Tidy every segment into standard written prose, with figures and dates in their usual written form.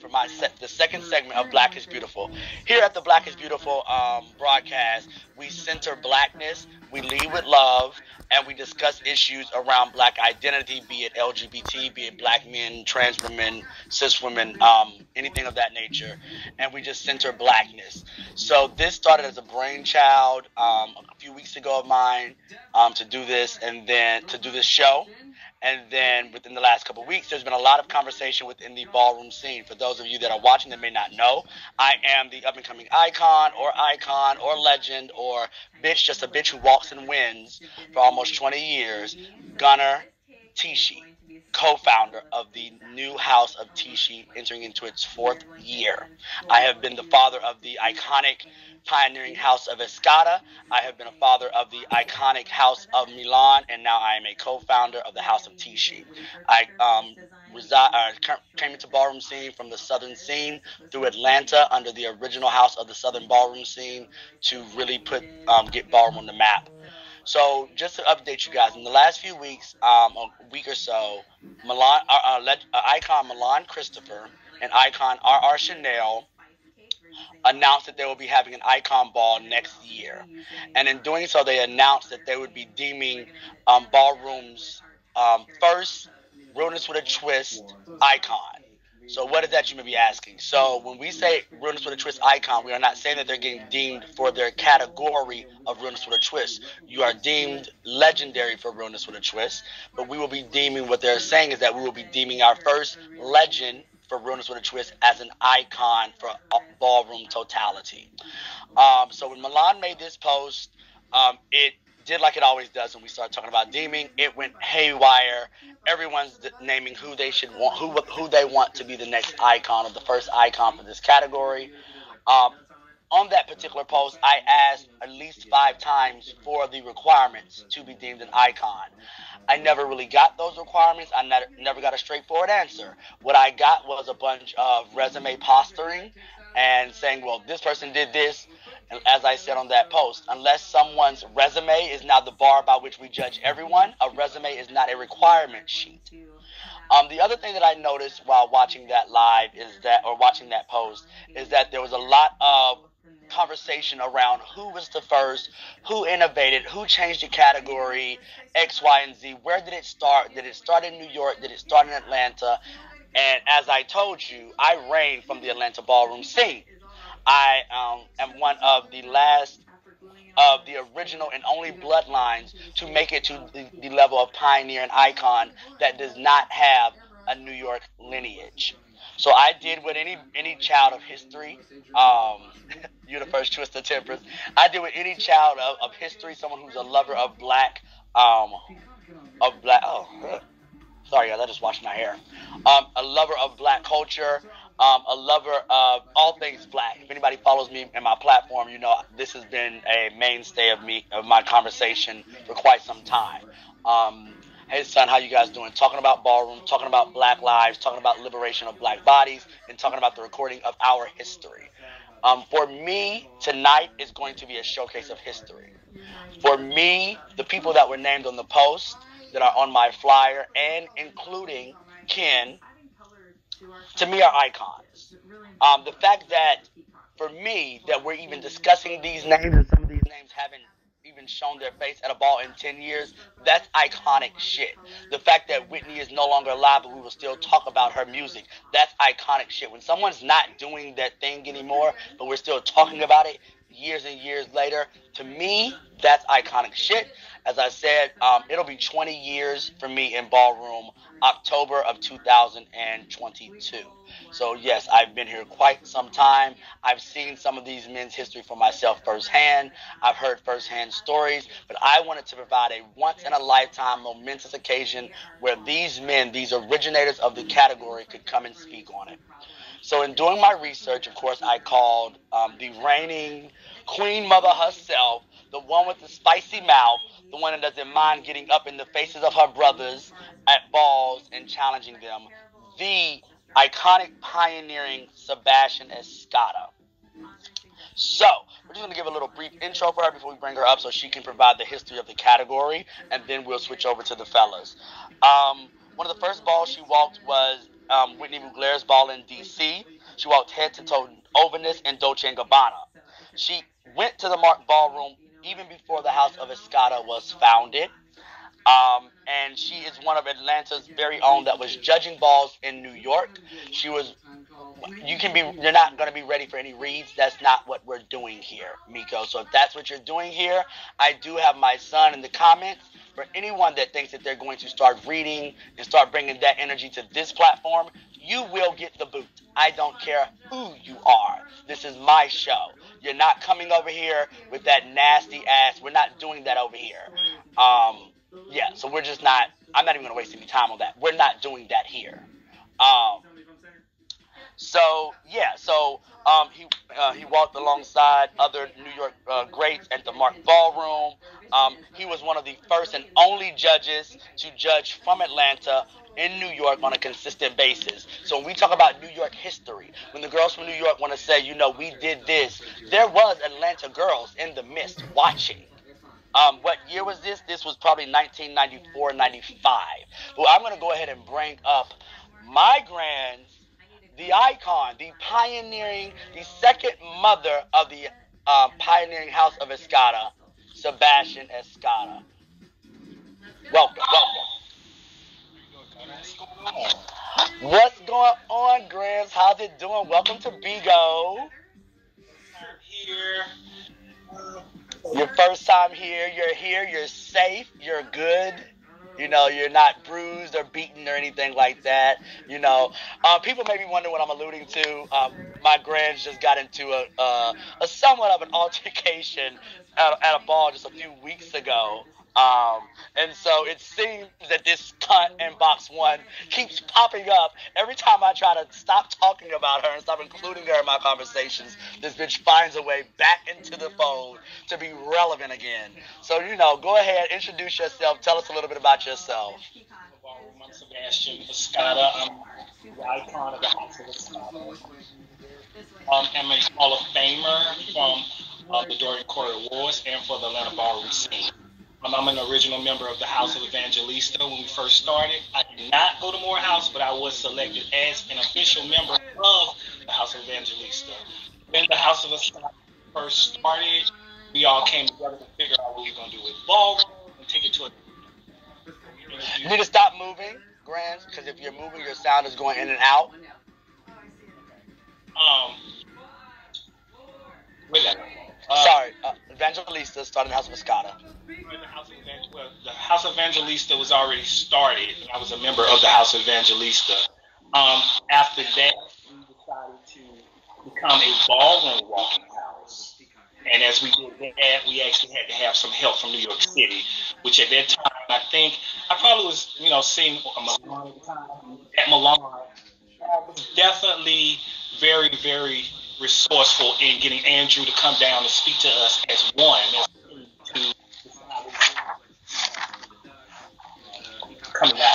for the second segment of Black is Beautiful. Here at the Black is Beautiful broadcast, we center blackness, we lead with love, and we discuss issues around black identity, be it LGBT, be it black men, trans women, cis women, anything of that nature, and we just center blackness. So this started as a brainchild a few weeks ago of mine to do this and then to do this show. And then within the last couple of weeks, there's been a lot of conversation within the ballroom scene. For those of you that are watching that may not know, I am the up-and-coming icon or legend or bitch, just a bitch who walks and wins for almost 20 years, Gunner Tishi, co-founder of the new house of Tishi, entering into its fourth year. I have been the father of the iconic pioneering house of Escada. I have been a father of the iconic house of Milan, and now I am a co-founder of the house of Tishi. I came into ballroom scene from the southern scene through Atlanta under the original house of the southern ballroom scene to really get ballroom on the map. So just to update you guys, in the last few weeks, a week or so, icon Milan Christopher and icon R.R. Chanel announced that they will be having an icon ball next year. And in doing so, they announced that they would be deeming ballroom's first realness with a twist icon. So what is that, you may be asking? So when we say realness with a twist icon, we are not saying that they're getting deemed for their category of realness with a twist. You are deemed legendary for realness with a twist, but we will be deeming, what they're saying is that we will be deeming our first legend for realness with a twist as an icon for ballroom totality. So when Milan made this post, it did like it always does when we start talking about deeming. It went haywire. Everyone's naming who they should want, who they want to be the next icon or the first icon for this category. Um, on that particular post, I asked at least 5 times for the requirements to be deemed an icon. I never really got those requirements. I never got a straightforward answer. What I got was a bunch of resume posturing and saying, well, this person did this. And as I said on that post, unless someone's resume is now the bar by which we judge everyone, a resume is not a requirement sheet. The other thing that I noticed while watching that live or watching that post, is that there was a lot of conversation around who was the first, who innovated, who changed the category, X, Y, and Z. Where did it start? Did it start in New York? Did it start in Atlanta? And as I told you, I reign from the Atlanta ballroom scene. I am one of the last of the original and only bloodlines to make it to the level of pioneer and icon that does not have a New York lineage. So I did what any child of history, you're the first twist of tempers. I did what any child of history, someone who's a lover of black, Oh, sorry, guys, I just washed my hair. A lover of black culture, a lover of all things black. If anybody follows me and my platform, you know this has been a mainstay of my conversation for quite some time. Hey son, how you guys doing? Talking about ballroom, talking about black lives, talking about liberation of black bodies, and talking about the recording of our history. For me, tonight is going to be a showcase of history. For me, the people that were named on the post, that are on my flyer, and including Ken, to me are icons. The fact that, for me, that we're even discussing these names, and some of these names haven't even shown their face at a ball in 10 years, that's iconic shit. The fact that Whitney is no longer alive, but we will still talk about her music, that's iconic shit. When someone's not doing that thing anymore, but we're still talking about it years and years later, to me, that's iconic shit. As I said, it'll be 20 years for me in ballroom, October of 2022. So yes, I've been here quite some time. I've seen some of these men's history for myself firsthand. I've heard firsthand stories, but I wanted to provide a once-in-a-lifetime momentous occasion where these men, these originators of the category, could come and speak on it. So in doing my research, of course, I called the reigning queen mother herself, the one with the spicy mouth, the one that doesn't mind getting up in the faces of her brothers at balls and challenging them, the iconic pioneering Sebastian Escada. So, we're just going to give a little brief intro for her before we bring her up so she can provide the history of the category, and then we'll switch over to the fellas. One of the first balls she walked was Whitney Mugler's ball in D.C. She walked head to toe overness in Dolce & Gabbana. She went to the Ballroom even before the House of Escada was founded. And she is one of Atlanta's very own that was judging balls in New York. She was. You're not going to be ready for any reads. That's not what we're doing here, Miko. So if that's what you're doing here, I do have my son in the comments. For anyone that thinks that they're going to start reading and start bringing that energy to this platform, you will get the boot. I don't care who you are. This is my show. You're not coming over here with that nasty ass. We're not doing that over here. Yeah, so we're just not. I'm not even going to waste any time on that. We're not doing that here. He walked alongside other New York greats at the Ballroom. He was one of the first and only judges to judge from Atlanta in New York on a consistent basis. So when we talk about New York history, when the girls from New York want to say, we did this, there was Atlanta girls in the midst watching. What year was this? This was probably 1994, 95. Well, I'm going to go ahead and bring up my grands, the icon, the pioneering, the second mother of the pioneering House of Escada, Sebastian Escada. Welcome. What's going on, Grands? How's it doing? Welcome to Bigo. Here. Your first time here, you're safe, you're good. You're not bruised or beaten or anything like that. People may be wondering what I'm alluding to. My grands just got into a somewhat of an altercation at a ball just a few weeks ago. And so it seems that this cunt in box one keeps popping up every time I try to stop talking about her and stop including her in my conversations. This bitch finds a way back into the fold to be relevant again. So, go ahead, introduce yourself. Tell us a little bit about yourself. I'm Sebastian Escada. I'm the icon of the House of Escada. I'm a Hall of Famer from the Dorian Corey Awards and for the Atlanta Ballroom scene. I'm an original member of the House of Evangelista when we first started. I did not go to Morehouse, but I was selected as an official member of the House of Evangelista. When the House of Escada first started, we all came together to figure out what we were going to do with Ballroom and take it to a... You need to stop moving, Grants, because if you're moving, your sound is going in and out. Sorry, Evangelista started the House of Escada. The House of Evangelista was already started. I was a member of the House of Evangelista. After that, we decided to become a ballroom walking house. And as we did that, we actually had to have some help from New York City, which at that time, I probably was, seeing Milan at the time. At Milan, I was definitely very, very resourceful in getting Andrew to come down and speak to us as one,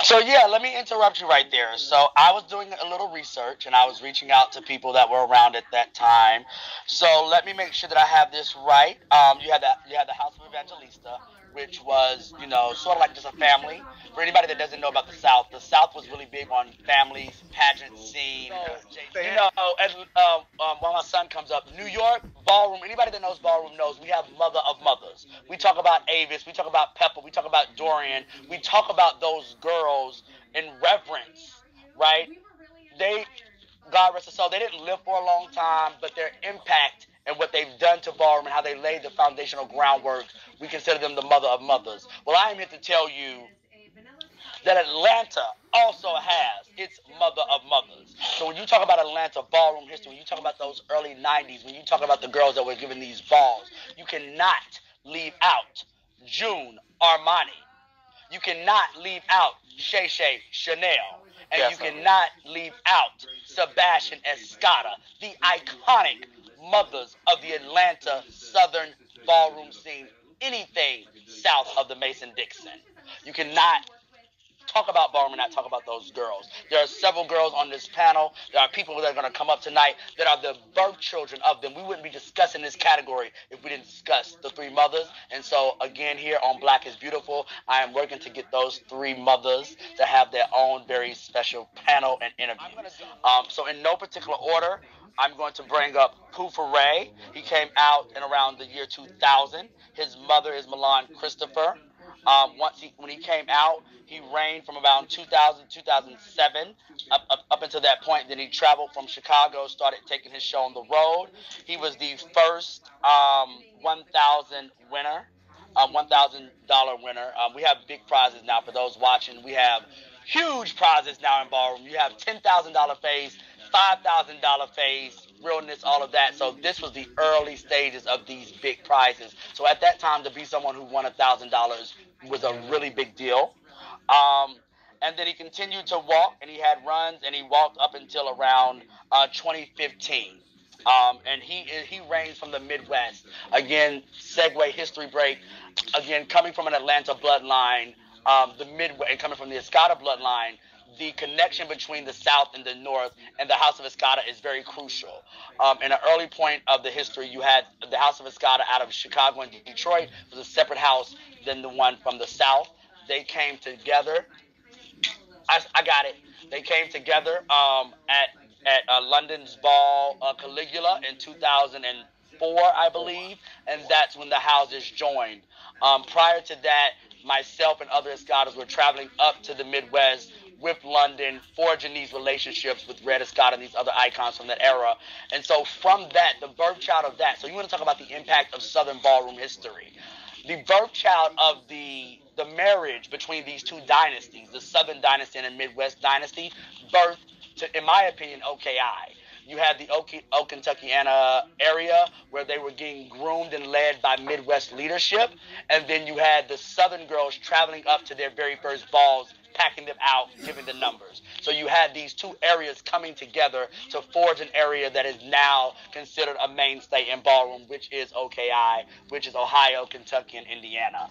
So let me interrupt you right there. So I was doing a little research and I was reaching out to people that were around at that time. So let me make sure that I have this right. You had the House of Evangelista, which was, sort of like just a family. For anybody that doesn't know about the South was really big on families, pageant scene. And when my son comes up, New York, Ballroom, anybody that knows Ballroom knows we have mother of mothers. We talk about Avis, we talk about Pepper, we talk about Dorian, we talk about those girls in reverence, right? God rest their soul, they didn't live for a long time, but their impact and what they've done to Ballroom and how they laid the foundational groundwork, we consider them the mother of mothers. Well, I am here to tell you that Atlanta also has its mother of mothers. So when you talk about Atlanta ballroom history, when you talk about those early 90s, when you talk about the girls that were given these balls, you cannot leave out June Armani. You cannot leave out Shay Shay Chanel. And you cannot leave out Sebastian Escada, the iconic mothers of the Atlanta Southern ballroom scene, anything south of the Mason-Dixon. You cannot talk about ballroom and not talk about those girls. There are several girls on this panel. There are people that are going to come up tonight that are the birth children of them. We wouldn't be discussing this category if we didn't discuss the three mothers. And so, again, here on Black is Beautiful, I am working to get those three mothers to have their own very special panel and interview. So, in no particular order, I'm going to bring up Poofa Ray. He came out in around the year 2000. His mother is Milan Christopher. When he came out, he reigned from around 2000 2007 up until that point. Then he traveled from Chicago, started taking his show on the road. He was the first 1,000 winner, $1,000 winner. We have big prizes now for those watching. We have huge prizes now in Ballroom. You have $10,000 face, $5,000 face, realness, all of that. So this was the early stages of these big prizes. So at that time, to be someone who won $1,000 was a really big deal. And then he continued to walk, and he had runs, and he walked up until around 2015. And he reigns from the Midwest. Again, segue history break. Again, coming from an Atlanta bloodline, the Midwest, and coming from the Escada bloodline, the connection between the South and the North and the House of Escada is very crucial. In an early point of the history, you had the House of Escada out of Chicago and Detroit was a separate house than the one from the South. They came together. I got it. They came together at London's Ball Caligula in 2004, I believe, and that's when the houses joined. Prior to that, myself and other Escadas were traveling up to the Midwest with London, forging these relationships with Red Escada and these other icons from that era. And so from that, the birth child of that, so you want to talk about the impact of Southern ballroom history. The birth child of the marriage between these two dynasties, the Southern dynasty and the Midwest dynasty, birthed, in my opinion, OKI. You had the Kentuckiana area where they were getting groomed and led by Midwest leadership. And then you had the Southern girls traveling up to their very first balls, packing them out, giving the numbers. So you had these two areas coming together to forge an area that is now considered a mainstay in ballroom, which is OKI, which is Ohio, Kentucky, and Indiana.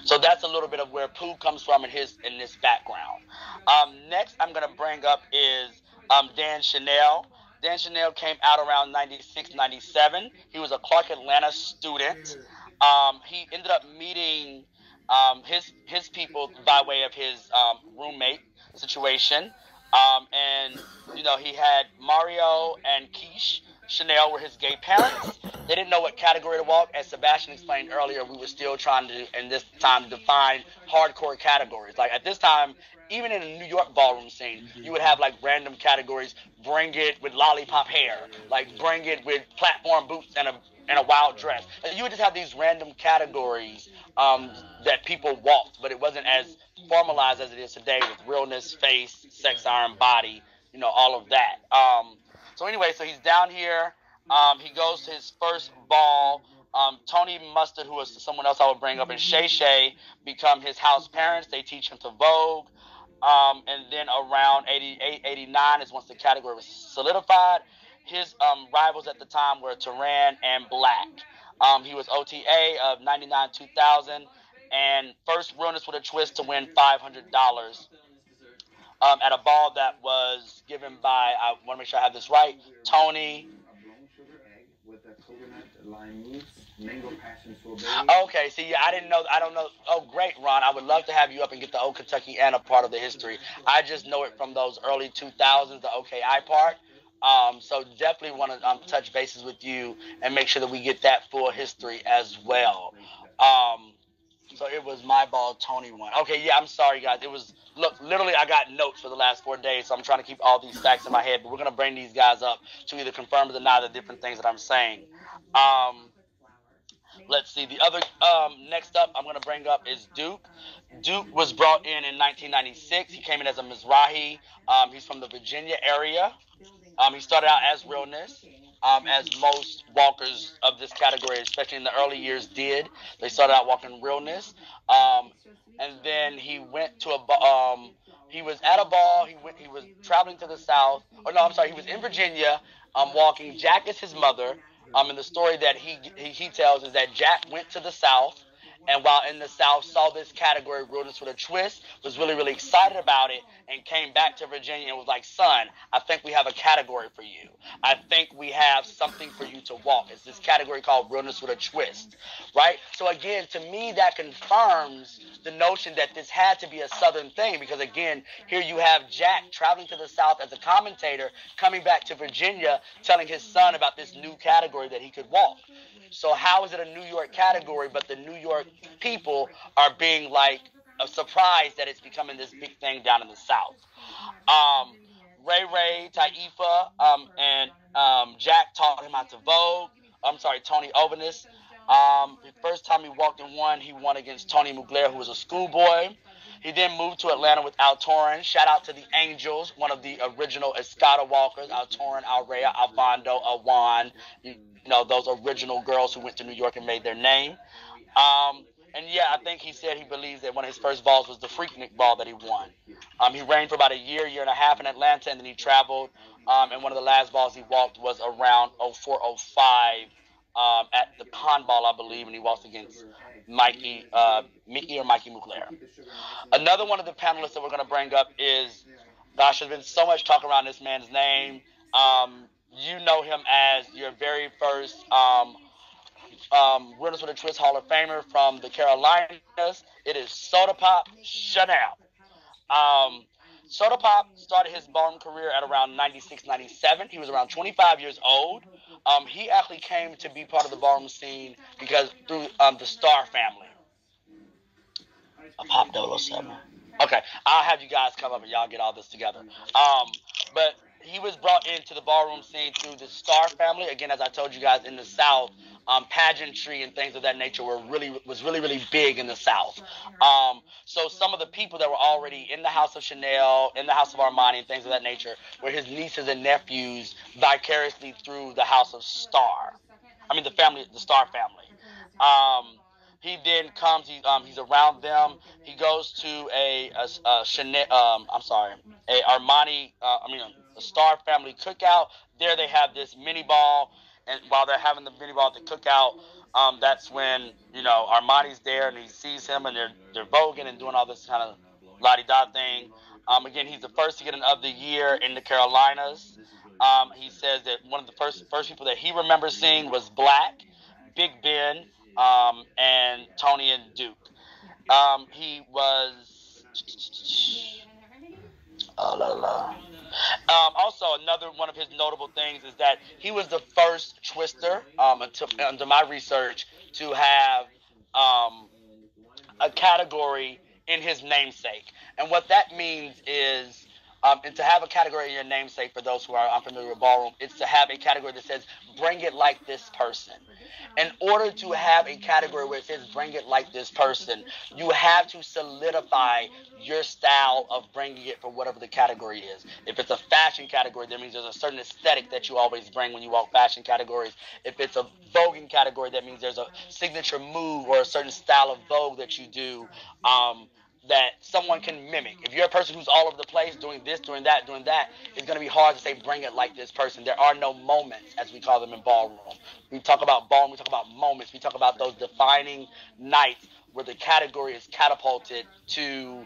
So that's a little bit of where Pooh comes from in this background. Next, I'm going to bring up is Dan Chanel. Dan Chanel came out around 96, 97. He was a Clark Atlanta student. He ended up meeting his people by way of his roommate situation. And, he had Mario and Keish Chanel were his gay parents. They didn't know what category to walk. As Sebastian explained earlier, we were still trying to, in this time, define hardcore categories. Like at this time, even in the New York ballroom scene, you would have like random categories. Bring it with lollipop hair. Like bring it with platform boots and a wild dress. You would just have these random categories that people walked, but it wasn't as formalized as it is today with realness, face, sex, iron, body, all of that. So anyway, so he's down here. He goes to his first ball. Tony Mustard, who was someone else I would bring up, and Shay Shay become his house parents. They teach him to Vogue. And then around 88, 89 is once the category was solidified. His rivals at the time were Turan and Black. He was OTA of 99, 2000, and first realness with a twist to win $500. At a ball that was given by, I want to make sure I have this right, Tony. Okay, see, I didn't know. I don't know. Oh, great, Ron. I would love to have you up and get the old Kentuckiana part of the history. I just know it from those early 2000s, the OKI part. So definitely want to touch bases with you and make sure that we get that full history as well. So it was my ball, Tony won. Okay, yeah, I'm sorry, guys. It was, look, literally I got notes for the last 4 days, so I'm trying to keep all these facts in my head, but we're going to bring these guys up to either confirm or deny the different things that I'm saying. Let's see. The other, next up I'm going to bring up is Duke. Duke was brought in 1996. He came in as a Mizrahi. He's from the Virginia area. He started out as realness. As most walkers of this category, especially in the early years, did. They started out walking realness, and then he went to he was at a ball. He was traveling to the south. Or no, I'm sorry. He was in Virginia, walking. Jack is his mother. And the story that he tells is that Jack went to the south, and while in the South saw this category realness with a twist, was really, really excited about it, and came back to Virginia and was like, son, I think we have a category for you. I think we have something for you to walk. It's this category called realness with a twist, right? So again, to me, that confirms the notion that this had to be a Southern thing, because again, here you have Jack traveling to the South as a commentator, coming back to Virginia, telling his son about this new category that he could walk. So how is it a New York category, but the New York people are being like surprised that it's becoming this big thing down in the South? Um, Ray Ray, Taifa, and Jack taught him how to Vogue. I'm sorry, Tony Ovanis. The first time he walked and won, he won against Tony Mugler, who was a schoolboy. He then moved to Atlanta with Al Torren. Shout out to the Angels, one of the original Escada walkers, Al Torren, Alrea, Alvando, Awan, those original girls who went to New York and made their name. And yeah, I think he said he believes that one of his first balls was the Freaknik ball that he won. He reigned for about a year, year and a half in Atlanta, and then he traveled. And one of the last balls he walked was around 0405 at the Pond Ball, I believe, and he walked against Mickey or Mikey Mugler. Another one of the panelists that we're going to bring up is, gosh, there's been so much talk around this man's name. You know him as your very first Winners with a Twist Hall of Famer from the Carolinas. It is Soda Pop Chanel. Um, Soda Pop started his ballroom career at around 96, 97. He was around 25 years old. He actually came to be part of the ballroom scene because through the Star family. A Pop 007. Okay, I'll have you guys come up and y'all get all this together. But he was brought into the ballroom scene through the Star family. Again, as I told you guys, in the South, pageantry and things of that nature was really, really big in the South. So some of the people that were already in the House of Chanel, in the House of Armani, and things of that nature, were his nieces and nephews vicariously through the House of Star. I mean, the Star family. He then comes. He's around them. He goes to a Chanel. I'm sorry, a Armani. A Star family cookout. There they have this mini ball, and while they're having the mini ball at the cookout, that's when Armani's there and he sees him and they're voguing and doing all this kind of la di da thing. Again, he's the first to get an of the year in the Carolinas. He says that one of the first people that he remembers seeing was Black, Big Ben, and Tony and Duke. He was. Oh la la. Also, another one of his notable things is that he was the first twister, under my research, to have a category in his namesake. And what that means is, and to have a category in your namesake, for those who are unfamiliar with ballroom, it's to have a category that says, bring it like this person. In order to have a category where it says, bring it like this person, you have to solidify your style of bringing it for whatever the category is. If it's a fashion category, that means there's a certain aesthetic that you always bring when you walk fashion categories. If it's a voguing category, that means there's a signature move or a certain style of vogue that you do, that someone can mimic. If you're a person who's all over the place, doing this, doing that, it's going to be hard to say, bring it like this person. There are no moments, as we call them in ballroom. We talk about ballroom, we talk about moments, we talk about those defining nights where the category is catapulted to,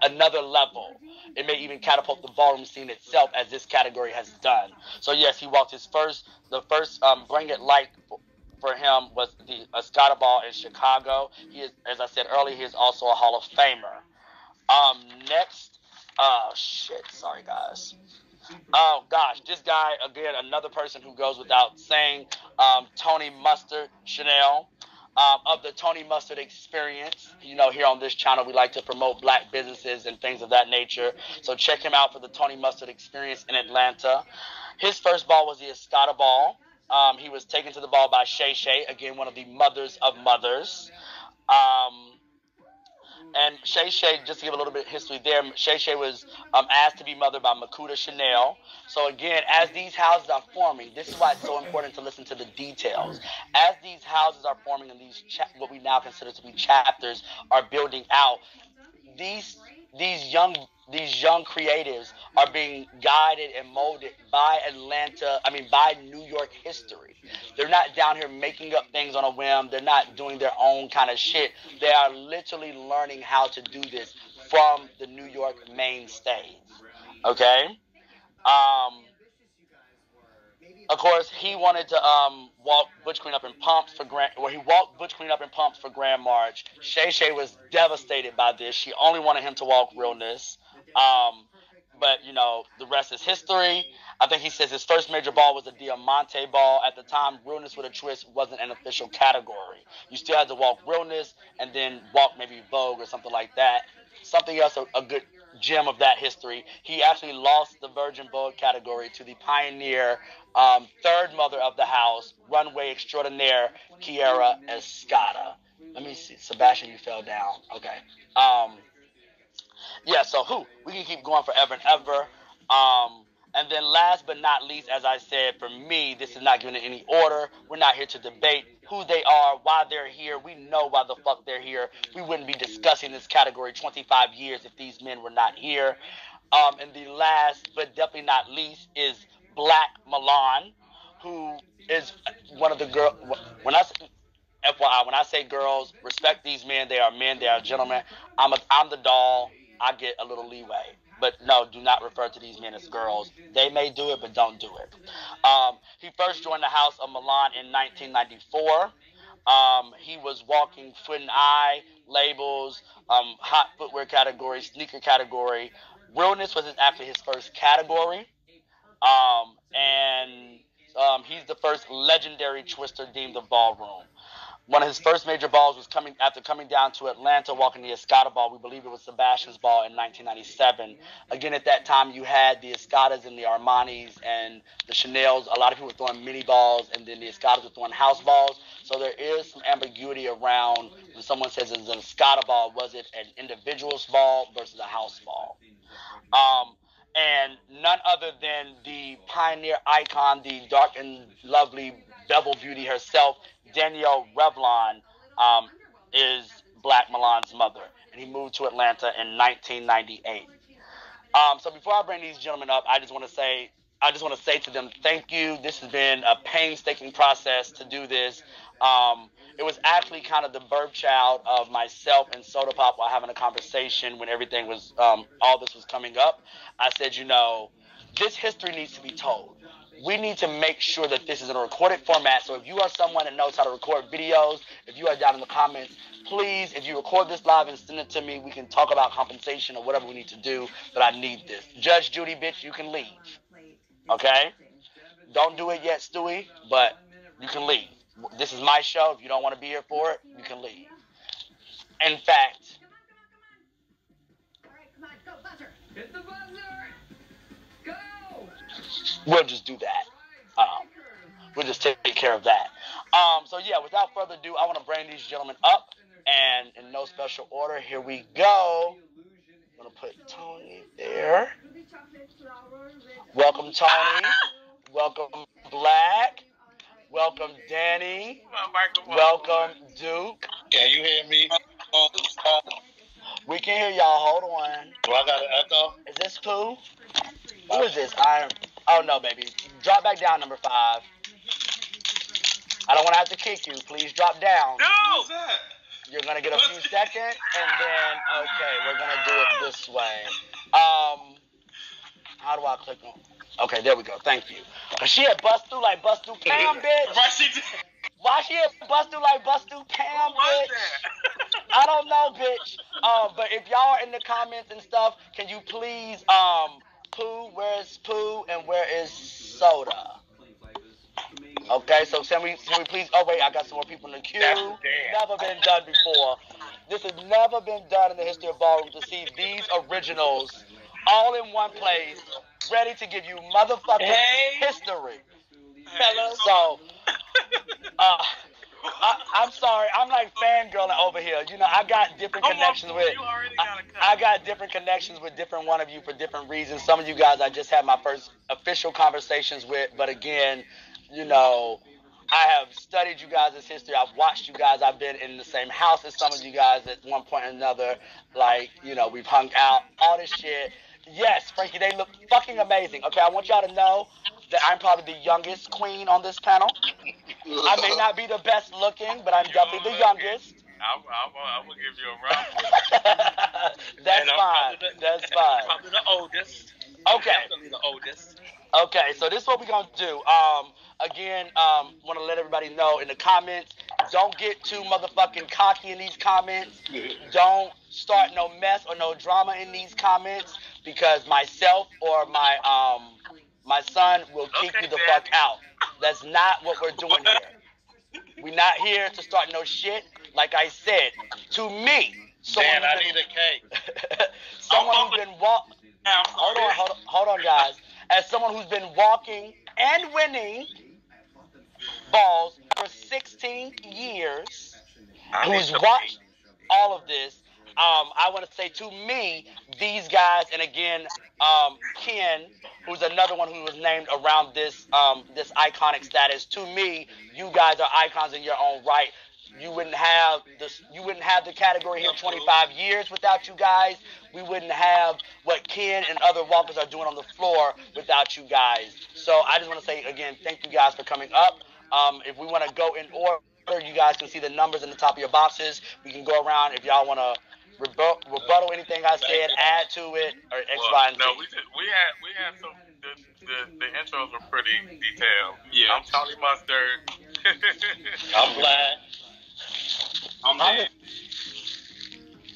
another level. It may even catapult the ballroom scene itself, as this category has done. So yes, he walked the first Bring It Like for him was the Escada Ball in Chicago. He is, as I said earlier, he is also a Hall of Famer. Next, sorry guys. Oh gosh, this guy again, another person who goes without saying. Tony Mustard Chanel. Of the Tony Mustard Experience. Here on this channel, we like to promote black businesses and things of that nature. So check him out for the Tony Mustard Experience in Atlanta. His first ball was the Escada Ball. He was taken to the ball by Shay Shay, again, one of the mothers of mothers. And Shay Shay, just to give a little bit of history there, Shay Shay was asked to be mothered by Makuta Chanel. So again, as these houses are forming, this is why it's so important to listen to the details. As these houses are forming and these what we now consider to be chapters are building out, these these young these young creatives are being guided and molded by by New York history. They're not down here making up things on a whim. They're not doing their own kind of shit. They are literally learning how to do this from the New York main stage. Okay? Um, of course, he wanted to walk Butch Queen up in pumps for Grand. Well, he walked Butch Queen up in pumps for Grand March. Shay Shay was devastated by this. She only wanted him to walk Realness. But the rest is history. I think he says his first major ball was a Diamante ball. At the time, Realness with a twist wasn't an official category. You still had to walk Realness and then walk maybe Vogue or something like that. Something else, a good gem of that history. He actually lost the Virgin Vogue category to the pioneer, third mother of the house, runway extraordinaire, Kiera Escada. Let me see. Sebastian, you fell down. Okay. Yeah, so we can keep going forever and ever. And then last but not least, as I said, for me, this is not given in any order. We're not here to debate who they are, why they're here. We know why the fuck they're here. We wouldn't be discussing this category 25 years if these men were not here. And the last but definitely not least is Black Milan, who is one of the girl. When I FYI, when I say girls, respect these men. They are men. They are gentlemen. I'm the doll. I get a little leeway. But no, do not refer to these men as girls. They may do it, but don't do it. He first joined the House of Milan in 1994. He was walking Foot and Eye labels, hot footwear category, sneaker category. Realness was actually his first category. And he's the first legendary twister deemed the ballroom. One of his first major balls was coming down to Atlanta, walking the Escada ball. We believe it was Sebastian's ball in 1997. Again, at that time, you had the Escadas and the Armanis and the Chanels. A lot of people were throwing mini balls, and then the Escadas were throwing house balls. So there is some ambiguity around when someone says it's an Escada ball. Was it an individual's ball versus a house ball? And none other than the pioneer icon, the dark and lovely bevel beauty herself, Danielle Revlon, is Black Milan's mother, and he moved to Atlanta in 1998. So before I bring these gentlemen up, I just want to say to them, thank you. This has been a painstaking process to do this. It was actually kind of the birth child of myself and Soda Pop while having a conversation when everything was, all this was coming up. I said, this history needs to be told. We need to make sure that this is in a recorded format. So if you are someone that knows how to record videos, if you are down in the comments, please, if you record this live and send it to me, we can talk about compensation or whatever we need to do, but I need this. Judge Judy, bitch, you can leave. Okay? Don't do it yet, Stewie, but you can leave. This is my show. If you don't want to be here for it, you can leave. In fact, hit the buzzer. Go. We'll just do that. We'll just take care of that. So yeah, without further ado, I want to bring these gentlemen up, and in no special order, here we go. I'm gonna put Tony there. Welcome, Tony. Welcome, Black. Welcome, Danny. Welcome, Duke. Can you hear me? We can hear y'all. Hold on. Do I got an echo? Is this Pooh? Who is this? Oh no, baby. Drop back down, number 5. I don't want to have to kick you. Please drop down. No! That? You're gonna get a few seconds, and then we're gonna do it this way. How do I click on? Okay, there we go. Thank you. Cause she had bust through like bust through Pam, bitch. Why she had bust through like bust through Pam, bitch? I don't know, bitch. But if y'all are in the comments and stuff, can you please, Pooh, where is Pooh and where is Soda? Okay, so can we please? Oh wait, I got some more people in the queue. Never been done before. This has never been done in the history of ballroom to see these originals all in one place, ready to give you motherfucking history. So, I'm sorry, I'm like fangirling over here. I got different connections with. I got different connections with different one of you for different reasons. Some of you guys I just had my first official conversations with, but again, I have studied you guys' history. I've watched you guys. I've been in the same house as some of you guys at one point or another. Like, we've hung out, all this shit. Yes, Frankie, they look fucking amazing. Okay, I want y'all to know that I'm probably the youngest queen on this panel. I may not be the best looking, but I'm definitely the youngest. I'm gonna give you a round. That's fine. That's fine. Probably the oldest. Okay. Definitely the oldest. Okay, so this is what we're gonna do. Again, want to let everybody know in the comments. Don't get too motherfucking cocky in these comments. Don't start no mess or no drama in these comments because myself or my son will kick you the fuck out. That's not what we're doing here. We're not here to start no shit. Like I said, to me, Dan, I need a cake. someone who's been hold on, guys. As someone who's been walking and winning balls for 16 years, who's watched all of this, I want to say to me, these guys, and again, Ken, who's another one who was named around this this iconic status. To me, you guys are icons in your own right. You wouldn't have the category here 25 years without you guys. We wouldn't have what Ken and other walkers are doing on the floor without you guys. So I just want to say again, thank you guys for coming up. If we want to go in order, you guys can see the numbers in the top of your boxes. We can go around if y'all want to rebuttal anything I said, add to it, or X, Y, and Z. No, we had some. The intros were pretty detailed. Yeah. I'm Tony Mustard. I'm Black.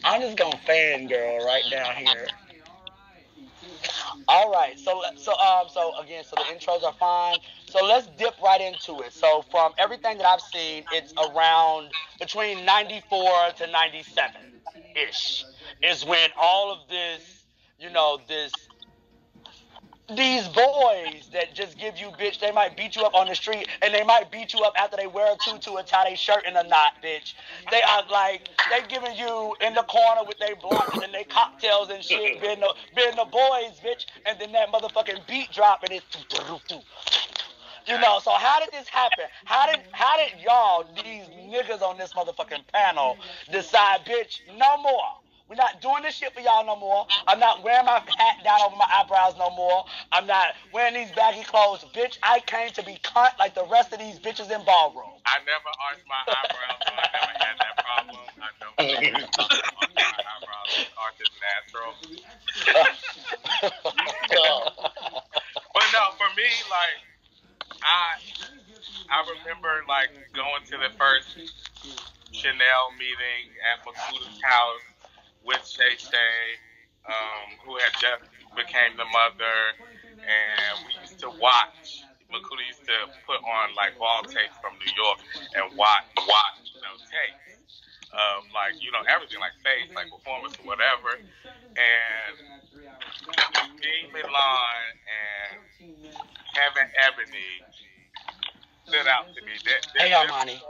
I'm just gonna fangirl right down here. All right, so again, so the intros are fine. So let's dip right into it. So from everything that I've seen, it's around between 94 to 97 ish is when all of this, these boys that just give you bitch, they might beat you up on the street and they might beat you up after they wear a tutu and tie their shirt in a knot, bitch. They are like, they giving you in the corner with their blunts and their cocktails and shit, being the boys, bitch, and then that motherfucking beat drop and it's so how did this happen? How did y'all, these niggas on this motherfucking panel, decide, bitch, no more? We're not doing this shit for y'all no more. I'm not wearing my hat down over my eyebrows no more. I'm not wearing these baggy clothes. Bitch, I came to be cunt like the rest of these bitches in Ballroom. I never arched my eyebrows, so I never had that problem. I never arched my eyebrows. Arch is natural. But no, for me, like, I remember, like, going to the first Chanel meeting at Makuta's house with Shay Shay, who had just became the mother, and we used to watch. Makuta used to put on like ball tapes from New York and watch tapes of like everything like face, like performance or whatever. And me, Milan, and Kevin Ebony stood out to me. Their performance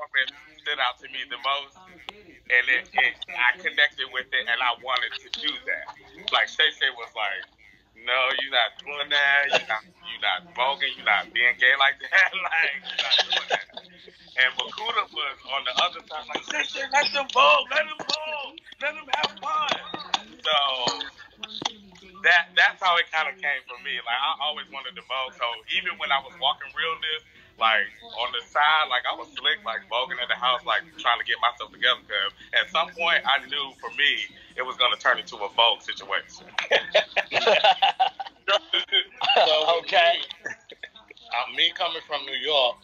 stood out to me the most. And I connected with it, and I wanted to do that. Like Shay Shay was like, "No, you're not doing that. You're not voguing. You're not being gay like that. Like you're not doing that." And Makuta was on the other side, like, "Shay Shay, let them vogue. Let them have fun." So that's how it kind of came for me. Like I always wanted to vogue. So even when I was walking realness, like on the side, like I was slick, like voguing in the house, like trying to get myself together. Because at some point, I knew for me it was going to turn into a vogue situation. Okay. Me coming from New York,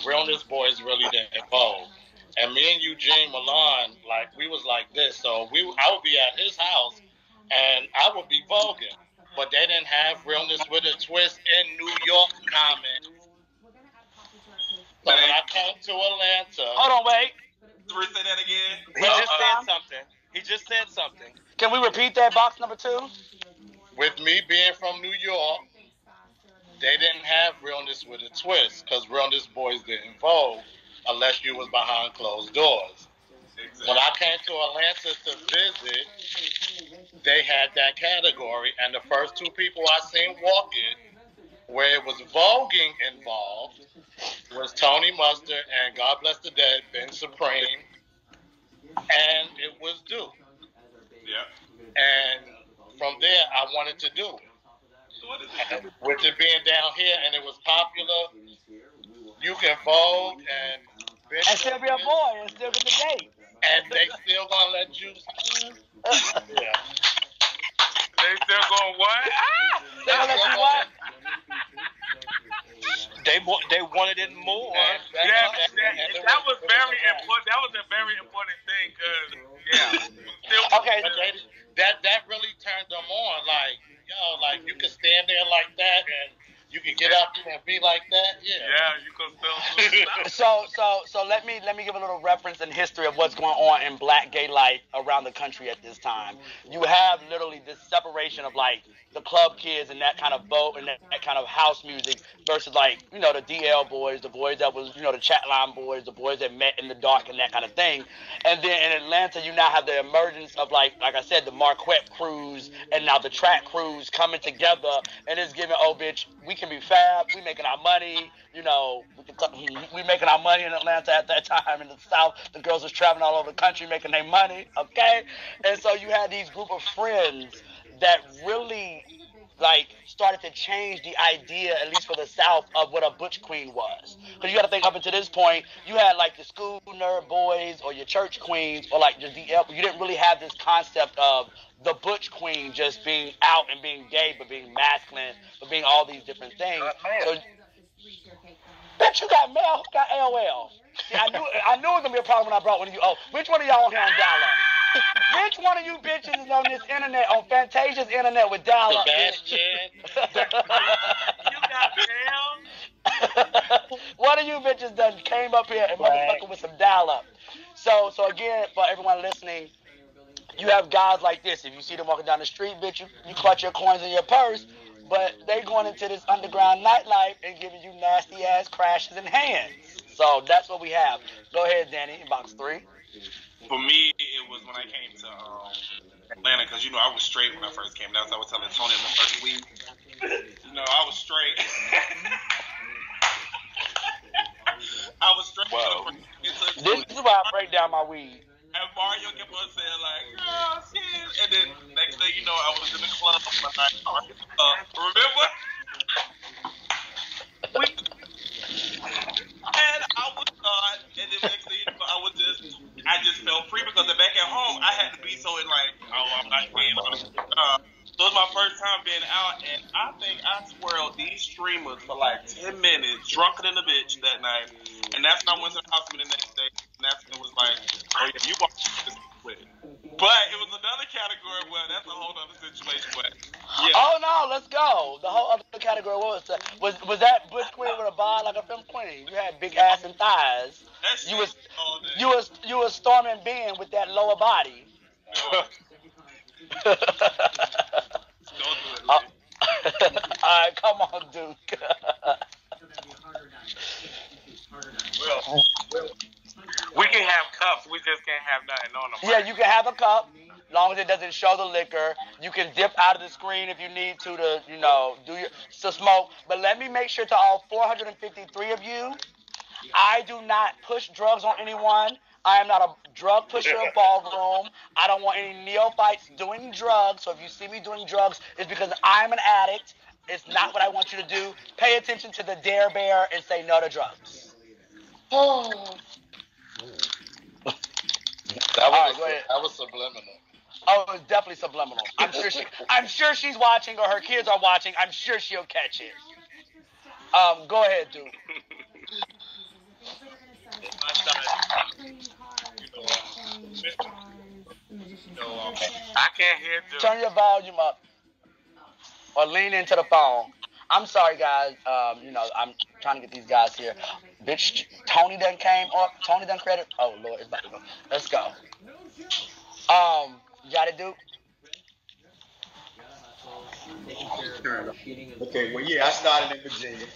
realness boys really didn't vogue. And me and Eugene Milan, like we was like this. So I would be at his house, and I would be voguing. But they didn't have realness with a twist in New York comments. So when I came to Atlanta... Hold on, wait. Say that again. He just said something. Can we repeat that, box number 2? With me being from New York, they didn't have realness with a twist because realness boys didn't vogue unless you was behind closed doors. Exactly. When I came to Atlanta to visit, they had that category, and the first 2 people I seen walking Where it was voguing involved was Tony Mustard and God Bless the Dead, Ben Supreme, and it was Duke. Yeah. And from there, I wanted to do it. And with it being down here and it was popular, you can vogue and still be a boy and still get the date. And they still gonna let you. Yeah. They still going what? They gonna let you what? They wanted it more. Yeah, that was very important. That was a very important thing, cause Okay. That really turned them on. Like, yo, like you can stand there like that and you can get up there and be like that. Yeah. Yeah, you can still. So let me give a little reference and history of what's going on in black gay life around the country at this time. You have literally this separation of like the club kids and that kind of boat and that kind of house music versus like, you know, the DL boys, the boys that was, you know, the Chatline boys, the boys that met in the dark and that kind of thing. And then in Atlanta, you now have the emergence of like I said, the Marquette crews and now the track crews coming together and it's giving, oh bitch, we can be fab, we making our money, you know, we making our money in Atlanta at that time. In the South, the girls was traveling all over the country making their money, okay? And so you had these group of friends that really like started to change the idea, at least for the South, of what a butch queen was. Because you got to think up until this point, you had like the school nerd boys or your church queens or like just the you didn't really have this concept of the butch queen just being out and being gay, but being masculine, but being all these different things. So, bitch, you got mail? Who got AOL? See, I knew it was gonna be a problem when I brought one of you. Oh, which one of y'all on here on dial-up? Which one of you bitches is on this internet, on Fantasia's internet with dial-up? Sebastian. You got mail? One of you bitches done came up here and motherfucking with some dial-up. So again, for everyone listening, you have guys like this. If you see them walking down the street, bitch, you clutch your coins in your purse, but they going into this underground nightlife and giving you nasty ass crashes in hands. So that's what we have. Go ahead, Danny, box 3. For me, it was when I came to Atlanta, because you know I was straight when I first came. That's what I was telling Tony in the first week. You know, I was straight. I was straight. Whoa. This is why I break down my weed. And Mario kept on saying like, girl, shit. And then next thing you know, I was in the club. Remember? And I was and then next thing you know, I just felt free because back at home, I had to be so in like, oh, I'm not being so it was my first time being out, and I think I swirled these streamers for like 10 minutes, drunker than a bitch that night. And that's when I went to the hospital the next day, and that's when it was like, oh yeah, you walked this with. But it was another category where that's a whole other situation. But yeah. Oh no, let's go. The whole other category was that butch queen with a bod like a film queen. You had big ass and thighs. You was Storming Ben with that lower body. No. Don't do it, all right, come on, Duke. Well, we can have cups. We just can't have nothing on them. Yeah, you can have a cup, long as it doesn't show the liquor. You can dip out of the screen if you need to you know, to smoke. But let me make sure to all 453 of you, I do not push drugs on anyone. I am not a drug pusher of Ballroom. I don't want any neophytes doing drugs. So if you see me doing drugs, it's because I'm an addict. It's not what I want you to do. Pay attention to the Dare Bear and say no to drugs. Oh. That was subliminal. Oh, it was definitely subliminal. I'm sure she's watching, or her kids are watching. I'm sure she'll catch it. Go ahead, Duke. I can't hear Duke. Turn your volume up, or lean into the phone. I'm sorry, guys. You know, I'm trying to get these guys here. Bitch, Tony done came up. Tony done credit. Oh Lord, it's about to go. Let's go. Got it, Duke? Okay, well, yeah, I started in Virginia.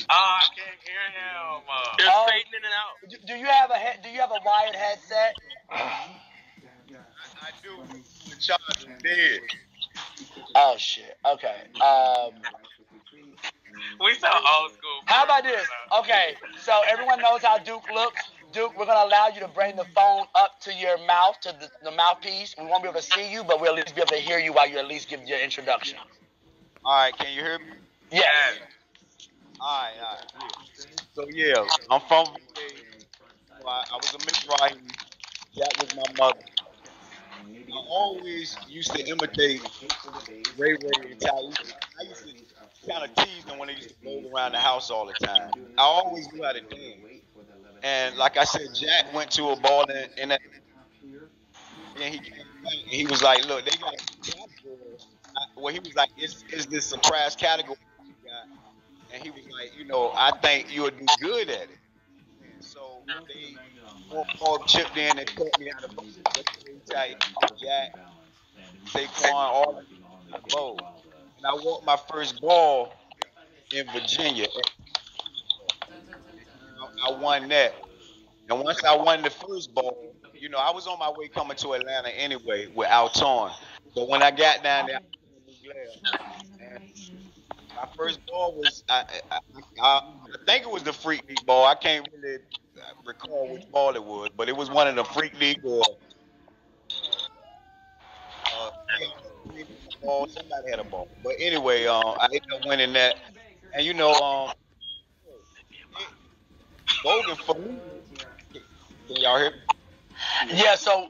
I can't hear him. It's fading in and out. Do you have a wired headset? I do. The charge is dead. Oh shit. Okay. We so old school. How about this? Okay, so everyone knows how Duke looks. Duke, we're gonna allow you to bring the phone up to your mouth, to the mouthpiece. We won't be able to see you, but we'll at least be able to hear you while you at least give your introduction. All right, can you hear me? Yes. All right, yeah. So yeah, I'm from VA. So I was a Mizrahi. That was my mother. I always used to imitate Ray Ray and Taisha. I used to kind of tease them when they used to roll around the house all the time. I always knew how to dance. And like I said, Jack went to a ball in that. Then he came back and he was like, "Look, they got a category." Well, he was like, "Is this surprise category we got?" And he was like, "I think you would do good at it." And so they all chipped in and taught me how to bowl. Jack, Saquon, all of them how to bowl. And I walked my first ball in Virginia. I won that. And once I won the first ball, I was on my way coming to Atlanta anyway with Alton. But when I got down there, I was in New Glare. And my first ball was, I think it was the Freak League ball. I can't really recall which ball it was, but it was one of the Freak League or ball. Somebody had a ball. But anyway, I ended up winning that. And it, Bogan for me. Can y'all hear me? Yeah. So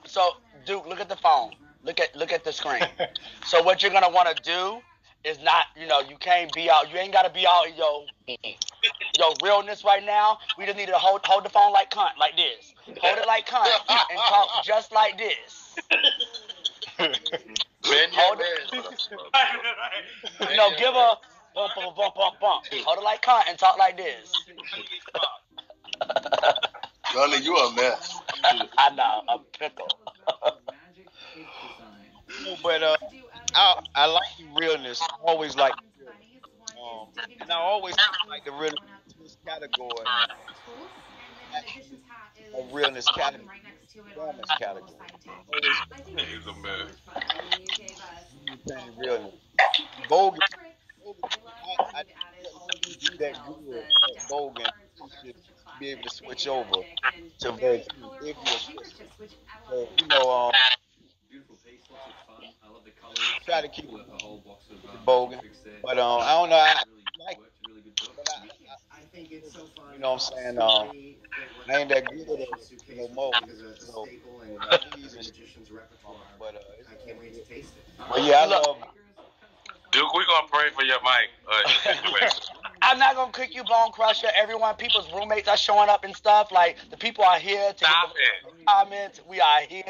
Duke, look at the phone. Look at the screen. So what you're gonna want to do is not, you can't be out. You ain't gotta be out in your realness right now. We just need to hold the phone like cunt, like this. Hold it like cunt and talk just like this. Hold it. Give a bump, bump, bump, bump, bump. Hold it like cunt and talk like this. Gunner, you a mess. I know, a pickle. But I like the realness. I always like the realness. And I always like the realness category. Actually, a realness category, performance category. Always He's a mess. saying realness. Bogan, Bogan, I didn't do that good at Bogan. You should be able to switch over to verse two if you're a switcher. So try to keep it Bogan, but I don't know. I like it, but what I'm saying. I ain't that good at it no more. So my knees and shit, but it's all good. But yeah, I love. Duke, we're gonna pray for your mic situation. I'm not gonna kick you, Bone Crusher. Everyone, people's roommates are showing up and stuff. Like the people are here to Stop get the it. comments. We are here.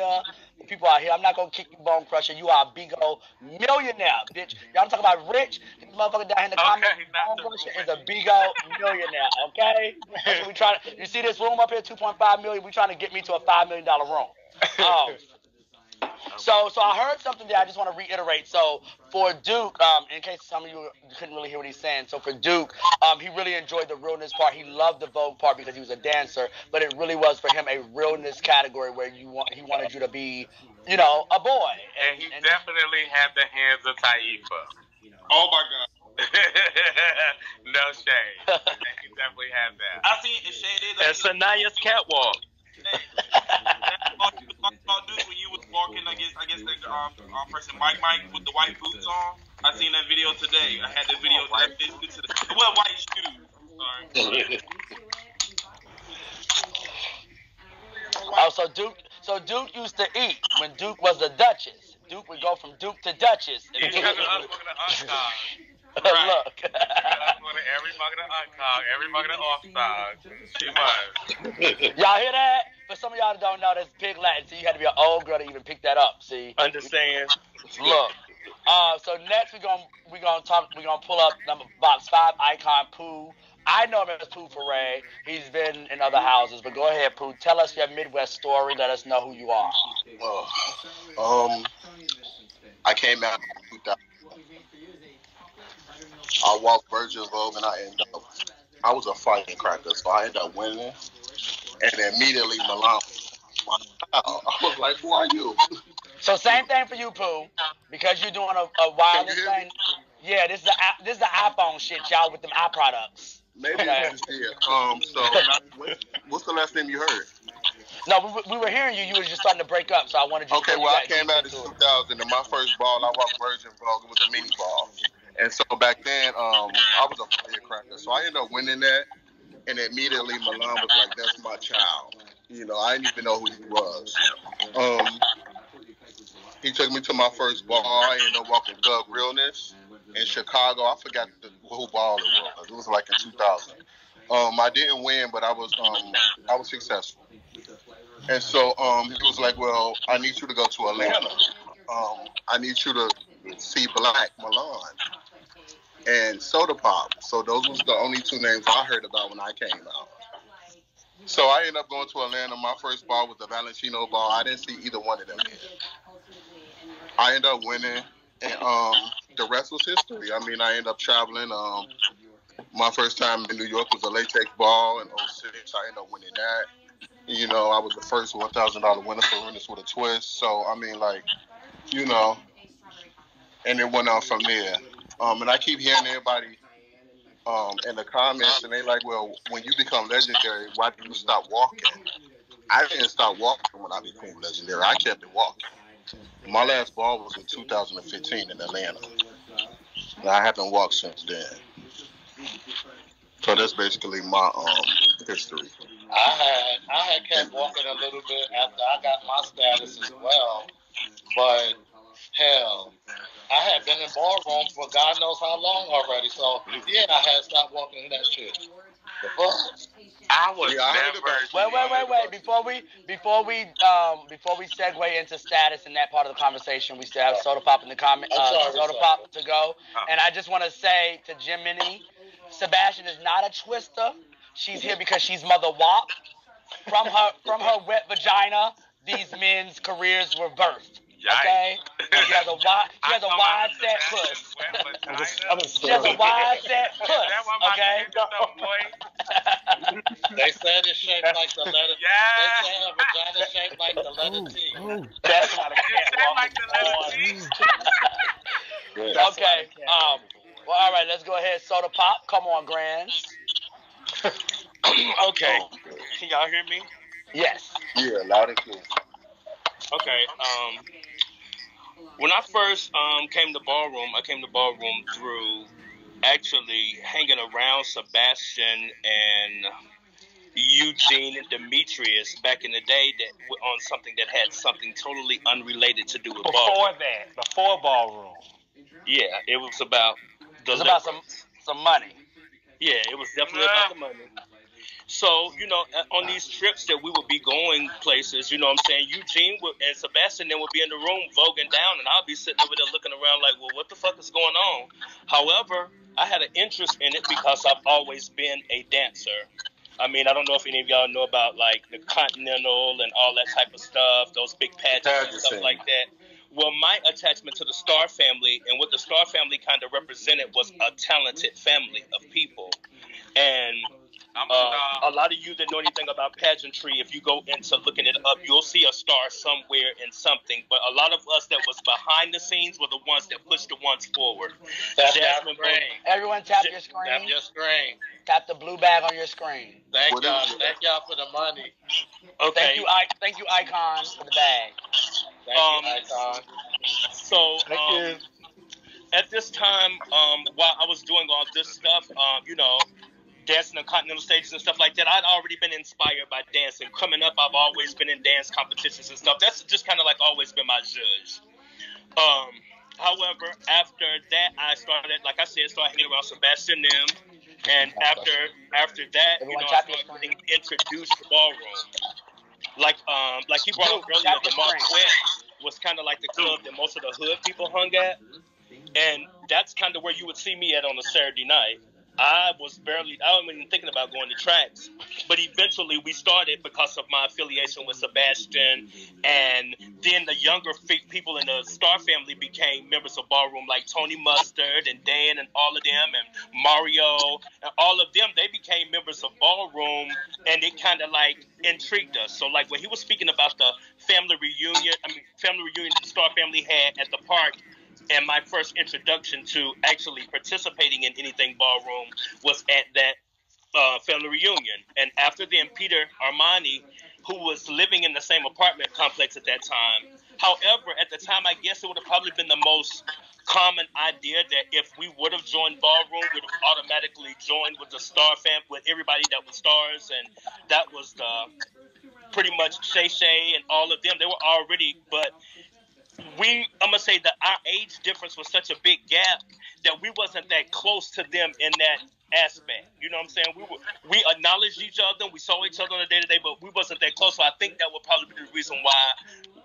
The people are here. I'm not gonna kick you, Bone Crusher. You are a big old millionaire, bitch. Y'all talking about rich? This motherfucker down here in the comments. not Bone the Crusher is a big old millionaire. Okay. That's what we trying to. You see this room up here, 2.5 million. We trying to get me to a $5 million room. So I heard something that I just want to reiterate. So for Duke, in case some of you couldn't really hear what he's saying, so for Duke, he really enjoyed the realness part. He loved the Vogue part because he was a dancer, but it really was for him a realness category where he wanted you to be, a boy. And he definitely had the hands of Taifa. Oh my God. No shade. He definitely had that. I seen it shaded. And Sanaya's catwalk. Dude, when you was walking against, I guess the person Mike with the white boots on. I seen that video today. I had the video that basically to the white shoes. Sorry. So Duke used to eat when Duke was the Duchess. Duke would go from Duke to Duchess. He was the uncog. Look. Every mother off-side. She was. Y'all hear that? For some of y'all that don't know, that's Pig Latin, so you had to be an old girl to even pick that up. See? Understand? Look. So next we're gonna pull up box 5 icon Pooh. I know him as Pooh Foray. He's been in other houses, but go ahead, Pooh. Tell us your Midwest story. Let us know who you are. I came out in 2000. I walked Virgil Vogue and I was a fighting cracker, so I ended up winning. And immediately Milan, I was like, who are you? So same thing for you, Pooh. Because you're doing a wireless thing. Yeah, this is the iPhone shit, y'all, with them iProducts. Maybe Okay. it's just here. So what's the last name you heard? No, we were hearing you. You were just starting to break up, so I wanted you to. Okay, well, I came out in 2000, and my first ball, I walked Virgin ball. It was a mini ball. And so back then, I was a firecracker. So I ended up winning that, and immediately Milan was like, that's my child. You know, I didn't even know who he was. He took me to my first ball. I ended up walking Doug Realness in Chicago. I forgot who ball it was. It was like in 2000. I didn't win, but I was successful. And so he was like, well, I need you to go to Atlanta. I need you to see Black Milan and Soda Pop. So those was the only two names I heard about when I came out. So I ended up going to Atlanta. My first ball was the Valentino ball. I didn't see either one of them here. I ended up winning, and the rest was history. I mean, I ended up traveling. My first time in New York was a latex ball in 06. I ended up winning that. You know, I was the first $1,000 winner for Realness with a Twist. So, I mean, like, you know, and it went on from there. And I keep hearing everybody in the comments, and they like, well, when you become legendary, why do you stop walking? I didn't stop walking when I became legendary. I kept it walking. My last ball was in 2015 in Atlanta. And I haven't walked since then. So that's basically my history. I had kept walking a little bit after I got my status as well, but hell, I had been in ballroom for God knows how long already. So yeah, I had stopped walking that shit. The fuck? I was never. Wait. Before we segue into status in that part of the conversation, we still have Soda Pop in the comment. Soda Pop to go, and I just want to say to Jiminy, Sebastian is not a twister. She's here because she's Mother Wop. From her wet vagina, these men's careers were birthed. Okay, she has a wide set puss. She has a wide set puss. Okay. They said it's shaped like the letter. Yeah. They said her vagina shaped like the letter T. That's not a Shaped like the letter T. Okay. Well, all right. Let's go ahead. Soda Pop. Come on, Grands. Okay. Can y'all hear me? Yes. Yeah, loud and clear. Okay. When I first came to Ballroom, I came to Ballroom through actually hanging around Sebastian and Eugene and Demetrius back in the day that on something that had something totally unrelated to do with Ballroom. Before Ballroom. Yeah, it was about It was about some money. Yeah, it was definitely about the money. So, you know, on these trips that we would be going places, you know what I'm saying, Eugene and Sebastian then would be in the room voguing down, and I'll be sitting over there looking around like, well, what the fuck is going on? However, I had an interest in it because I've always been a dancer. I mean, I don't know if any of y'all know about, like, the Continental and all that type of stuff, those big pageants and stuff like that. Well, my attachment to the Star family and what the Star family kind of represented was a talented family of people. And a lot of you that know anything about pageantry, if you go into looking it up, you'll see a star somewhere in something. But a lot of us that was behind the scenes were the ones that pushed the ones forward. Jasmine Brain. Everyone tap your screen. Tap your screen. Tap the blue bag on your screen. Thank y'all for the money. Okay. Thank you, Icon, for the bag. Thank you, Icon. So, at this time, while I was doing all this stuff, you know, dancing on continental stages and stuff like that, I'd already been inspired by dancing. Coming up, I've always been in dance competitions and stuff. That's just kind of like always been my zhuzh. However, after that, I started, like I said, hanging around Sebastian them. And after that, you know, I started getting introduced to Ballroom. Like he brought up earlier, the Marquette was kind of like the club that most of the hood people hung at. And that's kind of where you would see me at on a Saturday night. I wasn't even thinking about going to tracks, but eventually we started because of my affiliation with Sebastian, and then the younger people in the Star family became members of Ballroom, like Tony Mustard and Dan and all of them, and Mario and all of them. They became members of Ballroom, and it kind of like intrigued us. So like when he was speaking about the family reunion the Star family had at the park, And my first introduction to actually participating in anything ballroom was at that family reunion. And after then, Peter Armani, who was living in the same apartment complex at that time. However, at the time, I guess it would have probably been the most common idea that if we would have joined ballroom, we'd have automatically joined with the star fam, with everybody that was stars, and that was the pretty much Shay Shay and all of them. They were already, but I'm gonna say that our age difference was such a big gap that we wasn't that close to them in that aspect. You know what I'm saying? We acknowledged each other, we saw each other on a day to day, but we wasn't that close. So I think that would probably be the reason why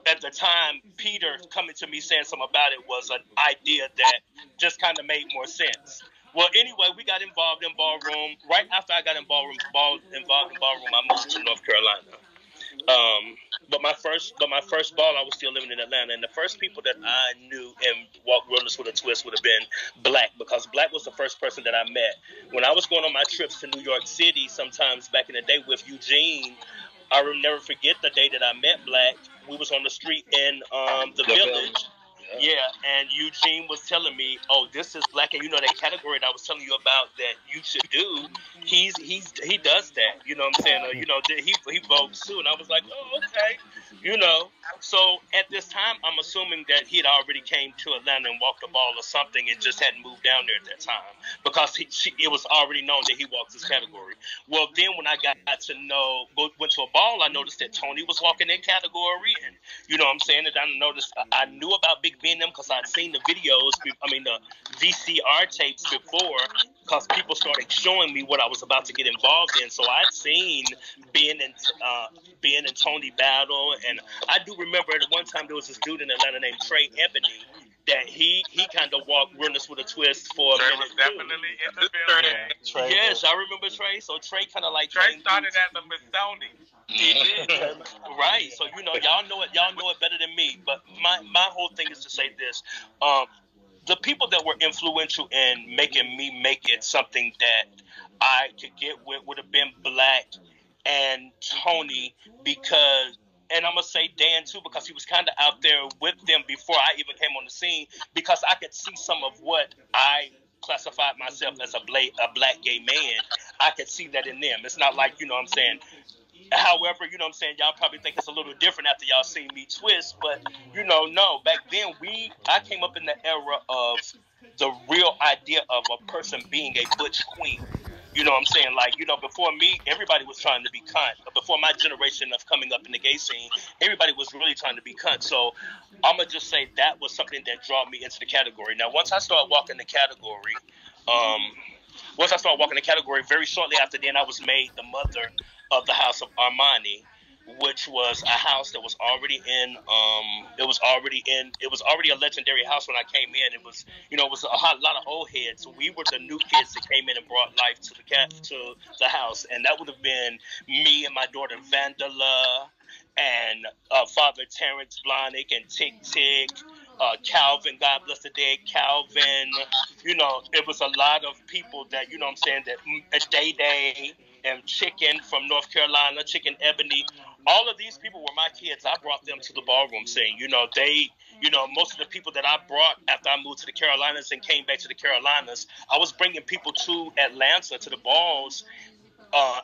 at the time Peter coming to me saying something about it was an idea that just kind of made more sense. Well, anyway, we got involved in ballroom. Right after I got involved in ballroom, I moved to North Carolina. But my first ball, I was still living in Atlanta, and the first people that I knew and walked realness with a twist would have been Black, because Black was the first person that I met when I was going on my trips to New York City. Sometimes back in the day with Eugene, I will never forget the day that I met Black. We was on the street in the village. Yeah, and Eugene was telling me, "Oh, this is Black, and you know that category that I was telling you about that you should do. He does that. You know what I'm saying? You know, he votes too." And I was like, "Oh, okay." You know, so at this time, I'm assuming that he had already came to Atlanta and walked the ball or something, and just hadn't moved down there at that time because it was already known that he walks this category. Well, then when I got to went to a ball, I noticed that Tony was walking that category, and you know what I'm saying? And I knew about Big Ben them because I'd seen the videos, the VCR tapes before, because people started showing me what I was about to get involved in. So I'd seen Ben and Tony battle, and I do remember at one time there was this dude in Atlanta named Trey Ebony that he kind of walked realness with a twist for a Trey minute. was definitely in the building. Yes, I remember Trey. So Trey kind of like Trey started as a Missoni. He did. Right. So y'all know it better than me. But my whole thing is to say this. The people that were influential in making me make it something that I could get with would have been Black and Tony, because, and I'm gonna say Dan too, because he was kind of out there with them before I even came on the scene, because I could see some of what I classified myself as a black gay man. I could see that in them. It's not like, you know what I'm saying. However, you know what I'm saying, y'all probably think it's a little different after y'all seen me twist, but no, back then I came up in the era of the real idea of a person being a butch queen. You know what I'm saying? Like, before me, everybody was trying to be cunt. Before my generation of coming up in the gay scene, everybody was really trying to be cunt. So I'm going to just say that was something that drew me into the category. Now, once I started walking the category, very shortly after then, I was made the mother of the House of Armani, which was a house that was already it was already a legendary house when I came in. It was, it was a lot of old heads. We were the new kids that came in and brought life to the house, and that would have been me and my daughter Vandala, and Father Terrence Blahnik and Tick Tick, Calvin, God bless the dead, Calvin. It was a lot of people that, you know what I'm saying, that Day Day and Chicken from North Carolina, Chicken Ebony. All of these people were my kids. I brought them to the ballroom scene. Most of the people that I brought after I moved to the Carolinas and came back to the Carolinas, I was bringing people to Atlanta to the balls.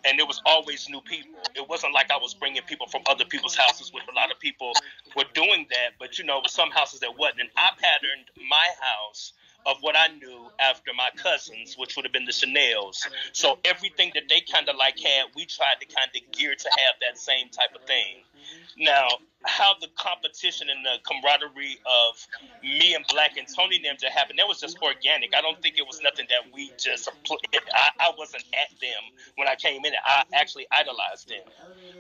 And it was always new people. It wasn't like I was bringing people from other people's houses, which a lot of people were doing that. But, with some houses that wasn't. And I patterned my house of what I knew after my cousins, which would have been the Chanels. So everything that they kind of had, we tried to kind of gear to have that same type of thing. Now, how the competition and the camaraderie of me and Black and Tony and them to happen, that was just organic. I don't think it was nothing that we just I wasn't at them when I came in. I actually idolized them.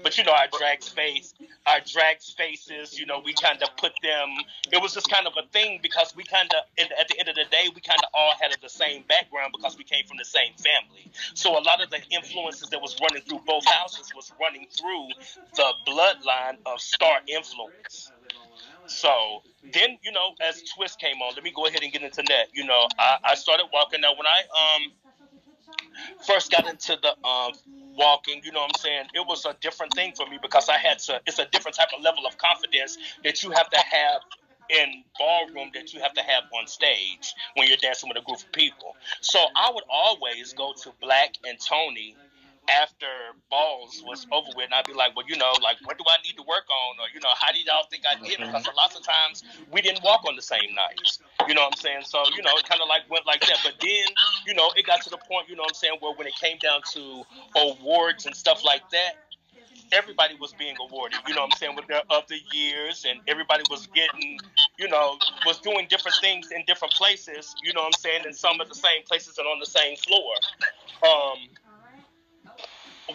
But, our drag spaces, we kind of put them, it was just kind of a thing because we kind of, at the end of the day, we kind of all had the same background because we came from the same family. So a lot of the influences that was running through both houses was running through the bloodline of star influence. So then, as Twist came on, let me go ahead and get into that. I started walking. Now, when I first got into the walking, you know what I'm saying, it was a different thing for me because it's a different type of level of confidence that you have to have in ballroom that you have to have on stage when you're dancing with a group of people. So I would always go to Black and Tony after balls was over with, and I'd be like, well, like, what do I need to work on? Or, how did y'all think I did? Because a lot of times we didn't walk on the same nights. You know what I'm saying? So, it kind of like went like that. But then, it got to the point, you know what I'm saying, where when it came down to awards and stuff like that, everybody was being awarded, you know what I'm saying, with their other years, and everybody was getting, was doing different things in different places, you know what I'm saying, and some at the same places and on the same floor.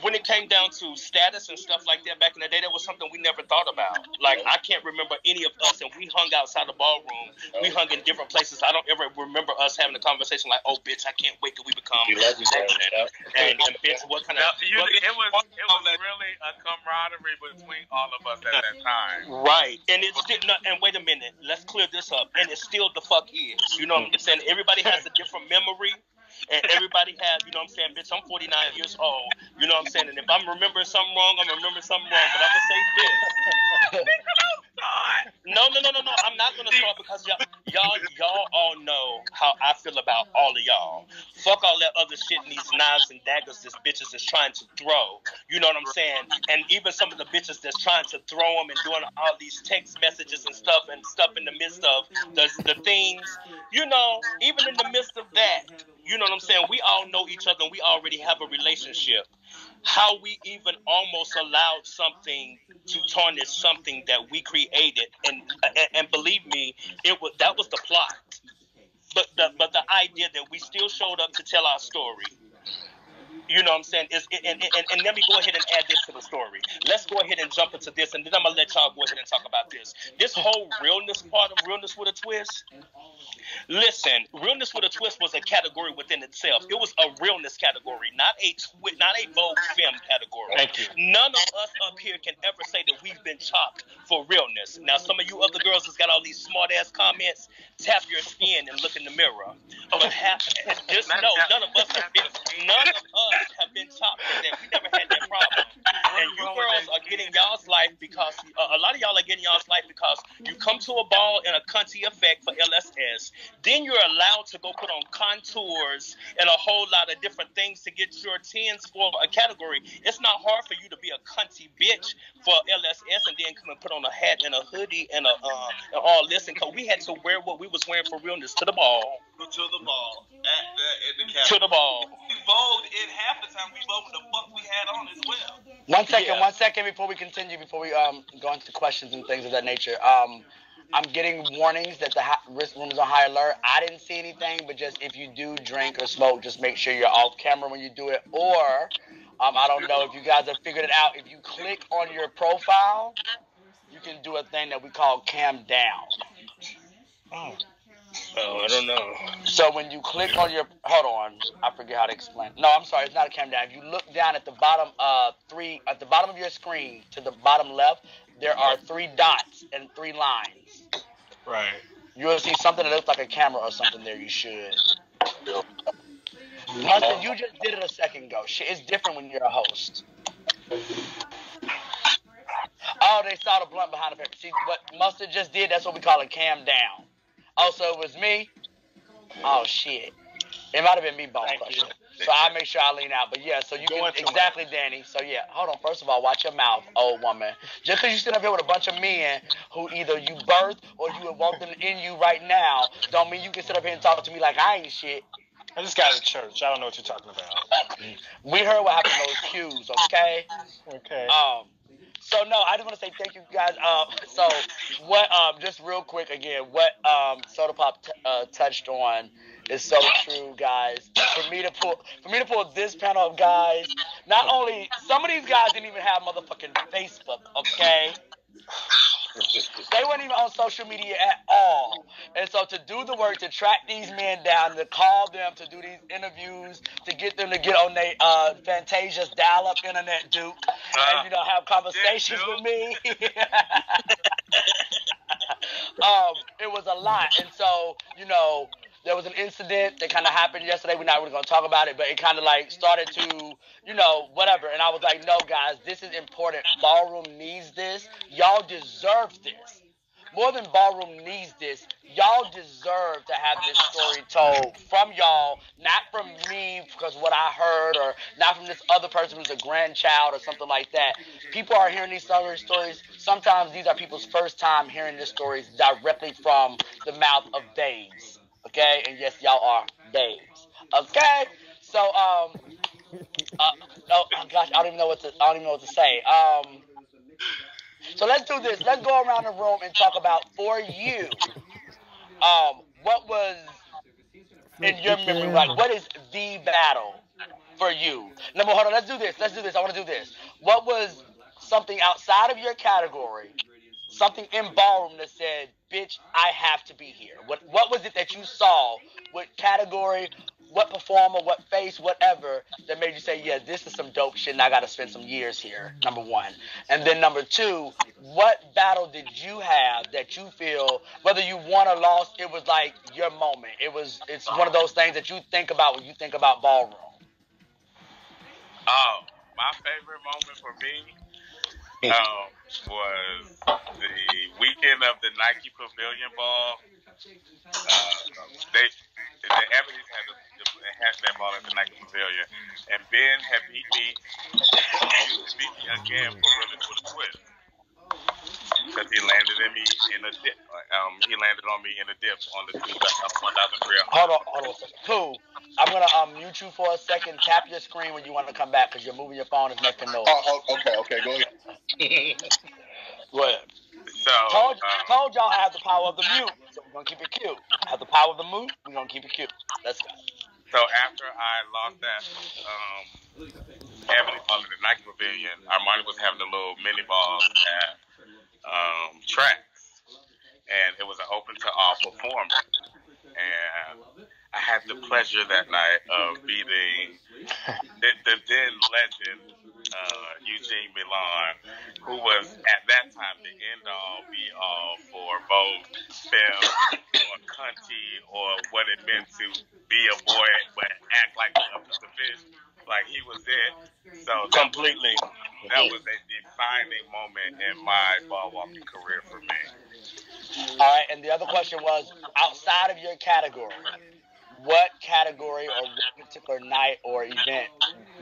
When it came down to status and stuff like that back in the day, that was something we never thought about. Like, I can't remember any of us, and we hung outside the ballroom. We hung in different places. I don't ever remember us having a conversation like, oh, bitch, I can't wait till we become and bitch, what kind of... It was really a camaraderie between all of us at that time. Right. And it's still, and wait a minute, let's clear this up. And it still the fuck is. You know what I'm saying? Everybody has a different memory. And everybody has, you know what I'm saying, bitch, I'm 49 years old, you know what I'm saying, and if I'm remembering something wrong, I'm remembering something wrong, but I'm going to say this. No, I'm not going to start because y'all all know how I feel about all of y'all. Fuck all that other shit and these knives and daggers this bitches is trying to throw, you know what I'm saying, and even some of the bitches that's trying to throw them and doing all these text messages and stuff in the midst of the things, even in the midst of that, you know what I'm saying? We all know each other and we already have a relationship. How we even almost allowed something to tarnish something that we created, and believe me, that was the plot. But the idea that we still showed up to tell our story. You know what I'm saying? And let me go ahead and add this to the story. Let's go ahead and jump into this, and then I'm going to let y'all go ahead and talk about this. This whole realness part of Realness with a Twist. Listen, Realness with a Twist was a category within itself. It was a realness category, not a Vogue Femme category. Thank you. None of us up here can ever say that we've been chopped for realness. Now, some of you other girls that's got all these smart-ass comments, tap your skin and look in the mirror. But just know, none of us have been chopped for that. We never had that problem. And you girls are getting y'all's life because, a lot of y'all are getting y'all's life because you come to a ball in a cunty effect for LSS. Then you're allowed to go put on contours and a whole lot of different things to get your tens for a category. It's not hard for you to be a cunty bitch for LSS and then come and put on a hat and a hoodie and all this. And we had to wear what we was wearing for realness to the ball. To the ball. To the ball. We voted in half the time. We voted the fuck we had on as well. One second before we continue, before we go into questions and things of that nature. I'm getting warnings that the room is on high alert. I didn't see anything, but just if you do drink or smoke, just make sure you're off camera when you do it. Or, I don't know if you guys have figured it out. If you click on your profile, you can do a thing that we call cam down. Oh, I don't know. So when you click on your, hold on, I forget how to explain. No, I'm sorry, it's not a cam down. If you look down at the bottom, at the bottom of your screen to the bottom left, there are 3 dots and 3 lines. Right. You will see something that looks like a camera or something there. You should. Mustard, you just did it a second ago. Shit, it's different when you're a host. Oh, they saw the blunt behind the paper. See what Mustard just did? That's what we call a cam down. Oh, so it was me? Oh, shit. It might have been me, Bone Crusher. So I'll make sure I lean out. But yeah, so you can, exactly, Danny. So yeah, hold on. First of all, watch your mouth, old woman. Just because you sit up here with a bunch of men who either you birthed or you have walked in you right now, don't mean you can sit up here and talk to me like I ain't shit. I just got to church. I don't know what you're talking about. We heard what happened to those cues, okay? Okay. So no, I just want to say thank you guys. So what? Just real quick again, what Soda Pop touched on is so true, guys. For me to pull this panel of guys, not only some of these guys didn't even have motherfucking Facebook, okay? They weren't even on social media at all. And so to do the work, to track these men down, to call them, to do these interviews, to get them to get on their Fantasia's dial-up internet, Duke, and, have conversations with me. It was a lot. And so, there was an incident that kind of happened yesterday. We're not really going to talk about it, but it kind of like started to, whatever. And I was like, no, guys, this is important. Ballroom needs this. Y'all deserve this. more than Ballroom needs this, y'all deserve to have this story told from y'all, not from me because what I heard, or not from this other person who's a grandchild or something like that. People are hearing these stories. Sometimes these are people's first time hearing these stories directly from the mouth of babes. Okay, and yes, y'all are babes. Okay, so oh gosh, I don't even know what to say. So let's do this. Let's go around the room and talk about, for you, what was in your memory, like what is the battle for you? Number, hold on, let's do this. I want to do this. What was something outside of your category, something in Ballroom that said, bitch, I have to be here? What was it that you saw, what category, what performer, what face, whatever, that made you say, yeah, this is some dope shit and I got to spend some years here, number one. And then number two, what battle did you have that you feel, whether you won or lost, it was like your moment? It's one of those things that you think about when you think about Ballroom. Oh, my favorite moment for me was the weekend of the Nike Pavilion Ball. The Ebony's had that ball at the Nike Pavilion, and Ben had beat me again for a twist because he landed in a dip. He landed on me in a dip on the 1,300. Hold on a second. Pooh, I'm gonna mute you for a second. Tap your screen when you want to come back because you're moving your phone. It's making noise. Okay, go ahead. Go ahead. So told y'all I have the power of the mute, so we're gonna keep it cute. I have the power of the mute. We're gonna keep it cute. Let's go. So after I lost that Ebony ball at the Nike Pavilion, Armani was having a little mini balls at tracks, and it was an open to all performance. And I had the pleasure that night of beating the then legend Eugene Milan, who was at that time the end all be all for both film or country or what it meant to be a boy but act like a piece of fish. Like he was it. So completely. That was a defining moment in my ball walking career for me. All right, and the other question was, outside of your category, what category or what particular night or event,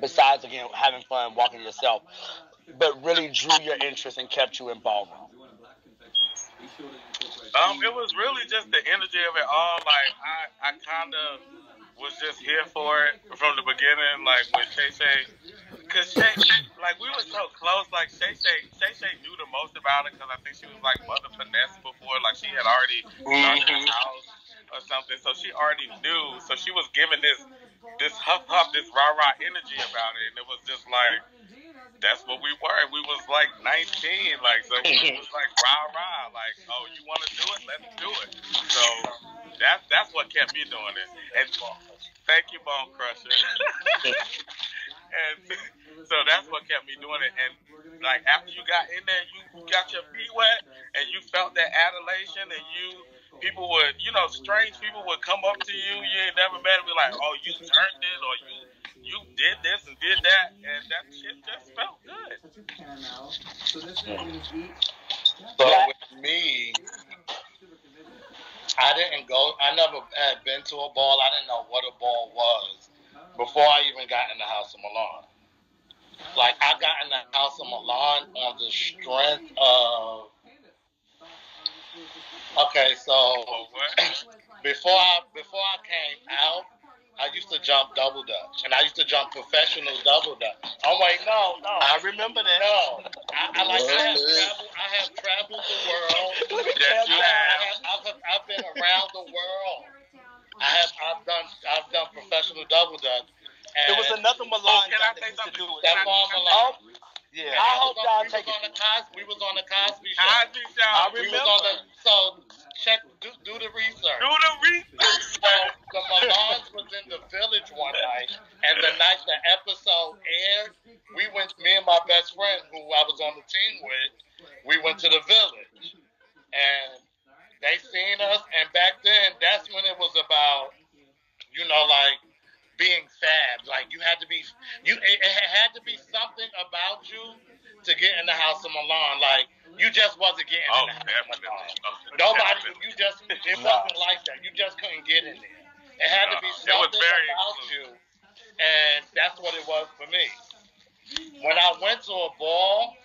besides, again, having fun walking yourself, but really drew your interest and kept you in Ballroom? It was really just the energy of it all. Like I kind of was just here for it from the beginning. Like with Shay, because Shay, like we were so close. Like Shay knew the most about it because I think she was like Mother Finesse before. Like she had already done her house or something, so she already knew. So she was giving this huff, this rah energy about it, and it was just like, that's what we were. We was like 19, like, so we was like rah, like, oh, you want to do it? Let's do it. So that's what kept me doing it. And thank you, Bone Crusher. And so that's what kept me doing it. And like after you got in there, you got your feet wet, and you felt that adulation, and people would, strange people would come up to you ain't never met and be like, oh, you turned it, or you did this and did that, and that shit just felt good. So with me, I never had been to a ball. I didn't know what a ball was before I even got in the House of Milan. Like, I got in the House of Milan on the strength of... Okay, so before I came out, I used to jump double dutch, and I used to jump professional double dutch. Oh wait, no. I remember that. No, I have traveled the world. Yes, you have. I've been around the world. I've done professional double dutch. There was another Milan can I guy say that used to something? do it. That's all Milan. Yeah. I hope y'all take it. We was on the Cosby Show. Cosby Show. I We was remember. on so check, do the research. Do the research. So the Milans was in the Village one night, and the night the episode aired, me and my best friend, who I was on the team with, we went to the Village, and they seen us. And back then, that's when it was about, like being fab. Like it had to be something about you to get in the House of Milan. Like you just wasn't getting Oh, in the house. definitely. Nobody, Definitely. it wasn't like that. You just couldn't get in there. It had to be It was something very about exclusive. you, and that's what it was for me. When I went to a ball,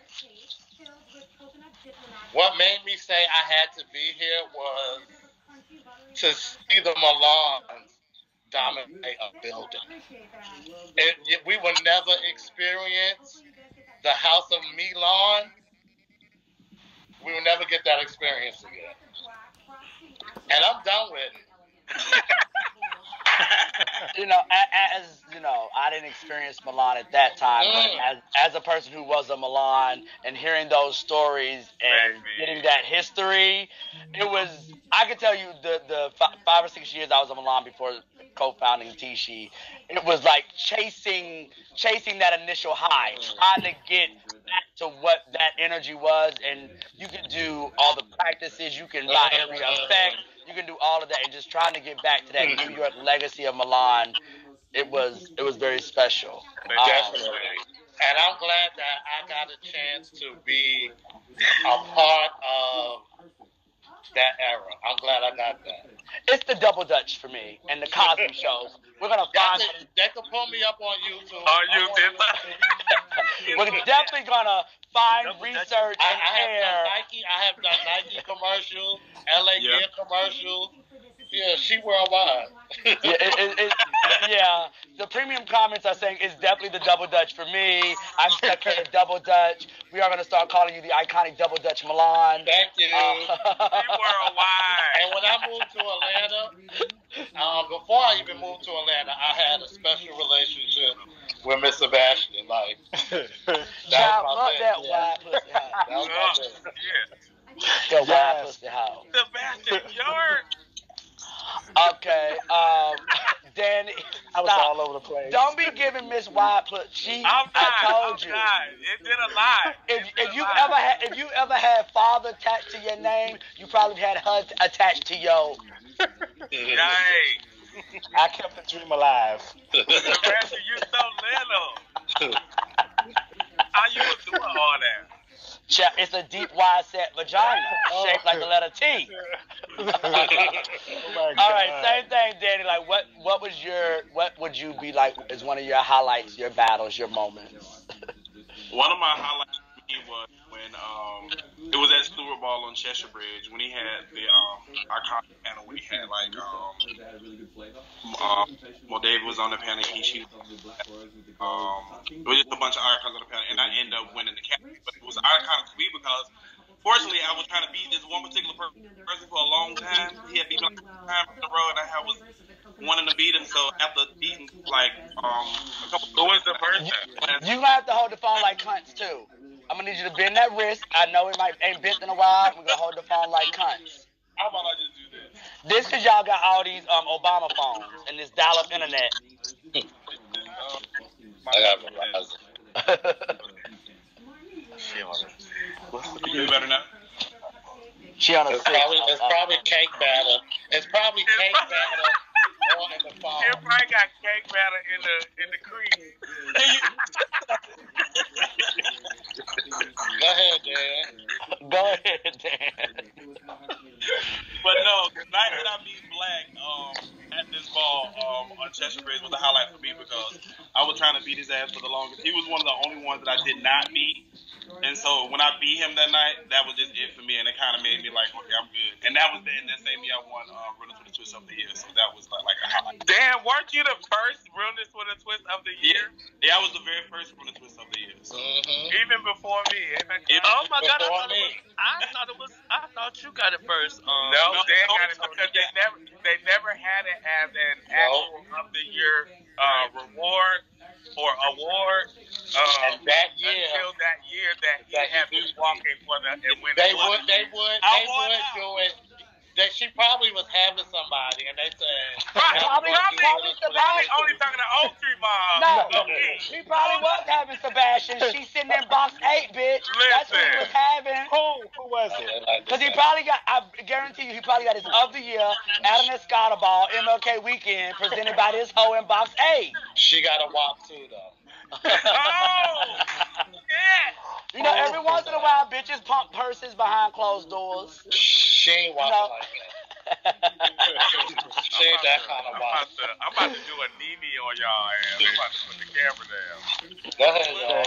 what made me say I had to be here was to see the Milans dominate a building. We will never experience the House of Milan. We will never get that experience again. And I'm done with it. As you know, I didn't experience Milan at that time, but as a person who was a Milan and hearing those stories and getting that history, I can tell you the 5 or 6 years I was a Milan before co-founding Tishi, it was like chasing that initial high, trying to get back to what that energy was, and you can do all the practices, you can buy every effect, you can do all of that, and just trying to get back to that New York legacy of Milan. It was very special. Definitely. And I'm glad that I got a chance to be a part of that era. I'm glad I got that. It's the Double Dutch for me and the Cosby shows. We're gonna find. They can pull me up on YouTube. We're definitely gonna find research and I have done Nike commercials, LA Gear commercials. Yeah, she worldwide. The premium comments are saying it's definitely the Double Dutch for me. I'm stuck in the Double Dutch. We are going to start calling you the iconic Double Dutch Milan. Thank you. Worldwide. And when I moved to Atlanta, before I even moved to Atlanta, I had a special relationship with Miss Sebastian. Like, that was my Sebastian, you're... Okay, Danny, I was all over the place. Don't be giving Miss Wide Put. I told you. It did a lot. If you ever had father attached to your name, you probably had her attached to your. Yikes. I kept the dream alive. Sebastian, you so little. How you was doing all that? It's a deep, wide set vagina shaped like the letter T. All right, same thing, Danny. Like, what would you be like as one of your highlights, your battles, your moments? One of my highlights for me was when it was at Stewart Ball on Cheshire Bridge when he had the iconic panel when he had like well, David was on the panel. It was just a bunch of icons on the panel, and I ended up winning the category. But it was iconic to me because, fortunately, I was trying to beat this one particular person for a long time. He had beat me like 3 times in a row, and I was wanting to beat him. So after beating like a couple, who was the person? You gonna have to hold the phone like cunts too. I'm gonna need you to bend that wrist. I know it ain't bent in a while. We're gonna hold the phone like cunts. How about I just do this? This cause y'all got all these Obama phones and this dial-up internet. I got Verizon. You better not. She on a It's probably cake batter. It's probably cake batter on in the phone. It probably got cake batter in the cream. Go ahead, Dan. Go ahead, Dan. But no, the night that I beat Black at this ball on Cheshire Bridge was a highlight for me because I was trying to beat his ass for the longest. He was one of the only ones that I did not beat. And so when I beat him that night, that was just it for me, and it kind of made me like, okay, I'm good. And that was in that same year I won Realness with a Twist of the Year, so that was like a highlight. Damn, weren't you the first Realness with a Twist of the year? Yeah, I was the very first Realness Twist of the year. So. Even before me. Oh my God, I thought you got it first. No, Dan got it because they never had it as an actual of the year reward or award. And that year, until that year that he had been walking for the and winning. They would do it. She probably was having somebody, and they said, probably only talking to Oak Tree Mom. No, she probably was having Sebastian. She's sitting in box 8, bitch. That's what he was having. Who was it? Because he probably got, I guarantee you, he probably got his of the year at an Escada Ball MLK weekend presented by this hoe in box 8. She got a WAP too, though. Oh, yeah. You know, every once in a while, bitches pump purses behind closed doors. She ain't walking like that. She ain't that kind of wife. I'm about to do a Nene on y'all ass. I'm about to put the camera down. Go ahead, y'all.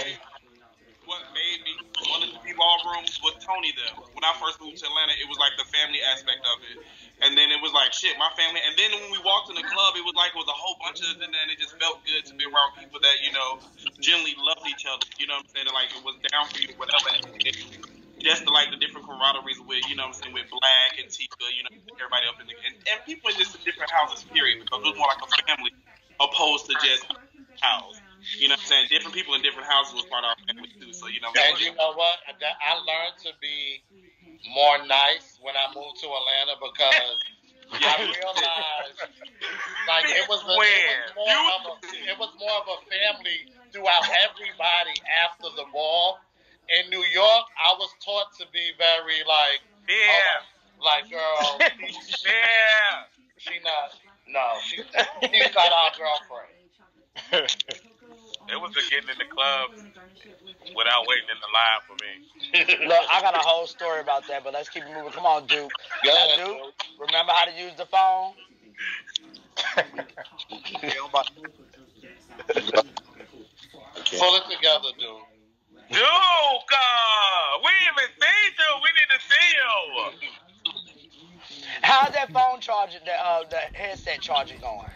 What made me want to see ballrooms was Tony them. When I first moved to Atlanta, it was like the family aspect of it. And then it was like, shit, my family. And then when we walked in the club, it was like it was a whole bunch of us, and then it just felt good to be around people that, you know, generally loved each other. You know what I'm saying? And like it was down for you or whatever. And just like the different camaraderies with, you know what I'm saying, with Black and Tika, you know, everybody up in the. And people in just different houses, period, because it was more like a family opposed to just house. You know what I'm saying? Different people in different houses was part of our family too. So, you know. And you know what? I learned to be more nice when I moved to Atlanta because I realized like it was more of a family throughout everybody after the ball. In New York, I was taught to be very like, like girl, she's not our girlfriend. It was the getting in the club without waiting in the line for me. Look, I got a whole story about that, but let's keep it moving. Come on, Duke. Now, Duke, remember how to use the phone? Pull it together, Duke. Duke, we even seen you. We need to see you. How's that phone charging, the headset charging going?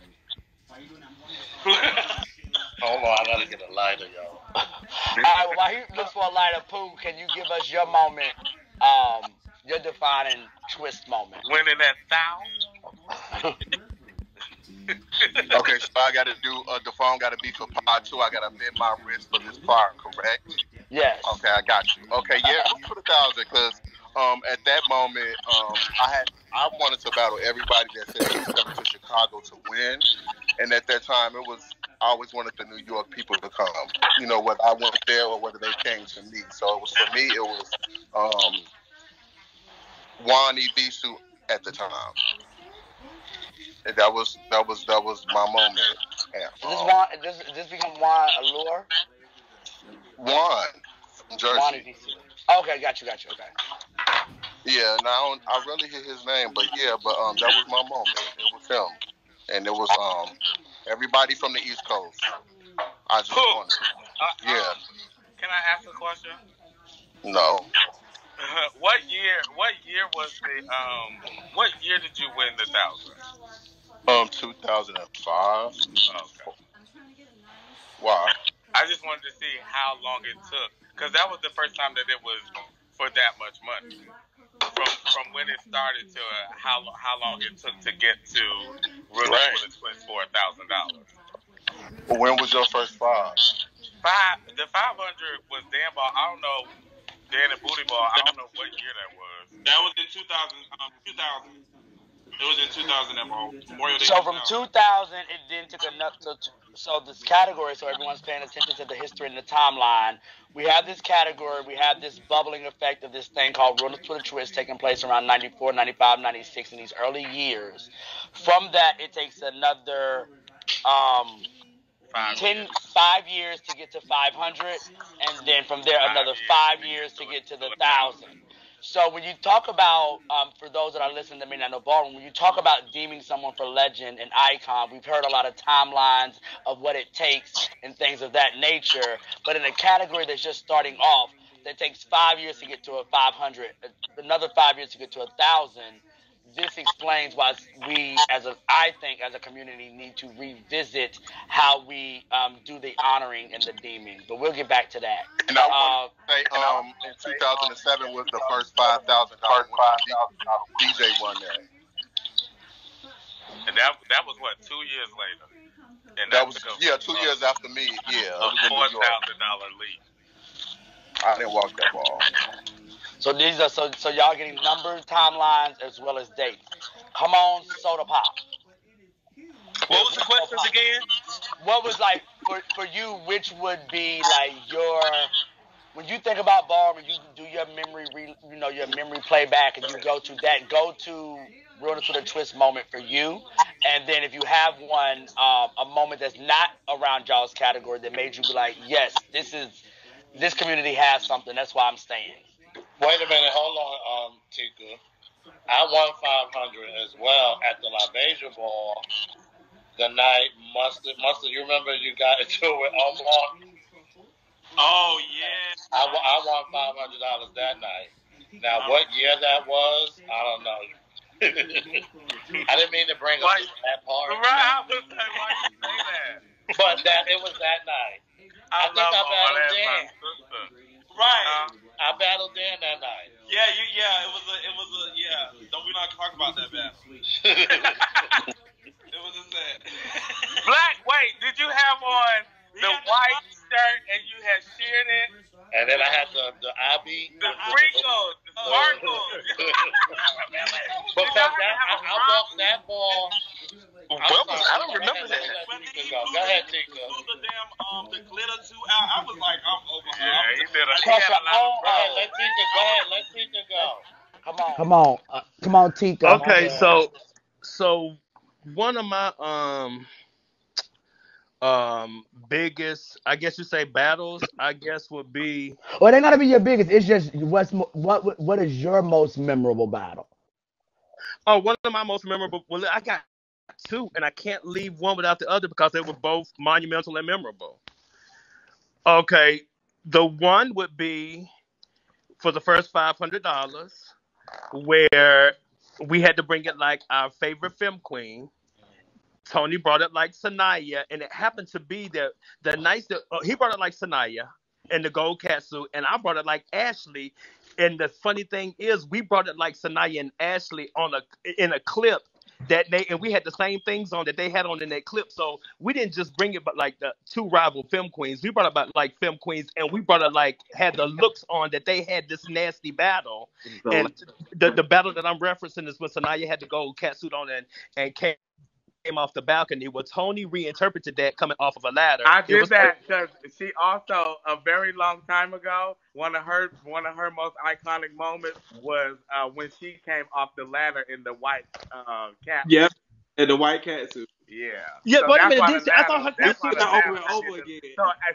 Hold on, I gotta get a lighter, y'all. All right, well, while he looks for a lighter, Pooh, can you give us your moment, your defining twist moment? Winning that $1,000. Okay, so I got to do the phone got to be for part 2. I got to bend my wrist for this part, correct? Yes. Okay, I got you. Okay, yeah, for the 1,000 because at that moment I wanted to battle everybody that said they was coming to Chicago to win, and at that time I always wanted the New York people to come. You know, whether I went there or whether they came to me. So it was for me. It was Wani Bisu at the time. That was my moment. Does this become Juan Allure? Juan from Jersey. Okay, got you. Okay. Yeah, now I really hit his name, but that was my moment. It was him, and it was everybody from the East Coast. I just wanted. Yeah. Can I ask a question? No. What year was the what year did you win the 1,000? 2005. Okay. Why? I just wanted to see how long it took, because that was the first time that it was for that much money. From when it started to how long it took to get to Realness with a Twist for $1,000. When was your first five? The 500 was Dan Ball. I don't know. Dan and Booty Ball. I don't know what year that was. That was in 2000. 2000. It was in 2000 that ball. Memorial Day. So from 2000, it then took another. So this category, so everyone's paying attention to the history and the timeline. We have this category. We have this bubbling effect of this thing called Realness with a Twist taking place around 94, 95, 96 in these early years. From that, it takes another 5 years to get to 500, and then from there another 5 years to get to the 1,000. So when you talk about, for those that are listening that may not know Ballroom, when you talk about deeming someone for legend and icon, we've heard a lot of timelines of what it takes and things of that nature. But in a category that's just starting off, that takes 5 years to get to a 500, another 5 years to get to 1,000. This explains why I think as a community need to revisit how we do the honoring and the deeming. But we'll get back to that. And I want to say, in 2007 was the first $5,000 DJ won that. And that was what, 2 years later. And that was 2 years after me. Yeah, a $4,000 lead. I didn't walk that ball. So these are so y'all getting numbers, timelines, as well as dates. Come on, Soda Pop. What was the questions again? What was like for you? Which would be like when you think about Ballroom, you do your memory playback, and you go to Realness with a Twist moment for you, and then if you have one, a moment that's not around y'all's category that made you be like, yes, this is. this community has something. That's why I'm staying. Wait a minute, hold on, Tika. I won 500 as well at the LaBeija Ball the night Mustard. You remember you got into it with Omar? Oh yeah. I won $500 that night. Now, what year that was, I don't know. I didn't mean to bring up that part. Right, I was like, why you say that? But it was that night. I think I battled Dan. Right. I battled Dan that night. Yeah, it was a. Don't we not talk about that battle? It was a set. Black, wait, did you have on the white shirt and you had sheared it? And then I had the IB. The wrinkles, the sparkles. Because I walked that ball. I don't remember that. Go ahead, Tika. The glitter too out. I was like, I'm over her. Yeah, he did a Go ahead, let Tika go. Come on, Tika. Okay, so one of my biggest, I guess you say, battles, I guess would be. Well, they gotta be your biggest. It's just what is your most memorable battle? Oh, one of my most memorable. Well, I got two, and I can't leave one without the other because they were both monumental and memorable. Okay, the one would be for the first $500, where we had to bring it like our favorite film queen. Tony brought it like Sanaya, and it happened to be that the nights that he brought it like Sanaya in the gold catsuit, and I brought it like Ashley. And the funny thing is, we brought it like Sanaya and Ashley in a clip that and we had the same things on that they had on in that clip. So we didn't just bring it, but like the two rival film queens. We brought it about like film queens, and we brought it like had the looks on that they had this nasty battle. And the battle that I'm referencing is when Sanaya had the gold catsuit on and came off the balcony. Well, Tony reinterpreted that coming off of a ladder. I did that because she also, a very long time ago, one of her most iconic moments was when she came off the ladder in the white cat. Yep, in the white cat suit. Yeah. Yeah, So wait a minute. I thought her That's catsuit over and over again.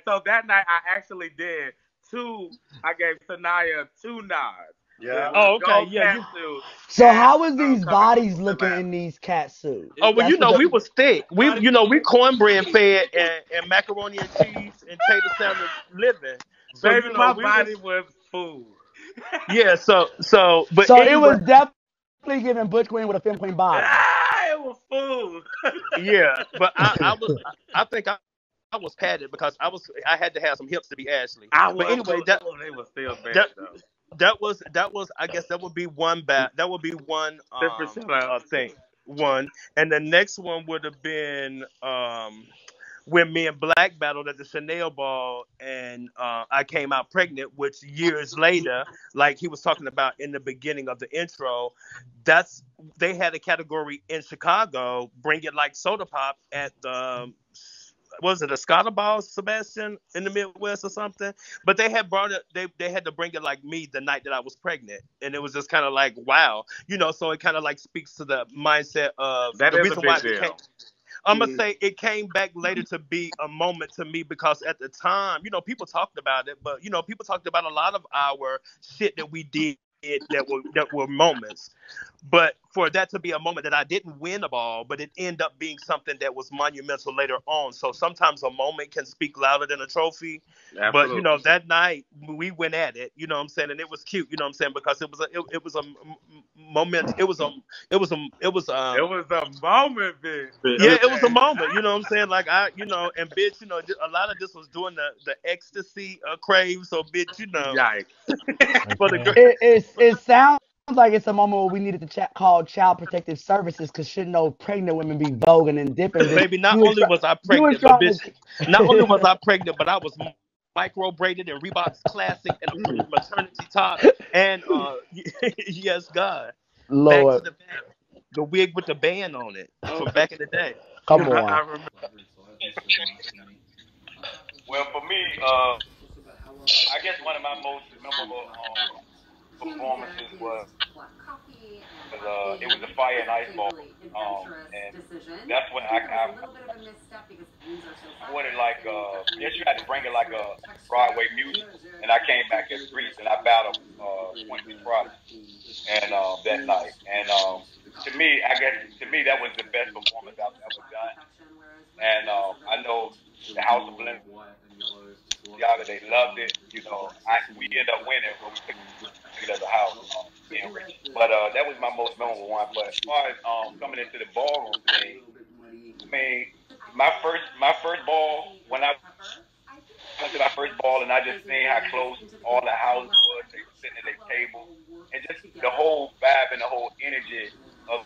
So that night I actually did I gave Sanaya 2 nods. Yeah. Oh, okay. Yeah. So how was these bodies looking in these cat suits? Oh, well, we was thick. We cornbread fed and macaroni and cheese and tater salad living. So, baby, my body was food. Yeah. So it was definitely giving Butch Queen with a film queen body. It was food. Yeah, but I think I was padded because I had to have some hips to be Ashley. But anyway, they were still bad though. That was I guess that would be one that would be one thing. One. And the next one would have been when me and Black battled at the Chanel ball and I came out pregnant, which years later, like he was talking about in the beginning of the intro, they had a category in Chicago, Bring It Like Soda Pop at the was it a Scotta Ball, Sebastian, in the Midwest or something? But they had brought it. They had to bring it like me the night that I was pregnant, and it was just kind of like wow, so it kind of like speaks to the mindset of that the is reason a big why deal. I'm gonna say it came back later to be a moment to me because at the time, people talked about it, but people talked about a lot of our shit that we did that were moments. But for that to be a moment that I didn't win a ball, but it ended up being something that was monumental later on. So sometimes a moment can speak louder than a trophy. Absolutely. But that night we went at it, you know what I'm saying, and it was cute, you know what I'm saying, because it was a moment. It was a moment, bitch. Yeah, it was a moment, you know what I'm saying, like and bitch, a lot of this was during the ecstasy crave, so bitch, Yikes. For the it sounds like it's a moment where we needed to call Child Protective Services because shouldn't no pregnant women be voguing and dipping? Baby, not only was I pregnant, but I was micro braided in Reebok's Classic and a maternity top, and yes, God, Lord, back to the wig with the band on it from back in the day. Come on. I remember. Well, for me, I guess one of my most memorable performances was it was the Fire and Ice Ball, and that's when I brought it like yes, you had to bring it like a Broadway musical. And I came back as Grease, and I battled Quincy Prodas, and that night. And I guess to me that was the best performance I've ever done. And I know the House of Balenciaga, they loved it. You know, we ended up winning, but we took it as a house, me and Rich. But that was my most memorable one. But as far as coming into the ballroom thing, I mean, my first ball, when I went to my first ball and I just seen how close all the houses was, they were sitting at their table, and just the whole vibe and the whole energy of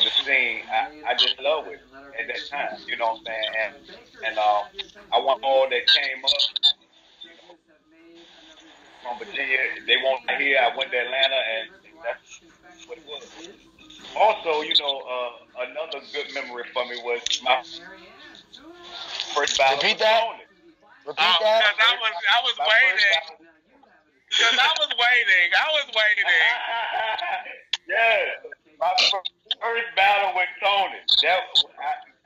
the scene, I just love it at that time. You know what I'm saying? And I want all that came up, you know, from Virginia. They won't here. I went to Atlanta, and that's what it was. Also, you know, another good memory for me was my first battle Repeat with that. Tony. Repeat that. Because I was waiting. Because I was waiting. Yeah, my first battle with Tony.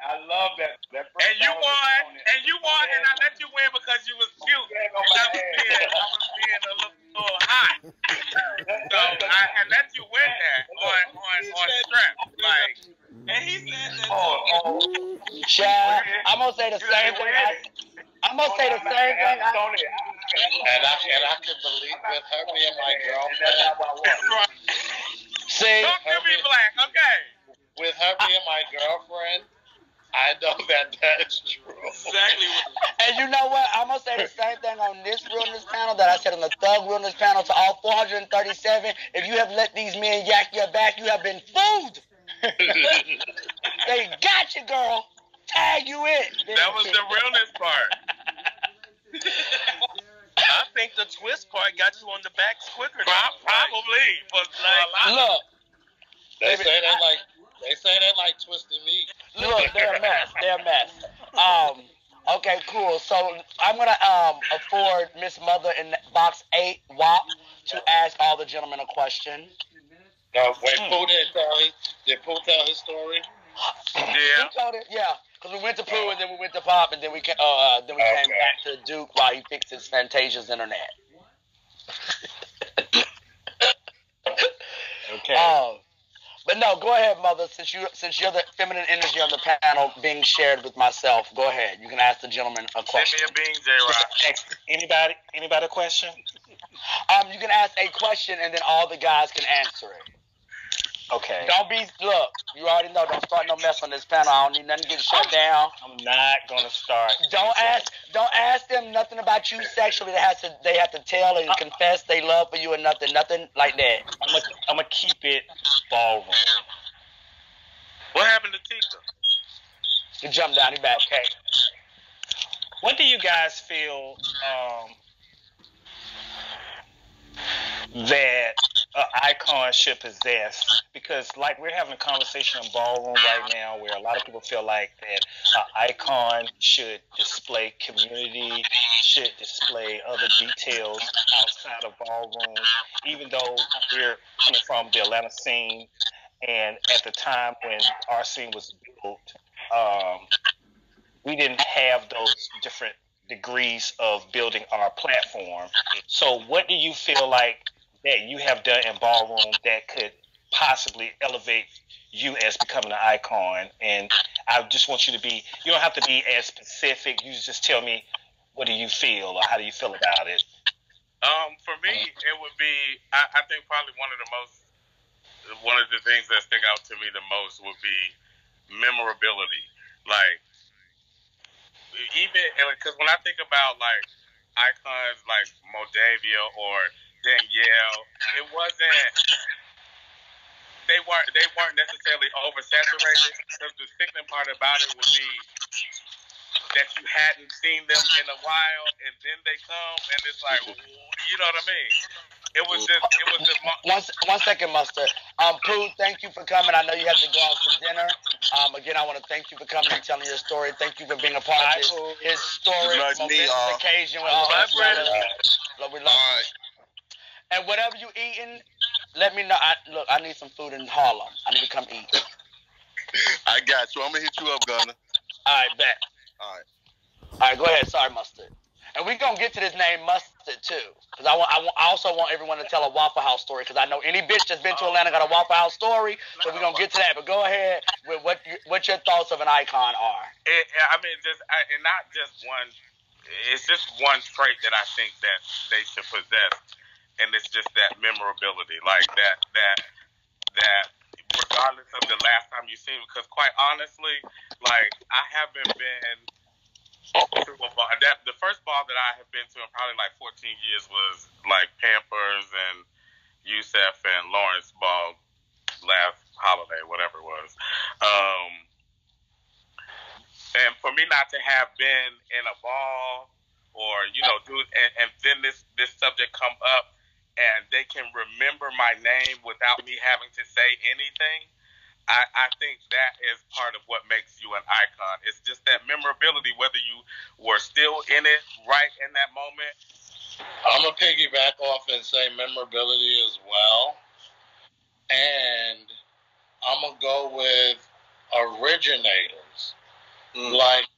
I love that first And you battle with won. Tony. And you won. And I let you win because you was cute. And I was being a little hot. So I let you win that on strap. Like, And he said that. Child, I'm gonna say the same thing. I'm gonna say the same thing. Tony. And I can believe with her being my girlfriend. See, talk to me, Black. Okay. With her being my girlfriend, I know that is true. Exactly. and you know what? I'm gonna say the same thing on this realness panel that I said on the Thug realness panel to all 437. If you have let these men yak your back, you have been fooled. They got you, girl. Tag you in. That was the realness part. I think the twist part got you on the backs quicker. Probably. But like, Look, They say that like twisted meat. look, they're a mess. They're a mess. Okay, cool. So I'm gonna afford Miss Mother in box 8 WAP to ask all the gentlemen a question. No, wait, Pooh did Pooh tell his story? yeah. He told it, yeah. Because we went to Pooh and then we went to Pop and then we came back to Duke while he fixed his Fantasia's internet. Okay. But no, go ahead, Mother. Since you're the feminine energy on the panel being shared with myself, go ahead. You can ask the gentleman a question. Send me a bean, J-Rock. Anybody a question? You can ask a question and then all the guys can answer it. Okay. Look, you already know, don't start no mess on this panel. I don't need nothing to get shut down. I'm not gonna start. Don't ask them nothing about you sexually. They have to tell and confess they love for you or nothing like that. I'm gonna keep it ballroom. What happened to Tika? You jump down, he back. Okay. When do you guys feel that an icon should possess? Because like we're having a conversation in ballroom right now where a lot of people feel like that an icon should display community, should display other details outside of ballroom, even though we're coming from the Atlanta scene, and at the time when our scene was built, we didn't have those different degrees of building our platform. So what do you feel like that you have done in ballroom that could possibly elevate you as becoming an icon? And I just want you to be, you don't have to be as specific. You just tell me, what do you feel or how do you feel about it? For me, it would be, I think probably one of the things that stick out to me the most would be memorability. Like, even, because when I think about like icons like Moldavia or Danielle, they weren't necessarily oversaturated. Because the sickening part about it would be that you hadn't seen them in a while, and then they come, and it's like, you know what I mean? It was just one second, Mustard. Pooh, thank you for coming. I know you have to go out to dinner. Again, I want to thank you for coming and telling your story. Thank you for being a part of this historic, momentous occasion with all us brothers. We love you. And whatever you eating, let me know. I need some food in Harlem. I need to come eat. I got you. I'm gonna hit you up, Gunner. All right, bet. All right. All right, go ahead. Sorry, Mustard. And we're going to get to this name Mustard, too. Because I also want everyone to tell a Waffle House story. Because I know any bitch that's been to Atlanta got a Waffle House story. So we're going to get to that. But go ahead with what your thoughts of an icon are. And not just one. It's just one trait that I think that they should possess. And it's just that memorability. Like that regardless of the last time you see him. Because quite honestly, like, I haven't been to a ball. The first ball that I have been to in probably like 14 years was like Pampers and Youssef and Lawrence ball last holiday, whatever it was. And for me not to have been in a ball or, you know, and then this subject come up and they can remember my name without me having to say anything, I think that is part of what makes you an icon. It's just that memorability, whether you were still in it right in that moment. I'm going to piggyback off and say memorability as well. And I'm going to go with originators. Like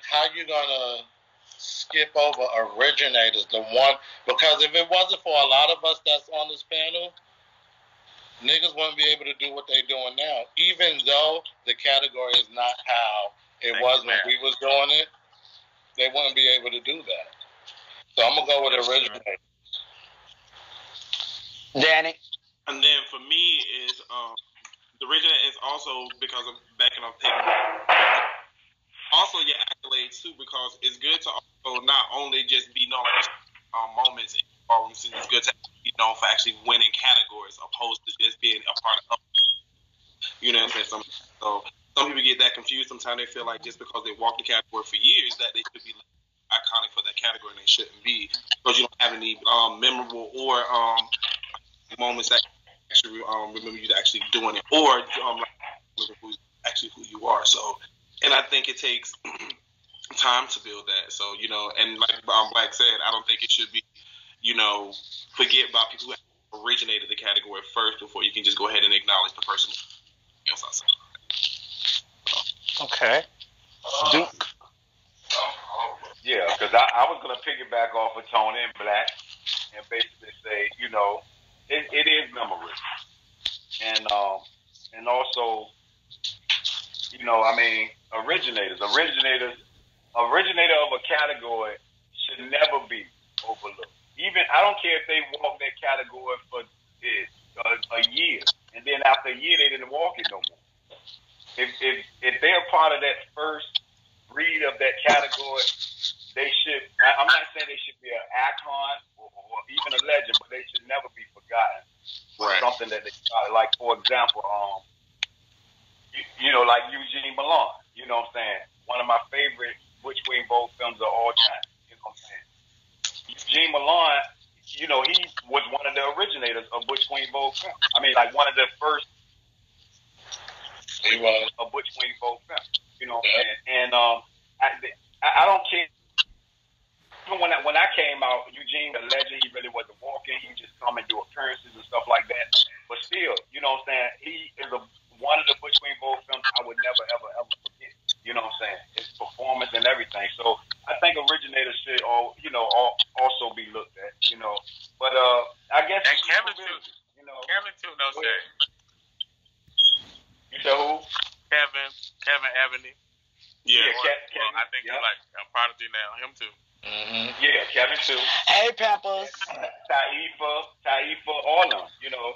how you going to skip over originators? Because if it wasn't for a lot of us that's on this panel, niggas wouldn't be able to do what they're doing now. Even though the category is not how it was when we was doing it, they wouldn't be able to do that. So I'm going to go with originators. Danny? And then for me is the originator is also because of backing up also your accolades too, because it's good to also not only just be known for moments in ballroom scene, it's good to be known for actually winning categories opposed to just being a part of. You know what I'm saying? So some people get that confused. Sometimes they feel like just because they walked the category for years that they should be iconic for that category, and they shouldn't be, because you don't have any memorable or moments that actually remember you actually doing it, or who's actually who you are. So, and I think it takes time to build that. So, you know, and like Black said, I don't think it should be, you know, forget about people who originated the category first before you can just go ahead and acknowledge the person else outside. Okay. Duke? Yeah, because I was going to piggyback off of Tony and Black and basically say, you know, it is memory. And also, you know, I mean, originator of a category should never be overlooked. Even, I don't care if they walk that category for a year, and then after a year they didn't walk it no more. If they're part of that first breed of that category, they should. I'm not saying they should be an icon or even a legend, but they should never be forgotten. Right. Something that they started, like for example, you know, like Eugene Milan. You know what I'm saying? One of my favorite Butch Queen Vogue films of all time. You know what I'm saying? Eugene Milan, you know, he was one of the originators of Butch Queen Vogue film. I mean, like one of the first. He was a Butch Queen Vogue film. You know what I'm saying? And I don't care. Even when I came out, Eugene, the legend, he really wasn't walking. He just come and do appearances and stuff like that. But still, you know what I'm saying? He is one of the Butch Queen Vogue films I would never, ever, ever forget. You know what I'm saying? His performance and everything. So I think originators should, also be looked at. You know, but I guess. And Kevin too. You know, Kevin too. No shade. You said who? Kevin Ebony. Yeah, Kevin. I think he's like a prodigy now. Him too. Mm-hmm. Yeah, Kevin too. Hey, Pampers. Taifa, all of them, you know.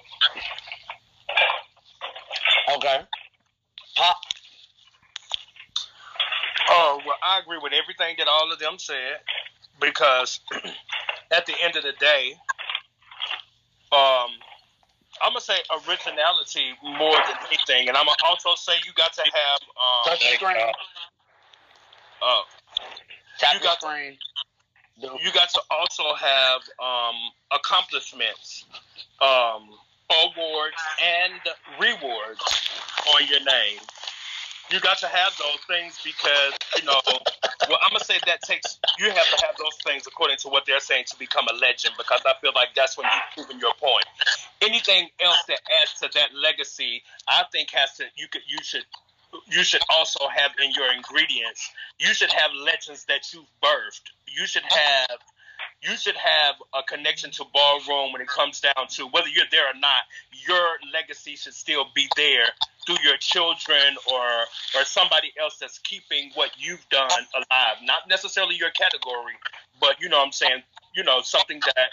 Okay. Pop. Oh, well, I agree with everything that all of them said, because at the end of the day, I'm going to say originality more than anything. And I'm going to also say you got to have... touch the screen. Tap you got the screen. You got to also have accomplishments, awards, and rewards on your name. You got to have those things because, you know, well, I'm going to say you have to have those things according to what they're saying to become a legend, because I feel like that's when you've proven your point. Anything else that adds to that legacy, I think you should you should also have in your ingredients. You should have legends that you've birthed. You should have a connection to ballroom when it comes down to whether you're there or not. Your legacy should still be there through your children or somebody else that's keeping what you've done alive. Not necessarily your category, but you know what I'm saying, something that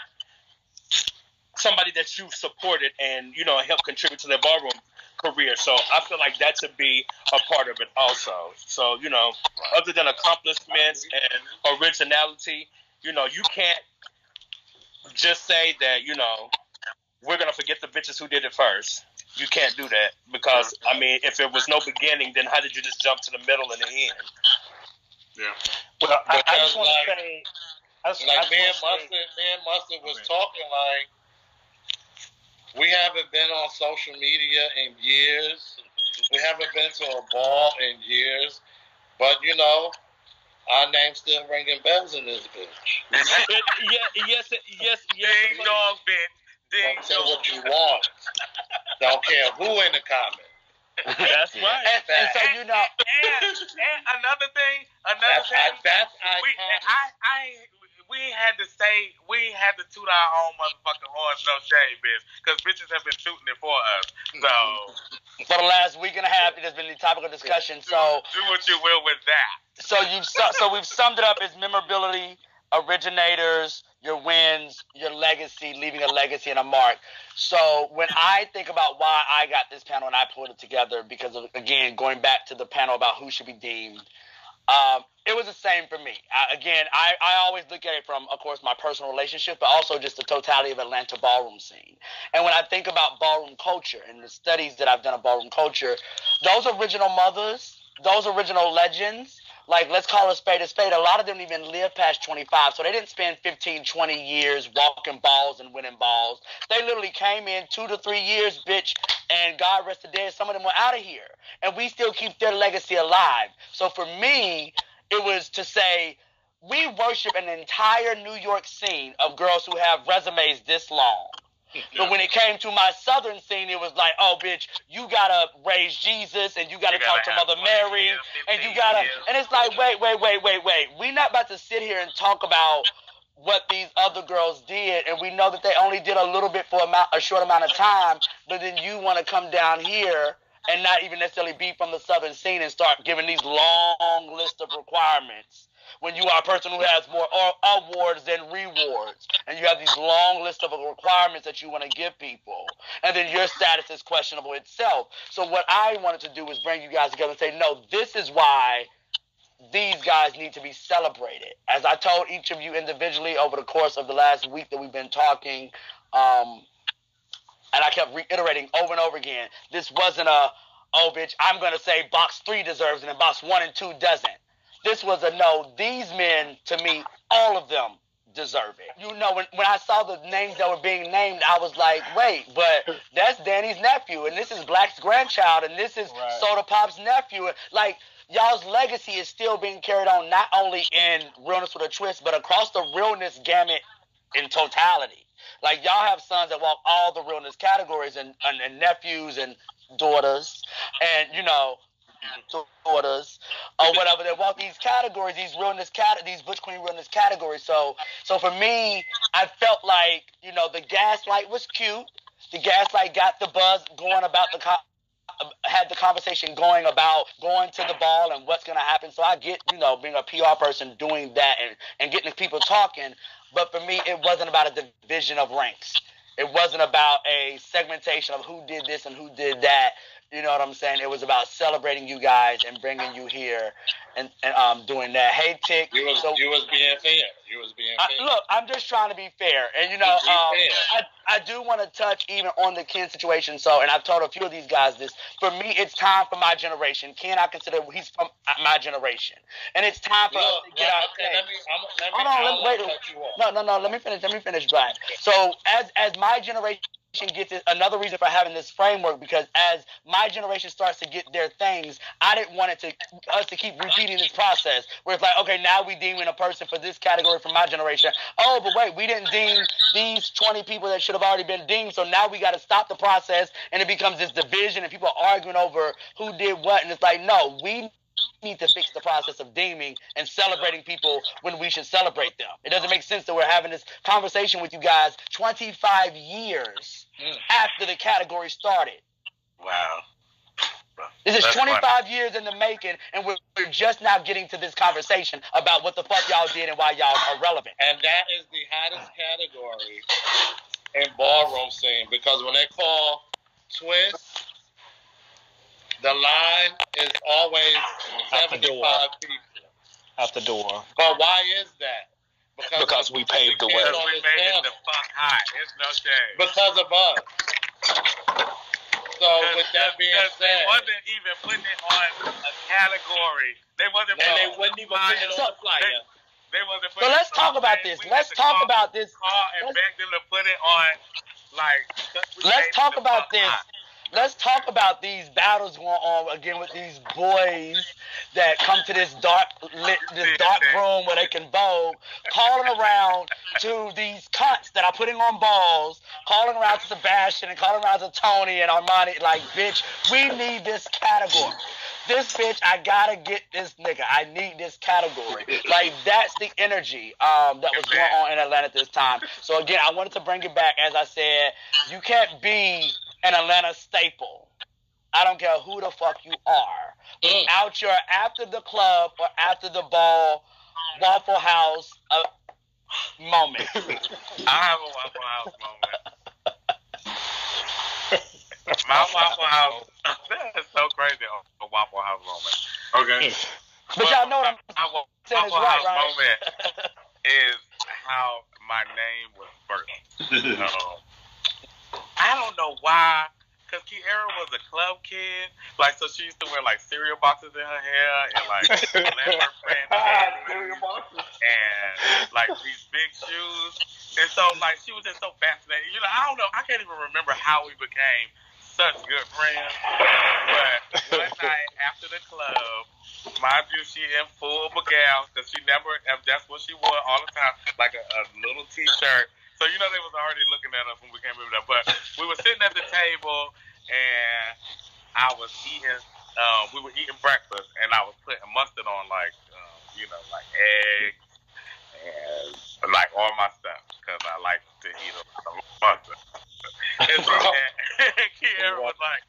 somebody that you've supported and helped contribute to their ballroom career. So I feel like that should be a part of it also. So other than accomplishments and originality, you can't just say that we're gonna forget the bitches who did it first. You can't do that because if it was no beginning, then how did you just jump to the middle and the end? Yeah. Well, I just want like, to say, me and Mustard was talking like we haven't been on social media in years. We haven't been to a ball in years, but our name's still ringing bells in this bitch. yes. Ding dong, bitch. Ding Don't say dong. what you want. Don't care who in the comments. That's right. And so and another thing, we had to toot our own motherfucking horns, no shame, bitch, because bitches have been tooting it for us. So for the last week and a half, it has been the topic of discussion. So do what you will with that. So we've summed it up as memorability, originators, your wins, your legacy, leaving a legacy and a mark. So when I think about why I got this panel and I pulled it together, because of, again, going back to the panel about who should be deemed, it was the same for me. I always look at it from, of course, my personal relationship, but also just the totality of Atlanta ballroom scene. And when I think about ballroom culture and the studies that I've done of ballroom culture, those original mothers, those original legends, like, let's call a spade, a lot of them didn't even live past 25, so they didn't spend 15, 20 years walking balls and winning balls. They literally came in 2 to 3 years, bitch, and God rest the dead, some of them were out of here. And we still keep their legacy alive. So for me, it was to say, we worship an entire New York scene of girls who have resumes this long. But when it came to my southern scene, it was like, oh, bitch, you gotta raise Jesus, and you gotta talk to Mother Mary, and you gotta, and it's like, wait. We're not about to sit here and talk about what these other girls did, and we know that they only did a little bit for a short amount of time, but then you want to come down here and not even necessarily be from the southern scene and start giving these long list of requirements when you are a person who has more awards than rewards, and you have these long list of requirements that you want to give people, and then your status is questionable itself. So what I wanted to do was bring you guys together and say, no, this is why these guys need to be celebrated. As I told each of you individually over the course of the last week that we've been talking, and I kept reiterating over and over again, this wasn't a, oh, bitch, I'm going to say box 3 deserves it and box 1 and 2 doesn't. This was a no, these men, to me, all of them deserve it. You know, when I saw the names that were being named, I was like, wait, but that's Danny's nephew, and this is Black's grandchild, and this is Soda Pop's nephew. Like, y'all's legacy is still being carried on, not only in Realness with a Twist, but across the realness gamut in totality. Like, y'all have sons that walk all the realness categories, and nephews and daughters, and, you know, daughters or whatever, that walk these categories, these Butch Queen realness categories. So for me, I felt like, you know, the gaslight was cute. The gaslight got the buzz going about had the conversation going about going to the ball and what's going to happen. So I get, you know, being a PR person doing that and getting people talking. But for me, it wasn't about a division of ranks. It wasn't about a segmentation of who did this and who did that. You know what I'm saying? It was about celebrating you guys and bringing you here and doing that. Hey, Tick. You was being fair. You was being fair. Look, I'm just trying to be fair. And, you know, I do want to touch even on the Ken situation. So, and I've told a few of these guys this. For me, it's time for my generation. Ken, I consider he's from my generation. And it's time for us to get out of let me finish, Black. So, as my generation gets it, another reason for having this framework, because as my generation starts to get their things, I didn't want us to keep repeating this process where it's like, okay, now we deeming a person for this category from my generation. Oh, but wait, we didn't deem these 20 people that should have already been deemed. So now we got to stop the process, and it becomes this division, and people are arguing over who did what. And it's like, no, we need to fix the process of deeming and celebrating people when we should celebrate them. It doesn't make sense that we're having this conversation with you guys 25 years after the category started. Wow. This is That's 25 funny. years in the making, and we're just now getting to this conversation about what the fuck y'all did and why y'all are relevant. And that is the hottest category in ballroom scene, because when they call twist, the line is always Out the door. 75 people. Out the door. But why is that? Because we paved the way. kids Because on we this made it panel. the fuck hot. It's no shame. Because of us. So with that being Because they said, wasn't even putting it on a category. They wasn't. And they wouldn't even put it on the flyer. They wasn't. So let's talk about this. Let's talk about this. Call and beg them to put it on. Like. Let's talk about this. Let's talk about these battles going on again with these boys that come to this dark room where they can vote, calling around to these cunts that are putting on balls, calling around to Sebastian and calling around to Tony and Armani, like, bitch, we need this category. This bitch, I gotta get this nigga. I need this category. Like, that's the energy that was going on in Atlanta at this time. So again, I wanted to bring it back. As I said, you can't be an Atlanta staple. I don't care who the fuck you are. Without your after the club or after the ball Waffle House moment. I have a Waffle House moment. My Waffle House. That is so crazy. A Waffle House moment. Okay. But y'all know what I'm saying is Waffle right, House right? moment is how my name was birthed. I don't know why, because Kiara was a club kid. Like, so she used to wear, like, cereal boxes in her hair and, like, leather panties and, like, these big shoes. And so, like, she was just so fascinating. You know, I don't know. I can't even remember how we became such good friends. But one night after the club, mind you, she in full gowns, because she never, that's what she wore all the time, like a little T-shirt. So, you know, they was already looking at us when we came over there. But we were sitting at the table, and I was eating, we were eating breakfast, and I was putting mustard on, like, you know, like eggs and, like, all my stuff, because I like to eat a lot of mustard. And so, Kiara was like,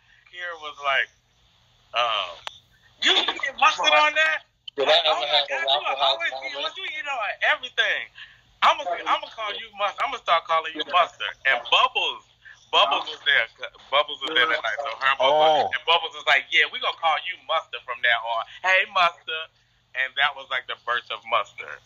you eating mustard on that? did I ever have a Waffle House You moment? eat on everything. I'm gonna call you Mustard. I'm gonna start calling you Mustard. And Bubbles was there. Bubbles was there that night. So her and Bubbles was like, yeah, we gonna call you Mustard from now on. Hey, Mustard. And that was like the birth of Mustard.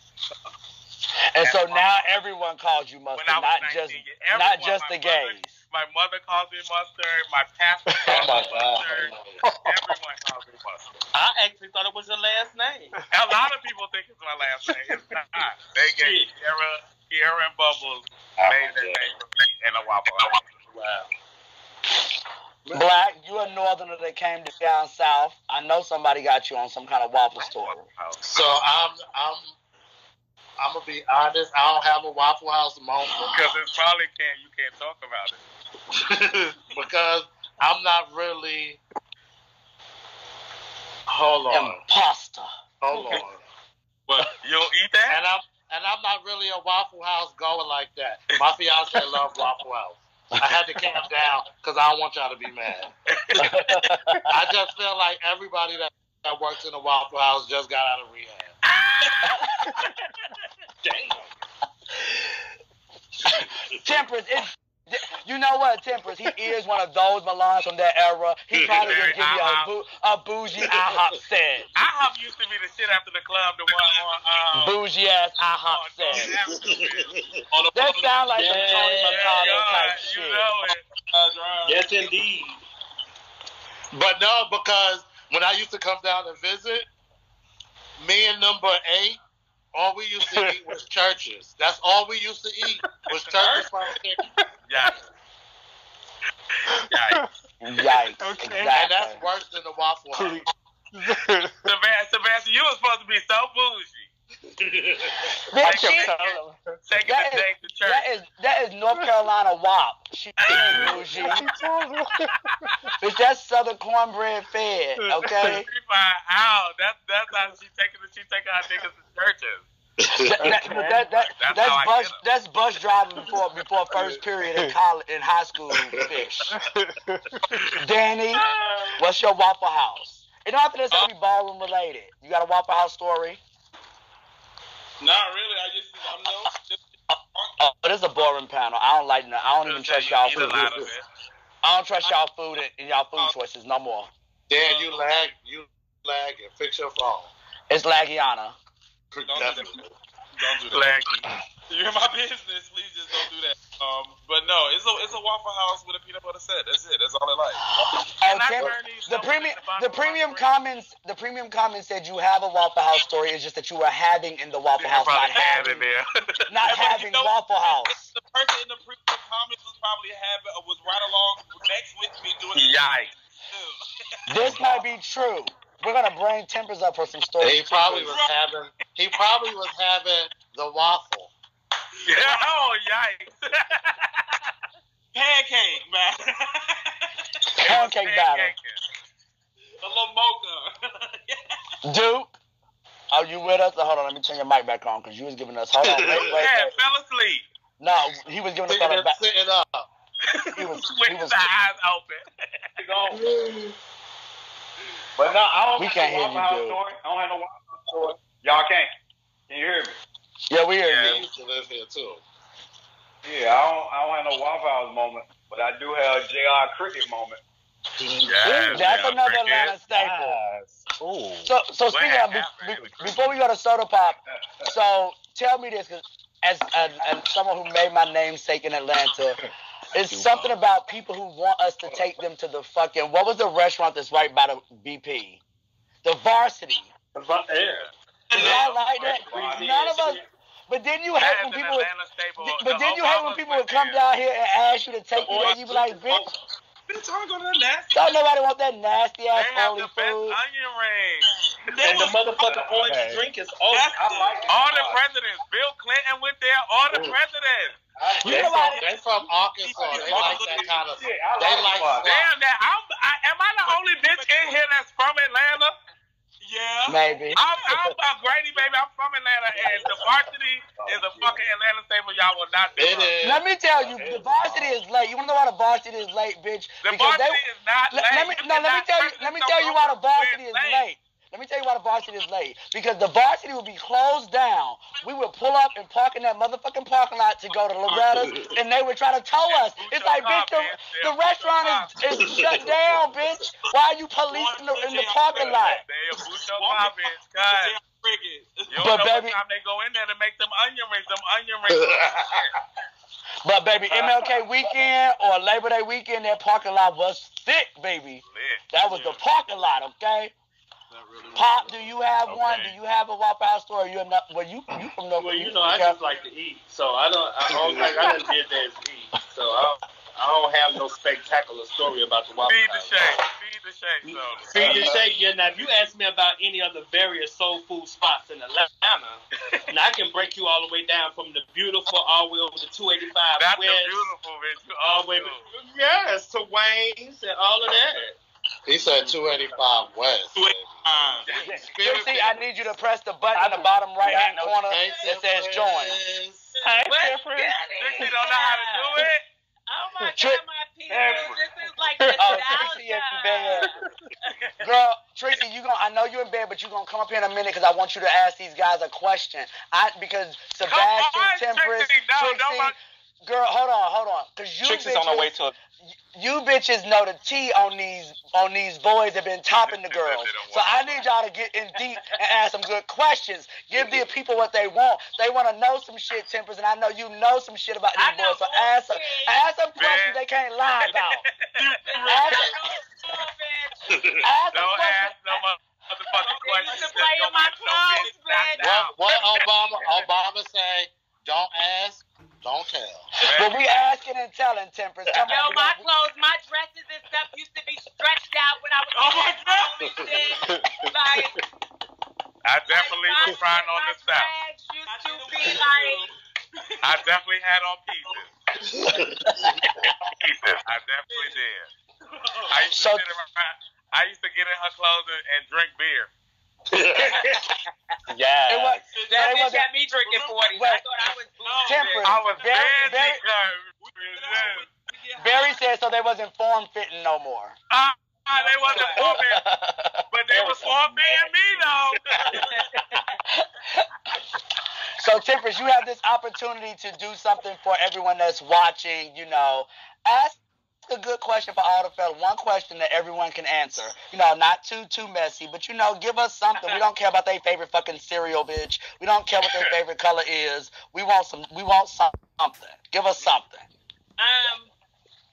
And so now everyone calls you Mustard, not just the gays. My mother calls me Mustard. My pastor calls me Mustard. Everyone calls me Mustard. I actually thought it was your last name. A lot of people think it's my last name. It's not. They gave Kiara and Bubbles made that name for me in a Waffle House. Wow. Black, you a northerner that came down south. I know somebody got you on some kind of waffle story. So I'm gonna be honest. I don't have a Waffle House moment Because it's probably you can't talk about it. because I'm not really. Hold on. Imposter. Hold on. But you don't eat that? And I'm not really a Waffle House goer like that. My fiance loves Waffle House. I had to calm down because I don't want y'all to be mad. I just feel like everybody that works in a Waffle House just got out of rehab. Damn. Temperance, you know what, Temperance? He is one of those Milans from that era. He probably would give you a bougie IHOP set. IHOP used to be the shit after the club. The one on Bougie ass IHOP set. That sounds like some Tony Mercado type shit. You know it. Yes, indeed. But no, because when I used to come down and visit, me and number 8, all we used to eat was churches. That's all we used to eat was churches from chicken. Yikes. Yikes. Okay. Exactly. And that's worse than the Waffle House. Sebastian, you were supposed to be so bougie. Bitch, Taking the date to church. that is North Carolina WAP. She ain't bougie. Bitch, that's Southern cornbread fed, okay? She find out. That's how she taking our niggas to churches. That's bus driving before first period in college, in high school. Fish. Danny, what's your Waffle House? It don't have to necessarily be ballroom related. You got a Waffle House story? Not really. It is a boring panel. I don't even trust y'all food. I don't trust y'all food and y'all food choices no more. Dan, you lag and fix your phone. It's Laggiana. Don't do that. Laggy. You're my business. Please just don't do that. But no, it's a Waffle House with a peanut butter set. That's it. That's all I like. The premium comments said you have a Waffle House story. It's just that you were having in the Waffle House, not having Waffle House. The person in the premium comments was probably was right along next with me doing it. Yikes. This might be true. We're gonna bring Tempers up for some stories. He probably was having the waffle. Yeah, oh, yikes. Pancake, man. Pancake battle. A little mocha. Duke, are you with us? Hold on, let me turn your mic back on because you was giving us. Hold on, wait. Fell asleep. No, he was giving us all back. Sitting up. He was the eyes open. But no, I don't We can't hear you, dude. I don't have no Waffle House story. Y'all can't. Can you hear me? Yeah, we hear I you. used to live here too. Yeah, I don't have no Waffle House moment, but I do have a JR Cricket moment. Yes, That's another Atlanta staple. So speaking of, before we go to Soda Pop, so tell me this, because as someone who made my namesake in Atlanta, it's something about people who want us to take them to the fucking, what was the restaurant that's right by the BP? The Varsity. Y'all like that? None of us. But then you hate when people. But then you hate when people would come down here and ask you to take you there. You be like, bitch. Bitch, I'm going to that nasty. Don't nobody want that nasty ass They have oily the best food. onion rings. And the motherfucking orange drink is awesome. All the presidents. Bill Clinton went there. All the presidents. They from Arkansas. They like that kind of. They like. Damn, am I the only bitch in here that's from Atlanta? Yeah. Maybe. I'm about Grady, baby. I'm from Atlanta, and the Varsity is a fucking Atlanta staple. Y'all will not do. It is. Let me tell you, the Varsity is late. You wanna know why the Varsity is late, bitch? The Varsity is not late. Let me tell you why the Varsity is late. Let me tell you why the Varsity is late. Because the Varsity will be closed down. We would pull up and park in that motherfucking parking lot to go to Loretta's, and they would try to tow us. It's like, bitch, the restaurant is shut down, bitch. Why are you policing in the parking lot? But baby, time they go in there to make them onion rings. But baby, MLK weekend or Labor Day weekend, that parking lot was thick, baby. That was the parking lot, okay? Pop, do you have one? Do you have a Waffle House store? You from North? Well, you know, I just like to eat, so I don't think I done did that as eat. So I don't have no spectacular story about the Waffle House. Feed the shake. Yeah. Now, if you ask me about any of the various soul food spots in Atlanta, and I can break you all the way down from the beautiful all the way over to 285 That's West, the beautiful, bitch. all the way, yes, to Wayne's and all of that. He said 285 West. Trixie, I need you to press the button in the bottom right-hand corner that says join. Trixie don't know how to do it. Oh my God, my penis. This is like Trixie in bed. Girl, Trixie, I know you're in bed, but you're going to come up here in a minute because I want you to ask these guys a question. Because Sebastian, Temperance, Trixie. Girl, hold on. Because Trixie's on her way to you bitches know the tea on these boys that been topping the girls. So I need y'all to get in deep and ask some good questions. Give the people what they want. They want to know some shit, Tempers, and I know you know some shit about these boys. So ask some questions they can't lie about. Ask Don't ask no motherfucking questions. You play in my clothes, bitch. What Obama say? Don't ask, don't tell. But we asking and telling, Tempers. Come Yo, on, my clothes, my dresses and stuff used to be stretched out when I was like, I definitely was trying on the South. Used to be like, I definitely had on pieces. I definitely did. I used to get in her clothes and drink beer. Yeah. That bitch had me drinking 40. I thought I was temperate. I was Barry said so they wasn't form fitting no more. They wasn't form fitting, but they was form fitting me though. So, Temperance, you have this opportunity to do something for everyone that's watching. You know, ask a good question for all the fellas. One question that everyone can answer. You know, not too messy, but you know, give us something. We don't care about their favorite fucking cereal, bitch. We don't care what their favorite color is. We want something. Give us something.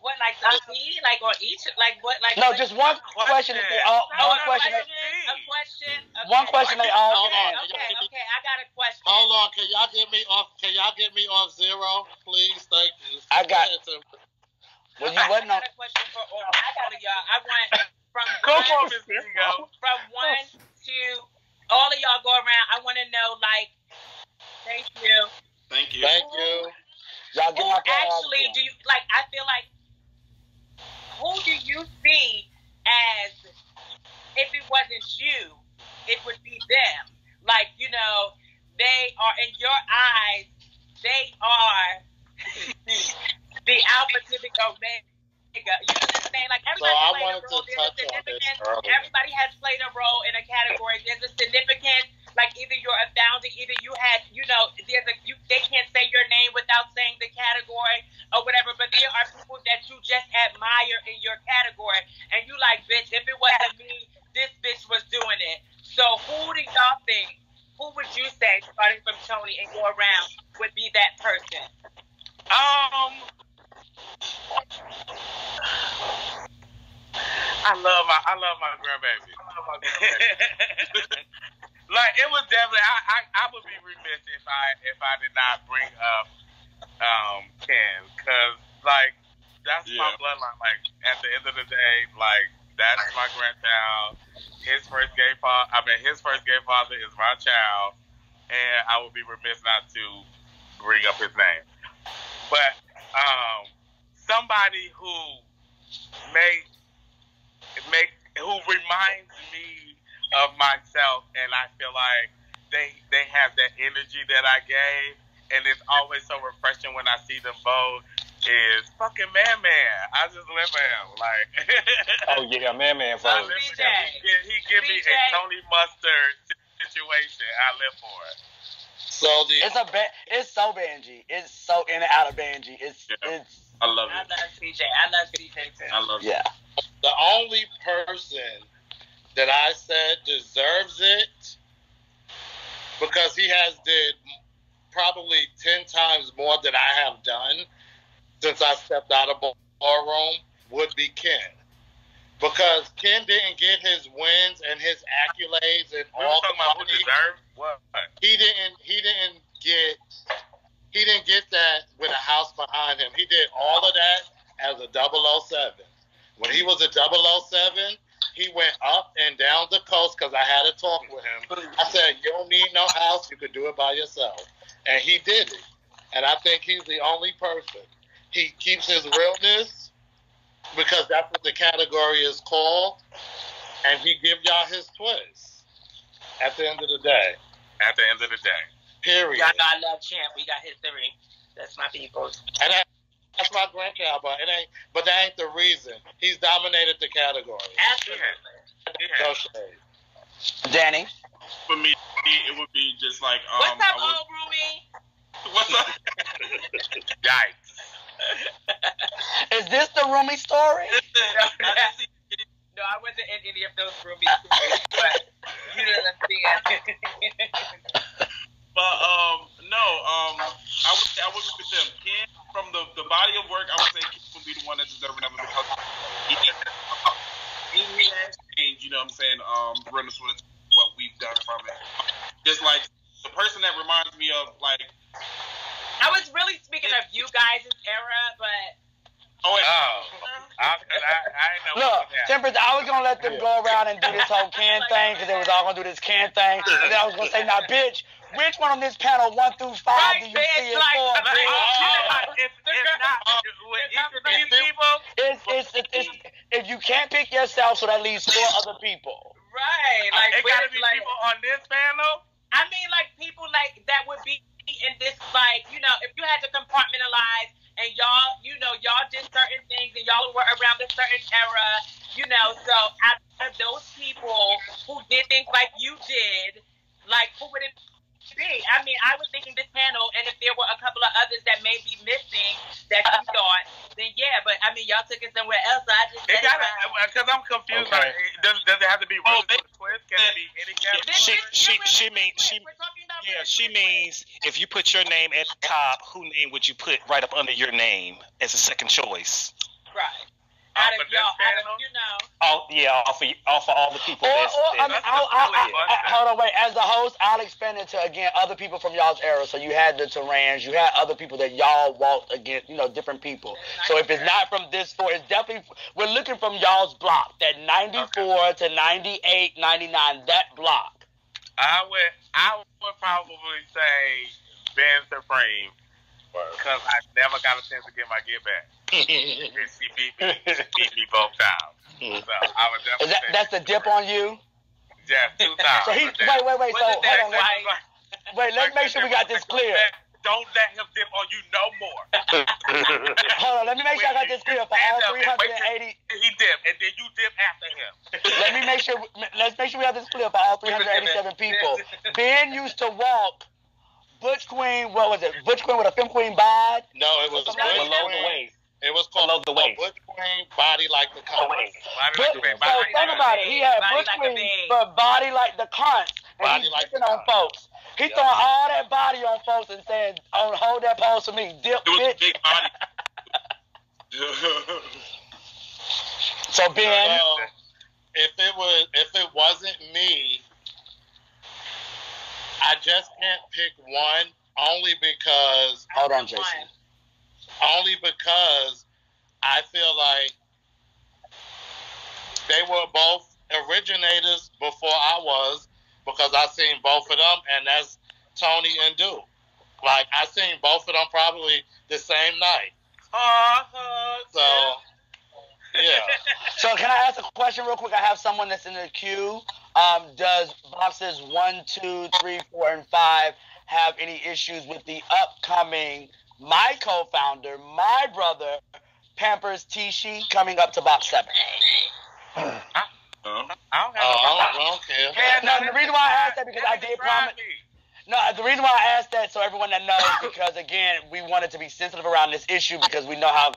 What, like the tea? Like on each? Like what? Like no, just one question. One question. One question they all can answer. Okay, I got a question. Hold on, can y'all get me off zero, please? Thank you. I got. Well, you wasn't on. I got a question for all of y'all. I want from one to all of y'all go around. I want to know, like, thank you. Y'all get my actually do you like? I feel like. Who do you see as, if it wasn't you, it would be them? Like, you know, they are, in your eyes, they are the Alpha Civic Omega. You know what I'm saying? Like, everybody played a role. There's a significance. Everybody has played a role in a category. There's a significance. Like, either you're a founder, either you had, you know, they can't say your name without saying the category or whatever, but there are people that you just admire in your category, and you like, bitch, if it wasn't me, this bitch was doing it. So who do y'all think, who would you say, starting from Tony and go around, would be that person? I love my grandbaby. Like, it was definitely, I would be remiss if I did not bring up Ken, because, like, that's my bloodline. Like, at the end of the day, like, that's my grandchild. His first gay father is my child, and I would be remiss not to bring up his name. But somebody who who reminds me of myself, and I feel like they have that energy that I gave, and it's always so refreshing when I see them both, is fucking Man. I just live for him. Like, oh yeah, Man. He give me a Tony Mustard situation. I live for it. So it's so Benji. It's so in and out of Benji. I love it. I love CJ. I love CJ too. I love it. Yeah. The only person that I said deserves it, because he has did probably 10 times more than I have done since I stepped out of Ballroom, would be Ken. Because Ken didn't get his wins and his accolades and all the money. Who deserves what? He didn't get that with a house behind him. He did all of that as a 007. When he was a 007, he went up and down the coast, because I had a talk with him. I said, you don't need no house. You could do it by yourself. And he did it. And I think he's the only person. He keeps his realness, because that's what the category is called. And he give y'all his twist at the end of the day. At the end of the day. Period. Y'all know I love Champ. We got history. That's my people. And that's my grandchild, but that ain't the reason. He's dominated the category. Absolutely. No shade. Danny? For me, it would be just like what's up, old Ruby? What's up? Yikes. Is this the Rumi story? No, I wasn't in any of those Rumi stories, but you know what I'm saying. But no, I would with them. Ken, from the body of work, I would say Ken would be the one that deserves it, because he has changed. You know what I'm saying? Regardless of what we've done from it. Just like the person that reminds me of, like. I was really speaking of you guys' era, but. Oh, ain't know Look, what happened. Temperance, I was gonna let them go around and do this whole can thing because they was all gonna do this can thing, and then I was gonna say, now, bitch, which one on this panel 1 through 5 do you see it for? If not, with each of these people, It's if you can't pick yourself, so that leaves 4 other people. Right. Like it gotta be people on this panel. I mean, like people like that would be in this, like, you know, if you had to compartmentalize and y'all, you know, y'all did certain things and y'all were around a certain era, you know, so out of those people who did things like you did, like, who would it be? I mean, I was thinking this panel, and if there were a couple of others that may be missing that you thought, then yeah, but I mean, y'all took it somewhere else, so I just It gotta, because I'm confused. Okay. Like, does it have to be really twist? Can it be any category? She means if you put your name at the top, who name would you put right up under your name as a second choice? Right. Out of y'all, you know. Oh yeah, off of all the people. Hold on, wait. As the host, I'll expand it to again other people from y'all's era. So you had the Terrans, you had other people that y'all walked against, you know, different people. So if it's not from this 4, it's definitely we're looking from y'all's block, that 94 to 98, 99, that block. I would probably say Ben Supreme, because I never got a chance to get my get back. She beat me both times. So I would definitely say that's the dip on you? Yeah, 2 times. So wait. So hold on, wait. Let's make sure we got this clear. Don't let him dip on you no more. Hold on, let me make sure I got this clear for all 380. He dipped, and then you dip after him. Let's make sure we have this clear for all 387 people. Ben used to walk Butch Queen. What was it? Butch Queen with a Femme Queen bod? No, it was below the waist. It was called Below the waist. Butch Queen, body like the compass. So think about it. He had Butch Queen, but body like the cons. And Body he's like dipping on folks. He throwing all that body on folks and saying, "Oh, hold that pose for me, dip, It was a bitch." big body. So Ben, if it wasn't me, I just can't pick one. Only because I feel like they were both originators before I was, because I seen both of them, and that's Tony and Duke. Like, I seen both of them probably the same night. So, yeah. So can I ask a question real quick? I have someone that's in the queue. Does boxes 1, 2, 3, 4, and 5 have any issues with the upcoming, my co-founder, my brother, Pampers Tishi, coming up to box 7? I don't care. No, the reason why I asked that because I did promise. No, the reason why I asked that, so everyone that knows, because again, we wanted to be sensitive around this issue because we know how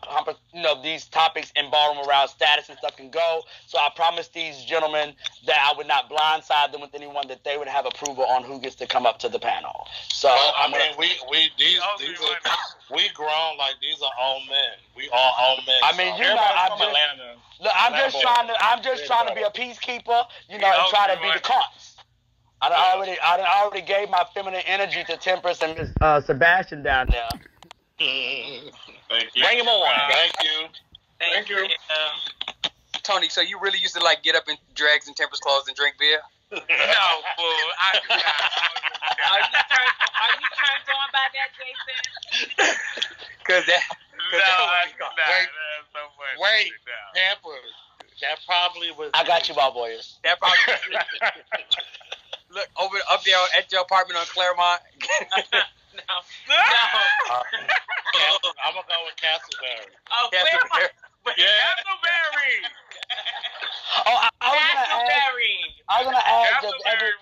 these topics in ballroom around status and stuff can go. So I promised these gentlemen that I would not blindside them with anyone, that they would have approval on who gets to come up to the panel. So we grown, like, these are all men. We all men. I mean, you know, I'm just trying to be a peacekeeper, you know, and try to be the cause. I already gave my feminine energy to Temperance and Miss Sebastian down there. Thank you. Bring him on. Thank you. Tony, so you really used to like get up in drags and Temperance clothes and drink beer? No, fool. I do not. Are you turned on by that, Jason? Because that. Wait, Pampers. That probably was. I got you, Boys. That probably was. Look, up there at your apartment on Claremont. No. I'm going to go with Castleberry. Oh, Claremont. Castleberry. Oh, I was gonna ask. Castleberry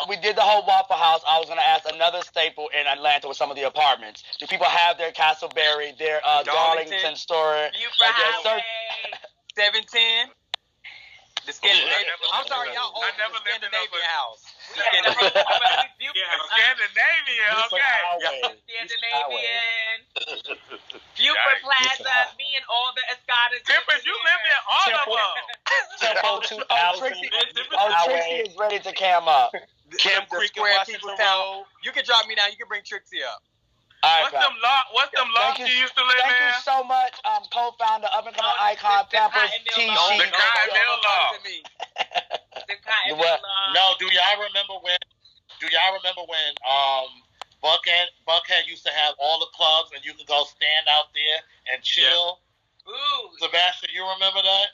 we did the whole Waffle House. I was gonna ask another staple in Atlanta with some of the apartments. Do people have their Castleberry, their Darlington store? Highway 710. The Scandinavian. I'm sorry, y'all own the Scandinavian house. Scandinavian, okay. Scandinavian. Buford Plaza, me and all the Escadas. Tempers, you live in all of them. Trixie is ready to cam up. Cam Creek and Washington Town. You can drop me down. You can bring Trixie up. All right, What's them lofts you used to live in? Thank you so much, co-founder, up-and-coming icon, Pampers, T-Sheet. The Cotton Mill Law. The Cotton Mill Law. No, do y'all remember when Buckhead used to have all the clubs and you could go stand out there and chill? Yeah. Ooh. Sebastian, you remember that?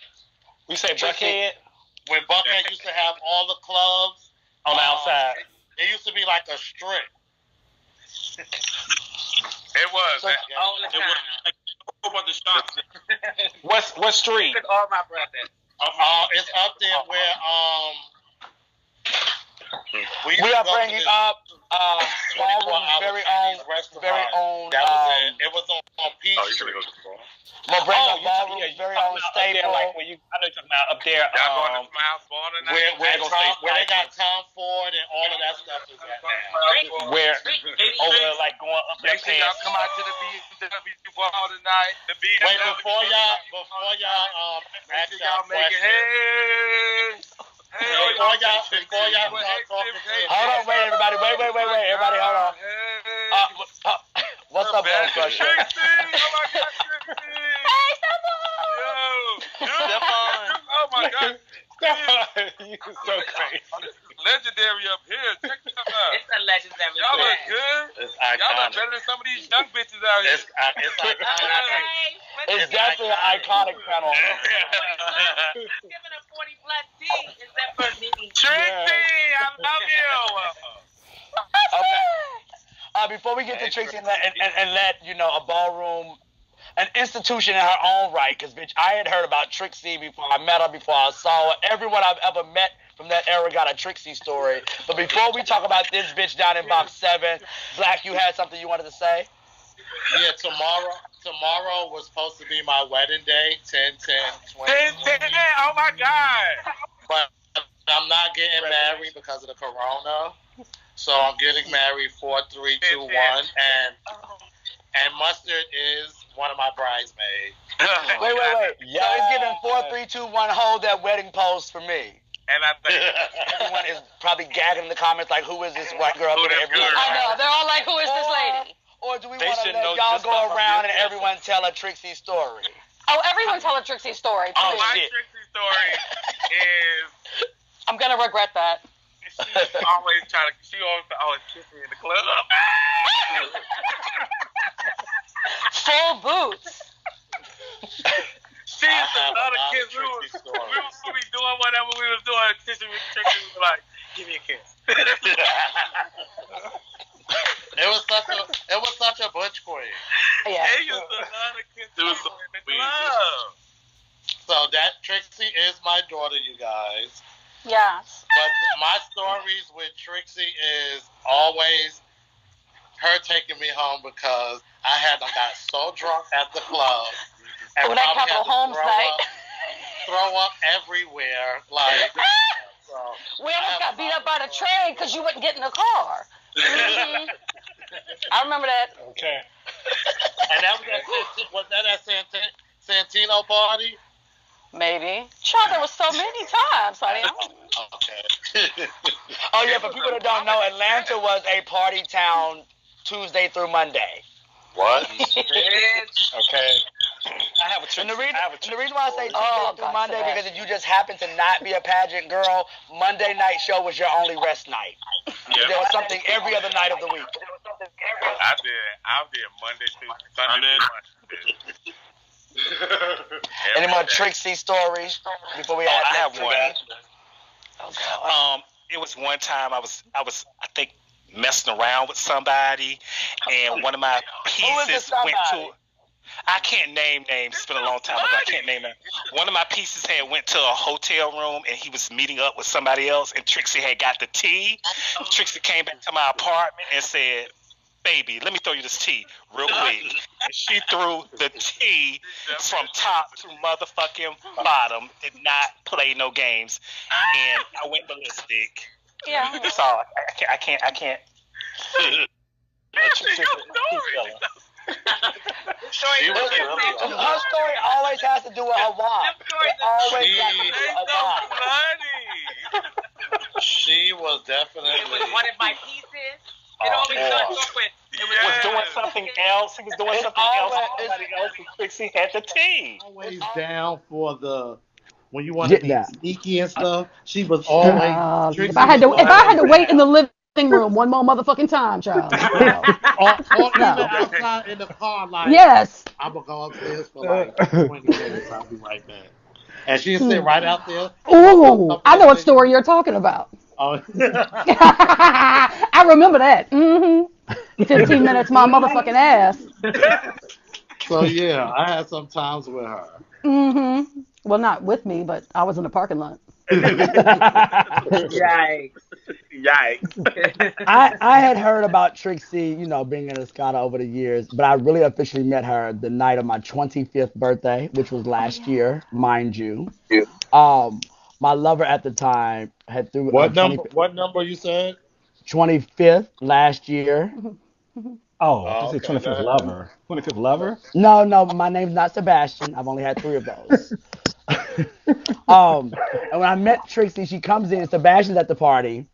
We say Buckhead? When Buckhead used to have all the clubs on the outside. It used to be like a strip. It was. All the time. A whole bunch of shops. What street? All my brothers. It's up there where we are bringing up Ballroom's very own. That was it. It was on Peach Street. We'll bring up Ballroom's very own staple. Like I know you're talking about up there. Y'all going to Smiles Bar tonight? Where they got Tom Ford and all of that stuff is at now. Where over like going up there. Make sure y'all come out to the BMW Bar tonight. The BMW. Wait, before y'all make sure y'all make it. Hey. Before y'all start talking. Hold on, wait, everybody. Wait. Everybody, hold on. What's up, Bone Crusher? Trixie! Oh my God, Trixie! Hey, Yo! Oh my God! You so crazy. Legendary up here. Check this out. It's a legendary. Y'all look good. Y'all look better than some of these young bitches out here. It's definitely an iconic panel. I'm giving a 40+ D except for me. Trixie, I love you. Okay. Before we get to Trixie and let you know, a ballroom, an institution in her own right, because bitch, I had heard about Trixie before I met her, before I saw her. Everyone I've ever met from that era got a Trixie story. But before we talk about this bitch down in box 7, Black, you had something you wanted to say? Yeah, tomorrow was supposed to be my wedding day, 10/10/20. 10/10, oh my God. But I'm not getting married because of the corona. So I'm getting married 4/3/2/1, and Mustard is one of my bridesmaids. Wait. So it's giving 4/3/2/1. Hold that wedding pose for me. And I think everyone is probably gagging in the comments like, who is this white girl? I know, they're all like, who is this lady? Or do we want to let y'all go around and everyone tell a Trixie story? Oh, everyone tell a Trixie story, please. Oh, my Trixie story is... I'm going to regret that. She always kiss me in the club. Full boots. She used to love to kiss. We would be doing whatever we was doing. Kissing with Trixie, we was like, give me a kiss. It was such a butch queen. Yeah. They used to love to kiss in the club. So that Trixie is my daughter, you guys. Yes. But my stories with Trixie is always her taking me home because I got so drunk at the club. And that Capitol Homes night. Throw up everywhere. Like, we almost got beat up by the train because you wouldn't get in the car. Mm-hmm. I remember that. Okay. And was that at Santino party? Maybe. Child, there was so many times, honey. Okay. Oh, yeah, for people that don't know, Atlanta was a party town Tuesday through Monday. What? Okay. I have a Trixie. And the reason why I say Tuesday through Monday, because if you just happen to not be a pageant girl, Monday night show was your only rest night. Yeah. There was something every other night of the week. I did Monday, Tuesday, Sunday, Monday. Any more Trixie stories before we I have one. It was one time I was I think messing around with somebody, and one of my pieces went to. I can't name names. It's been a long time ago. I can't name them. One of my pieces went to a hotel room, and he was meeting up with somebody else, and Trixie had got the tea. Trixie came back to my apartment and said, "Baby, let me throw you this tea real quick." And she threw the tea from top to motherfucking bottom. Did not play no games, and I went ballistic. Yeah. That's all. I can't. Her story always has to do with her vibe. Always has to do with her vibe. She was definitely. It was one of my pieces. It always starts off with, was doing something else. He was doing something else. Somebody else. Trixie had the tea. Always down for the when you want to Get be that. sneaky and stuff. She was always If Trixie I had was to always wait in down. the living room one more motherfucking time, child. No. Or even No. outside in the car, like Yes. I'm gonna go upstairs for like 20 minutes. I'll be right back. And she'd sit right out there, walk up, Ooh, come I back know what to you. story you're talking about. Oh, I remember that. 15 minutes, my motherfucking ass. so yeah, I had some times with her. Well, not with me, but I was in the parking lot. Yikes. Yikes. I had heard about Trixie, being in Escada over the years, but I really officially met her the night of my 25th birthday, which was last year, mind you. Um, my lover at the time had threw What number? What number you said? 25th last year. Oh, I thought Oh, you said okay, go 25th ahead. lover. 25th lover? No, no, my name's not Sebastian. I've only had 3 of those. And when I met Trixie, she comes in. Sebastian's at the party,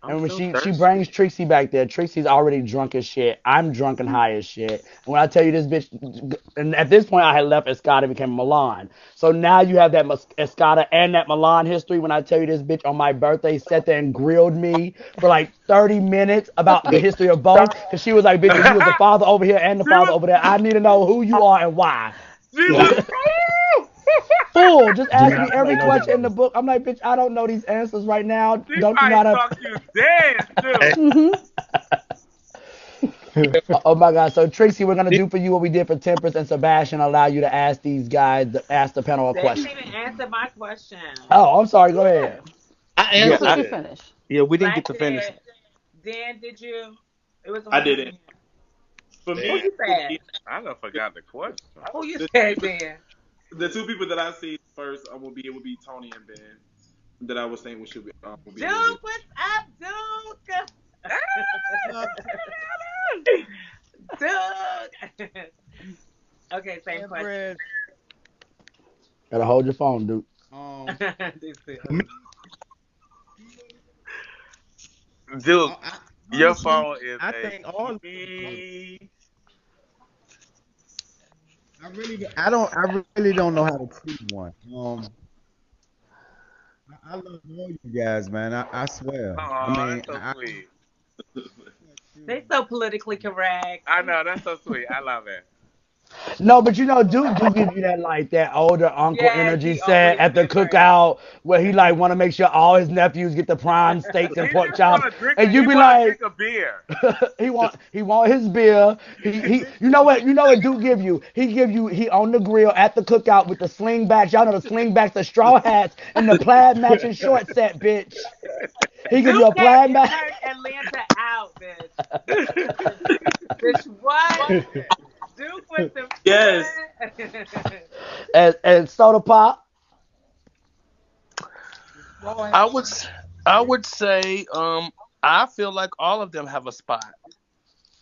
I'm and when so she thirsty. brings Trixie back there, Trixie's already drunk as shit. I'm drunk and high as shit. And when I tell you this bitch, and at this point I had left Escada and became Milan. So now you have that Escada and that Milan history. When I tell you this bitch on my birthday sat there and grilled me for like 30 minutes about the history of both, because she was like, bitch, if you was the father over here and the father over there, I need to know who you are and why. Fool, just Do ask me not play every no question in the games. book. I'm like, bitch, I don't know these answers right now. She Don't you might know how talk you dead Hey, too. Oh my God. So Tracy, we're gonna do for you what we did for Temperance and Sebastian, allow you to ask these guys, ask the panel a They didn't question. even answer my question. Oh, I'm sorry. Go ahead. I Yeah, What did answered you it. finish? we didn't Black get to finish. did. Dan, did you? It was I only didn't. Dan. For Damn. Who me, you said? I done forgot the question. Who you The said, Dan? two people that I see first would be Tony and Ben. That I was saying would be a little bit. Duke, what's up, Duke? Duke. Okay, same question. Temperance. Gotta hold your phone, dude. This is- Me, Duke, your honestly, phone is I a think all. key. I really don't know how to choose one. I love all you guys, man. I swear. I Oh, mean, that's so sweet. can't they choose. so politically correct. I know, that's so sweet. I love it. No, but Duke do give you that like that older uncle Yes, energy he set always at the remembering. cookout where he like want to make sure all his nephews get the prime steaks He and pork just chops, and he you be wanna drink like, a beer. he want his beer. He you know what Duke give you? He on the grill at the cookout with the slingbacks. Y'all know the slingbacks, the straw hats, and the plaid matching short set, bitch. He give you Duke a had plaid match. turned Atlanta out, bitch. Bitch, what? Duke with the Yes. what? and soda pop. I would I would say I feel like all of them have a spot.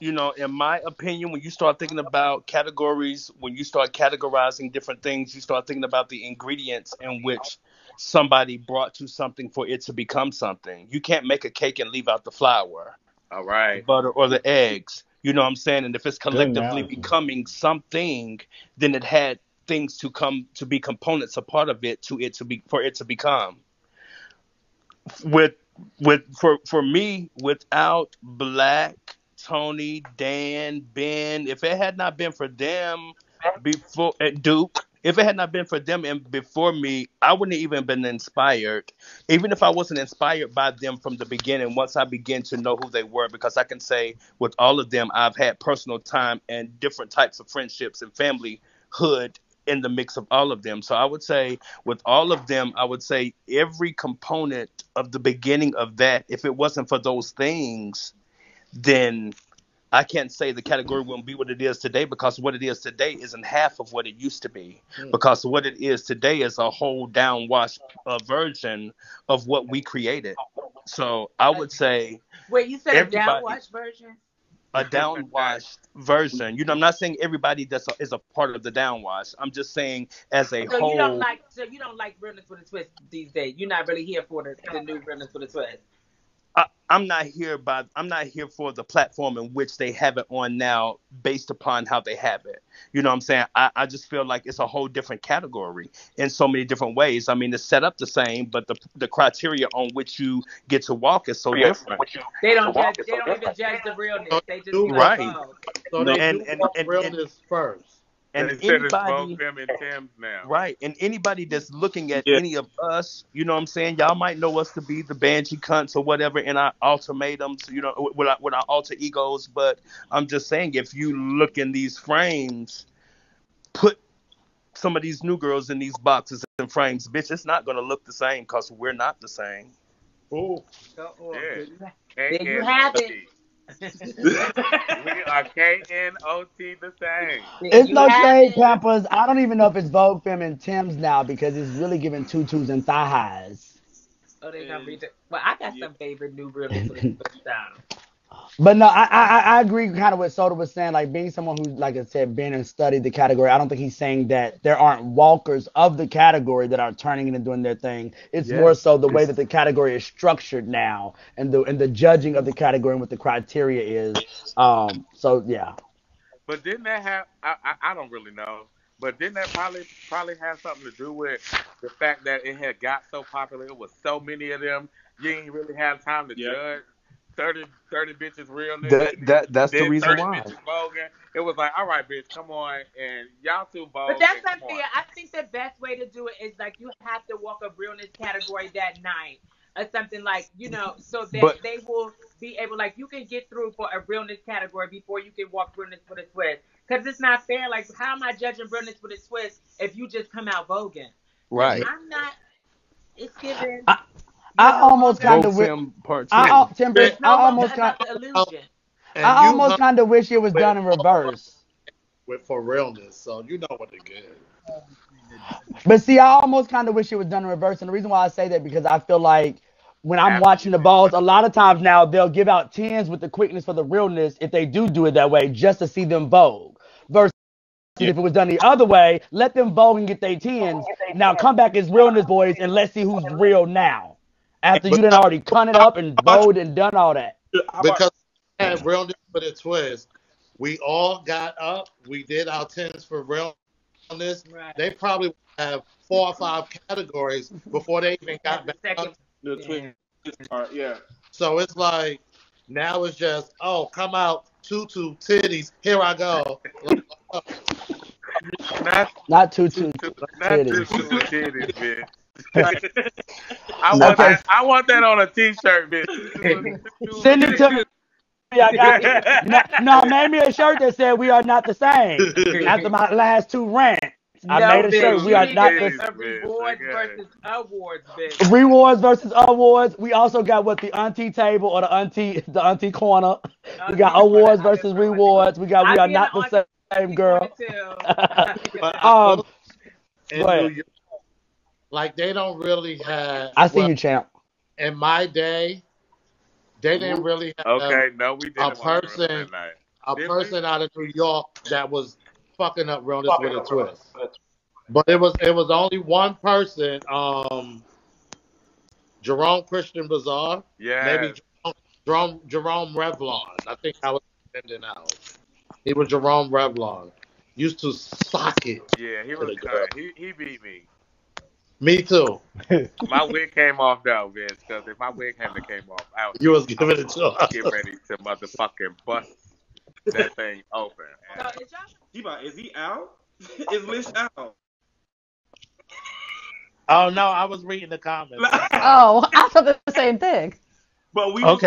In my opinion, when you start thinking about categories, when you start categorizing different things, you start thinking about the ingredients in which somebody brought to something for it to become something. You can't make a cake and leave out the flour, All the right. butter, or the eggs. You know what I'm saying? And if it's Good collectively analogy. becoming something, then it had things to come to be components, a part of it, to be for it to become. with for me, without Black, Tony, Dan, Ben, if it had not been for them before Duke, if it had not been for them and before me, I wouldn't have even been inspired. Even if I wasn't inspired by them from the beginning, once I began to know who they were, because I can say with all of them, I've had personal time and different types of friendships and familyhood in the mix of all of them. So I would say with all of them, I would say every component of the beginning of that, if it wasn't for those things, then I can't say the category wouldn't be what it is today, because what it is today isn't half of what it used to be. Because what it is today is a whole downwash version of what we created. So I would say Wait, you said a everybody, downwash version? a downwashed version. I'm not saying everybody is a part of the downwash. I'm just saying as a whole. So you don't like realness with a twist these days. You're not really here for the new realness with a twist. I'm not here for the platform in which they have it on now based upon how they have it. You know what I'm saying? I just feel like it's a whole different category in so many different ways. I mean, it's set up the same, but the criteria on which you get to walk is so different. They don't judge. They don't even judge the realness. They just be like, Right. oh. So they do walk realness first. And They said it's anybody, both them and Tim's now. right, and anybody that's looking at any of us, you know what I'm saying, y'all might know us to be the Banshee cunts or whatever in our ultimatums, you know, with our alter egos, but I'm just saying, if you look in these frames, put some of these new girls in these boxes and frames, bitch, it's not going to look the same because we're not the same. Oh. Yeah. There you have it. We are KNOT the same. It's no shade, Pampers. I don't even know if it's Vogue Femme and Tim's now because it's really giving tutus and thigh highs. Oh, they gonna read it. Well, I got some favorite new realness for the first time. But no, I agree kind of what Soda was saying. Like being someone who, like I said, been and studied the category, I don't think he's saying that there aren't walkers of the category that are turning it and doing their thing. It's more so the way that the category is structured now and the judging of the category and what the criteria is. So yeah. But didn't that have? I don't really know. But didn't that probably have something to do with the fact that it had got so popular? It was so many of them. You ain't really have time to judge 30 bitches realness. That's the reason 30 why. bitches voguing. It was like, all right, bitch, come on, and y'all two vogue. But that's not fair. I think the best way to do it is like you have to walk a realness category that night or something like, you know, so that they will be able, like, you can get through for a realness category before you can walk realness with a twist. Because it's not fair. Like, how am I judging realness with a twist if you just come out voguing? Right. And I'm not. It's given. I almost kind of wish. I almost kind of wish it was done in reverse. For realness, so you know what to get. But see, I almost kind of wish it was done in reverse, and the reason why I say that because I feel like when I'm watching the balls, a lot of times now they'll give out 10s with the quickness for the realness if they do it that way, just to see them vogue. Versus if it was done the other way, let them vogue and get their 10s. Now come back as realness boys and let's see who's real now. After you done already cut it up and voted and done all that. Because I had realness with a twist. We all got up. We did our 10s for realness. Right. They probably have 4 or 5 categories before they even got back up. The twist part, yeah. So it's like, now it's just, oh, come out, tutu, titties, here I go. Not tutu titties. Bitch. I want that on a t-shirt, bitch. Send it to me. I got it. No, I made me a shirt that said we are not the same. After my last 2 rants, I made a shirt. We are not the same. Rewards versus awards, bitch. Rewards versus awards. We also got what the auntie table or the auntie corner. We got awards versus rewards. We are not the same, girl. In New York, like they don't really have. I see you, champ. In my day, they didn't really have a person out of New York that was fucking up realness with a twist. But it was only one person, Jerome Christian Bazaar. Yeah. Maybe Jerome Revlon. I think I was sending out. He was Jerome Revlon. Used to sock it. Yeah, he was good. He beat me. Me too. My wig came off though, bitch. Because if my wig hadn't came off, you was giving it to us. Get ready to motherfucking bust that thing open. Is he out? Is Lish out? Oh no, I was reading the comments. Oh, I thought the same thing. But we will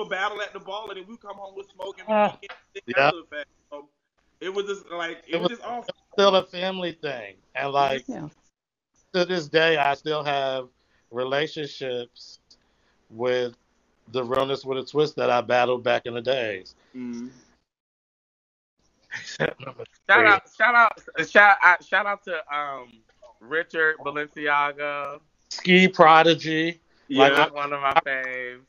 battle at the ball and then we come home with smoke and so it was just like it was just awesome. Still a family thing, and like to this day, I still have relationships with the realness with a twist that I battled back in the days. Mm-hmm. Shout out to Richard Balenciaga, Ski Prodigy, like one of my faves.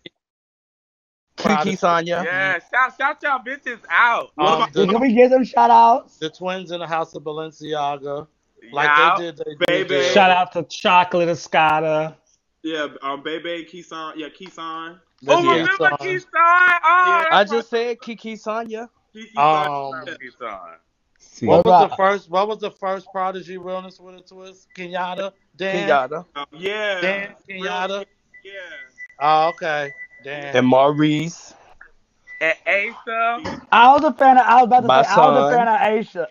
Kiki Sonya. Yeah, shout y'all bitches out. Can we get some shout outs? The twins in the House of Balenciaga. Like they did, baby. did. Shout out to Chocolate Escada. Yeah, Bebe, Keeson. Yeah, Keeson. Miss Remember Keyshawn. Keyshawn? Oh, Yeah. I that's my just said Kiki Sonya. Keeson. Keyshawn. See, What What was the about first? What was the first Prodigy realness with a twist? Kenyatta, Dan, Kenyatta, Yeah. Real. Kenyatta. Yeah. Oh, okay, Yeah. Dan. and Maurice, And Asa. I was a fan of, I was about to say, my I was a fan son. of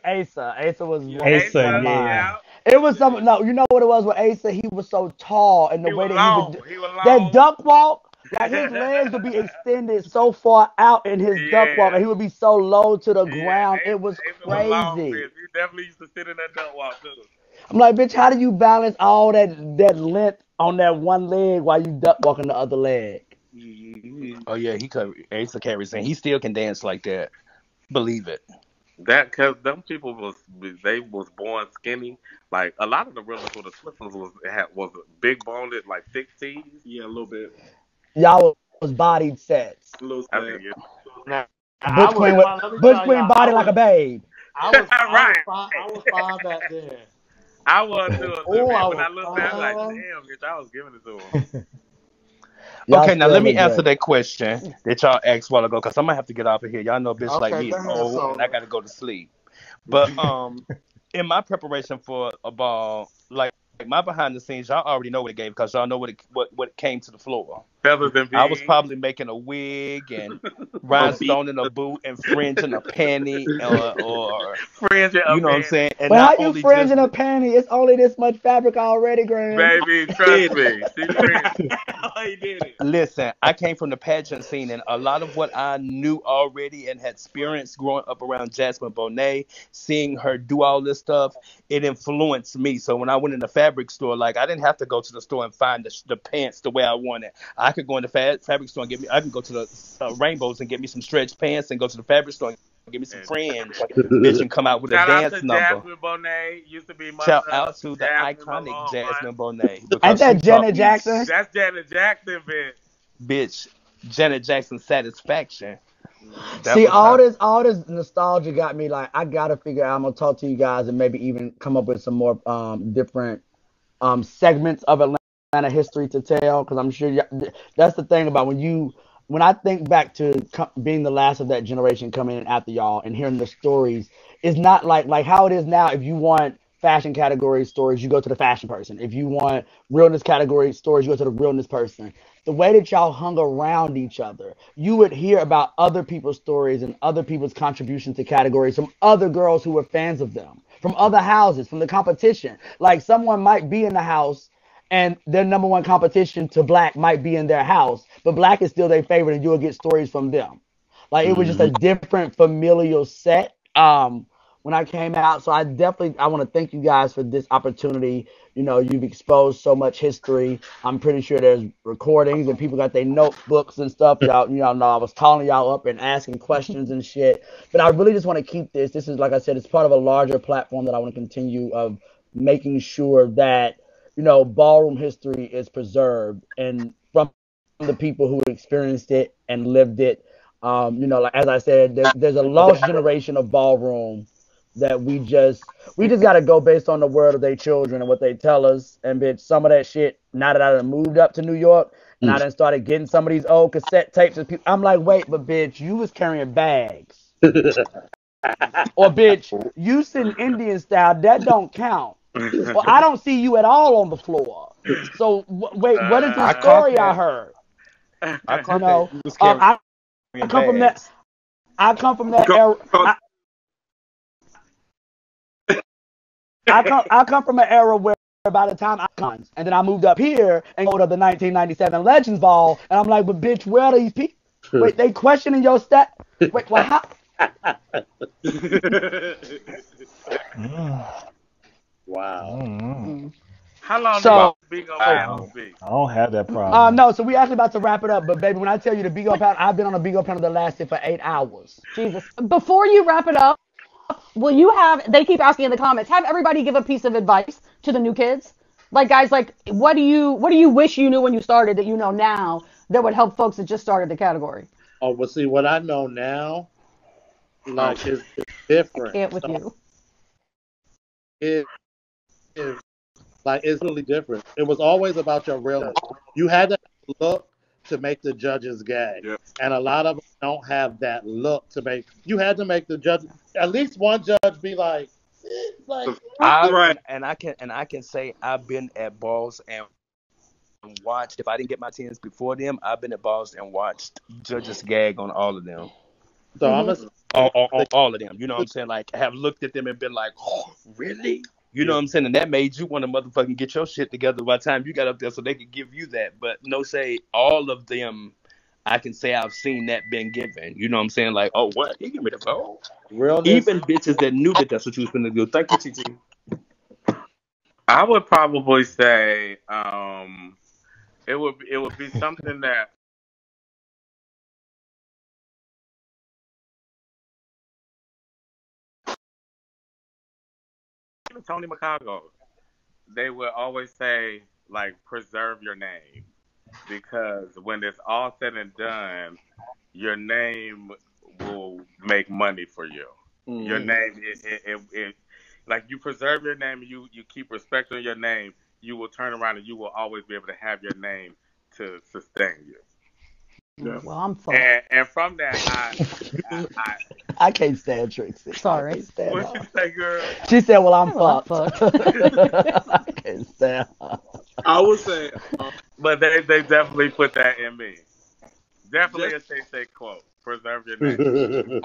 Asa. Asa was Yeah. one Asa, of Asa. mine. yeah. Yeah. It was some, no, you know what it was with Asa? He was so tall, and the He way was that he would, long. He was that long. duck walk, like his legs would be extended so far out in his duck walk, and Yeah. he would be so low to the ground. Yeah. It was Asa was long, crazy. bitch. He definitely used to sit in that duck walk too. I'm like, bitch, how do you balance all that length on that one leg while you duck walking the other leg? Oh yeah, he could. Asa carries and he still can dance like that. Believe it. That because them people was born skinny. Like a lot of the realness with the Twisters was big boned, like thick teeth. Yeah, a little bit. Y'all was bodied sets. A little I sad. mean, Now, Butch Queen with let me Butch tell Queen y'all, body like a babe. Right. I was fine back then. I was too a little Oh, bit. I When was I look back, like, fine. damn, bitch, I was giving it to him. Y'all Okay, now still let me look answer great. that question that y'all asked a while ago, because I might have to get off of here. Y'all know, bitch like Okay, me go is ahead, old, and I Soda. got to go to sleep. But in my preparation for a ball, like my behind the scenes, y'all already know what it gave because y'all know what came to the floor. Feathers and I was beans. probably making a wig and A beat. rhinestone in a boot and fringe in a panty, or Fringe and a you know what I'm panty. saying. And But not how you only just fringing a panty? It's only this much fabric already, Graham. Baby, trust Did me. She fringed. Oh, he did it. listen, I came from the pageant scene, and a lot of what I knew already and had experienced growing up around Jasmine Bonet, seeing her do all this stuff, it influenced me. So when I went in the fabric store, like I didn't have to go to the store and find the pants the way I wanted. I could go in the fabric store and get me. I can go to the Rainbows and get me some stretch pants, and go to the fabric store and get me some And fringe, bitch, and come out with a shout out to dance number. Jasmine Bonet. Used to be Shout mother out to the Jasmine iconic Malone. Jasmine Bonet Ain't because she that taught Janet me, Jackson? That's Janet Jackson, bitch. bitch, Janet Jackson satisfaction. That See, was how. all this nostalgia got me like I gotta figure out. I'm gonna talk to you guys and maybe even come up with some more different segments of Atlanta history to tell because I'm sure that's the thing about when I think back to being the last of that generation coming in after y'all and hearing the stories, it's not like how it is now. If you want fashion category stories, you go to the fashion person. If you want realness category stories, you go to the realness person. The way that y'all hung around each other, you would hear about other people's stories and other people's contributions to categories from other girls who were fans of them, from other houses, from the competition. Like someone might be in the house and their number one competition to black might be in their house, but black is still their favorite, and you'll get stories from them. Like it was just a Mhm. different familial set. When I came out, so I want to thank you guys for this opportunity. You know, you've exposed so much history. I'm pretty sure there's recordings and people got their notebooks and stuff. Y'all know I was calling y'all up and asking questions and shit. But I really just want to keep this. This is like I said, it's part of a larger platform that I want to continue of making sure that ballroom history is preserved and from the people who experienced it and lived it. Like as I said, there's a lost generation of ballroom that we just got to go based on the word of their children and what they tell us. And bitch, some of that shit. Now that I done moved up to New York and I done started getting some of these old cassette tapes, and people, I'm like, wait, but bitch, you was carrying bags, or bitch, you sitting Indian style, that don't count. Or I don't see you at all on the floor. So wait, what is this I caught story I that. heard? I You caught that know, you was carrying I come from that. bags. I come from that era. I come from an era where by the time and then I moved up here and go to the 1997 Legends Ball, and I'm like, but bitch, where are these people? Wait, they questioning your stat? Wait, well, how? Wow. How long do So, Big O I panels don't, be? I don't have that problem. no, so we actually about to wrap it up. But baby, when I tell you the Bigo panel, I've been on a Bigo panel that lasted for 8 hours. Jesus. Before you wrap it up, will you have, they keep asking in the comments, have everybody give a piece of advice to the new kids? Like, guys, like, what do you wish you knew when you started that you know now that would help folks that just started the category? Oh, but see, what I know now, Oh, like, is I different. can't with So you. it is Like it's really different. It was always about your realness. You had to look to make the judges gag, and a lot of them don't have that look to make. You had to make the judge, at least one judge, be like, I can say I've been at balls and watched. If I didn't get my tens before them, I've been at balls and watched judges gag on all of them. So I'm all of them. You know what I'm saying? Like have looked at them and been like, oh, really? You know what I'm saying? And that made you want to motherfucking get your shit together by the time you got up there so they could give you that. But no say all of them I can say I've seen that been given. You know what I'm saying? Like, oh what? He give me the phone. Realness. Even bitches that knew that that's what you was gonna do. Thank you, TT. I would probably say it would be something that Tony McCago, they would always say like preserve your name because when it's all said and done, your name will make money for you. Your name, it like you preserve your name, you keep respect on your name, you will turn around and you will always be able to have your name to sustain you. Yeah. Well, I'm fucked. And from that, I can't stand Trixie. Sorry. What you say, girl? She said, "Well, I'm fucked." I can't stand her. I would say, but they definitely put that in me. Definitely a Shay quote. Preserve your name.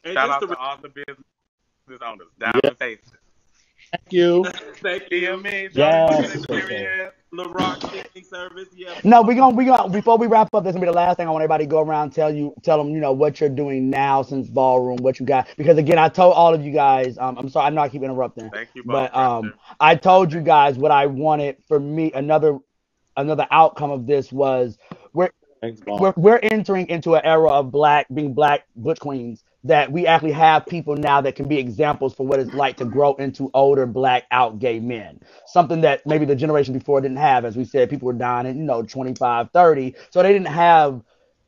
Shout out to all the business owners. Diamond Faces. Thank you. Thank you. Yes. LaRock Cleaning Service. Yeah. No, we gonna before we wrap up, this gonna be the last thing I want everybody to go around tell them what you're doing now since Ballroom, what you got, because again I told all of you guys, I'm sorry, I know I keep interrupting. Thank you, but I told you guys what I wanted for me. Another outcome of this was we're entering into an era of being black butch queens, that we actually have people now that can be examples for what it's like to grow into older black out gay men. Something that maybe the generation before didn't have. As we said, people were dying at 25, 30. So they didn't have,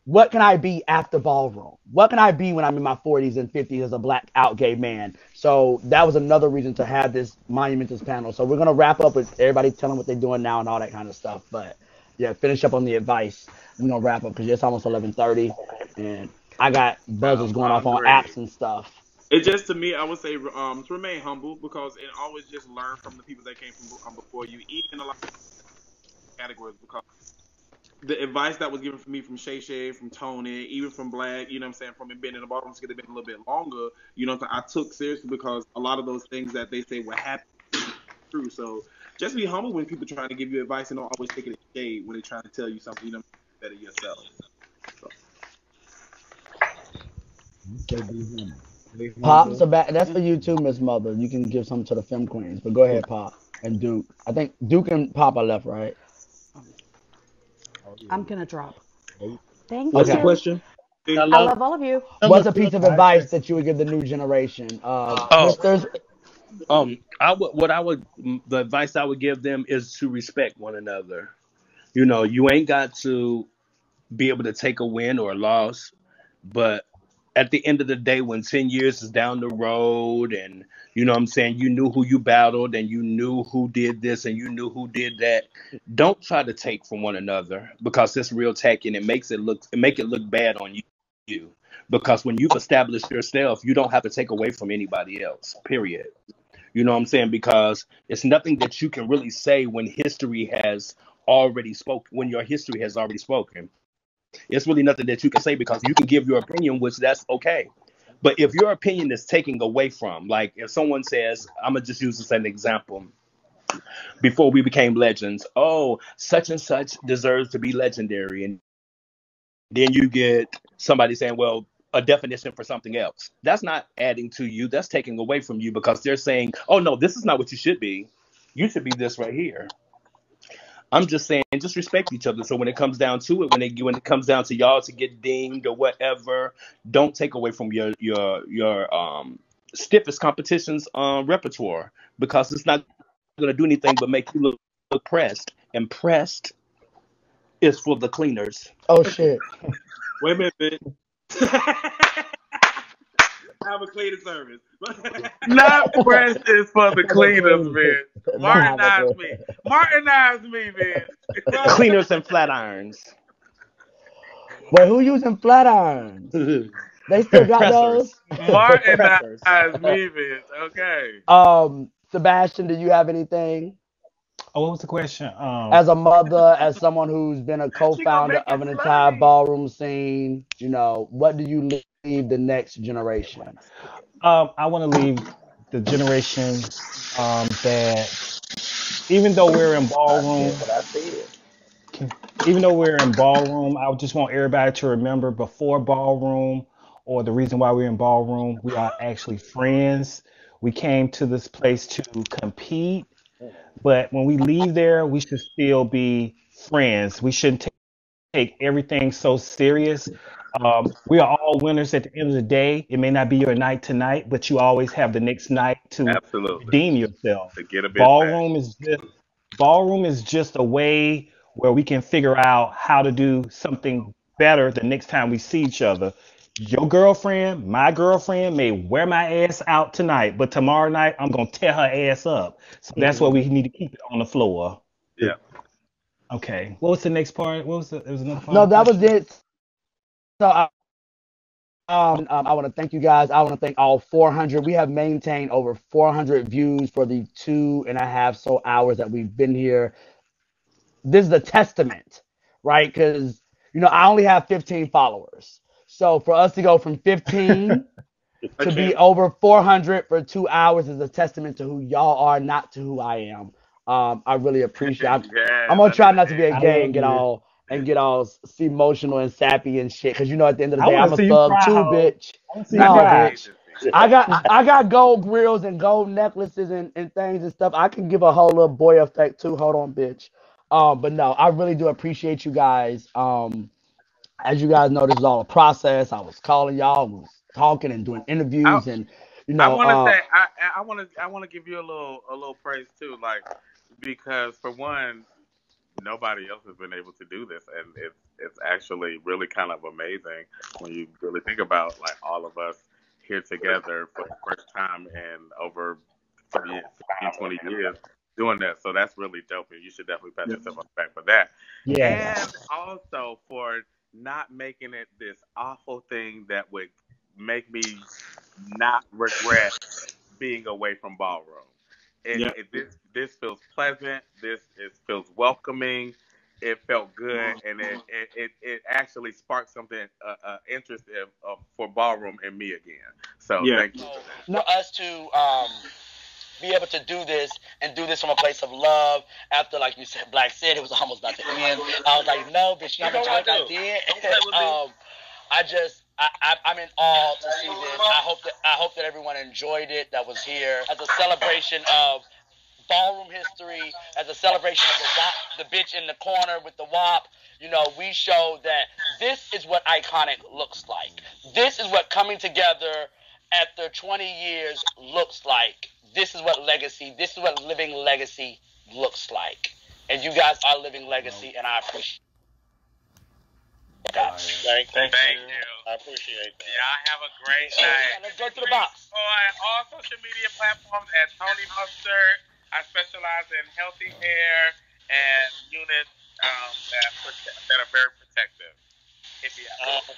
what can I be after Ballroom? What can I be when I'm in my 40s and 50s as a black out gay man? So that was another reason to have this monumentous panel. So we're going to wrap up with everybody telling what they're doing now and all that kind of stuff. But yeah, finish up on the advice. We're going to wrap up because it's almost 11:30 and I got buzzers going off on apps and stuff. It just, to me, I would say to remain humble, because it always just learn from the people that came from before you, even a lot of categories, because the advice that was given for me from Shay Shay, from Tony, even from Black, you know what I'm saying, from it being in the ballroom, it's going to be a little bit longer, I took seriously, because a lot of those things that they say were happening true. So just be humble when people trying to give you advice, and don't always take it in shade when they're trying to tell you something, better yourself. So. Pop, so that's for you too, Miss Mother. You can give something to the Femme Queens, but go ahead, Pop and Duke. I think Duke and Pop are left, right? I'm gonna drop. Thank What's you. the question? I love all of you. What's a piece of advice that you would give the new generation? Misters? The advice I would give them is to respect one another. You ain't got to be able to take a win or a loss, but at the end of the day, when 10 years is down the road and you know what I'm saying, you knew who you battled and you knew who did this and you knew who did that, don't try to take from one another, because it's real tacky and it make it look bad on you. Because when you've established yourself, you don't have to take away from anybody else, period. You know what I'm saying? Because it's nothing that you can really say when history has already spoken, when your history has already spoken. It's really nothing that you can say, because you can give your opinion, which that's okay. But if your opinion is taking away from, like if someone says, I'm going to just use this as an example, before we became legends, oh, such and such deserves to be legendary. And then you get somebody saying, well, a definition for something else. That's not adding to you. That's taking away from you, because they're saying, oh, no, this is not what you should be. You should be this right here. I'm just saying, just respect each other. So when it comes down to it, when it comes down to y'all to get dinged or whatever, don't take away from your stiffest competition's repertoire, because it's not going to do anything but make you look pressed. And pressed is for the cleaners. Oh shit! Wait a minute. have a cleaning service. Not fresh is for the cleaners, bitch. Nah, Martinize me. Martinize me, bitch. Cleaners and flat irons. Wait, who using flat irons? They still got those? Pressers. Pressers. Martinize me, bitch. Okay. Sebastian, do you have anything? Oh, what was the question? As a mother, as someone who's been a She gonna co-founder make of it an entire slimy. ballroom scene, what do you leave the next generation? I want to leave the generation that even though we're in I said ballroom, what I said. even though we're in ballroom, I just want everybody to remember before ballroom, or the reason why we're in ballroom, we are actually friends. We came to this place to compete, but when we leave there, we should still be friends. We shouldn't take everything so serious. We are all winners at the end of the day. It may not be your night tonight, but you always have the next night to Absolutely. redeem yourself. To get a bitch back. Ballroom is just a way where we can figure out how to do something better the next time we see each other. Your girlfriend, my girlfriend may wear my ass out tonight, but tomorrow night I'm gonna tear her ass up. So that's why we need to keep it on the floor. Yeah. Okay. What was the next part? There was another part No, of the that was question. it. So I want to thank you guys. I want to thank all 400. We have maintained over 400 views for the 2.5 hours that we've been here. This is a testament, right? Because I only have 15 followers. So for us to go from 15 to be over 400 for 2 hours is a testament to who y'all are, not to who I am. I really appreciate it. I'm gonna try not to be a I gay love and get all emotional and sappy and shit. Cause at the end of the I day, want I'm to a see you thug cry, too, ho. bitch. I want to see you No, cry. bitch. I got gold grills and gold necklaces and things and stuff. I can give a whole little boy effect too. Hold on, bitch. But no, I really do appreciate you guys. As you guys know, this is all a process. I was calling y'all, was talking and doing I interviews, and I want to say I want to give you a little praise too, like because for one, nobody else has been able to do this, and it's actually really kind of amazing when you really think about like all of us here together for the first time in over 15, 20 years doing that. So that's really dope, and you should definitely pat yourself on the back for that. yes. And also for not making it this awful thing that would make me not regret being away from ballroom. This feels pleasant. It feels welcoming. It felt good, and it actually sparked something interest for ballroom in me again. So thank you for that. For us to be able to do this and do this from a place of love after, like you said, Black said, it was almost about to end. I was like, no, bitch, you know what I did? I'm in awe to see this. I hope that everyone enjoyed it that was here as a celebration of ballroom history, as a celebration of the WAP, the bitch in the corner with the WAP. We show that this is what iconic looks like. This is what coming together after 20 years looks like. This is what living legacy looks like. And you guys are living legacy, and I appreciate that. Thank you. I appreciate that. Y'all have a great night. Let's go to the box. On all social media platforms at Tony Mustard. I specialize in healthy hair and units that are very protective. Hit me up.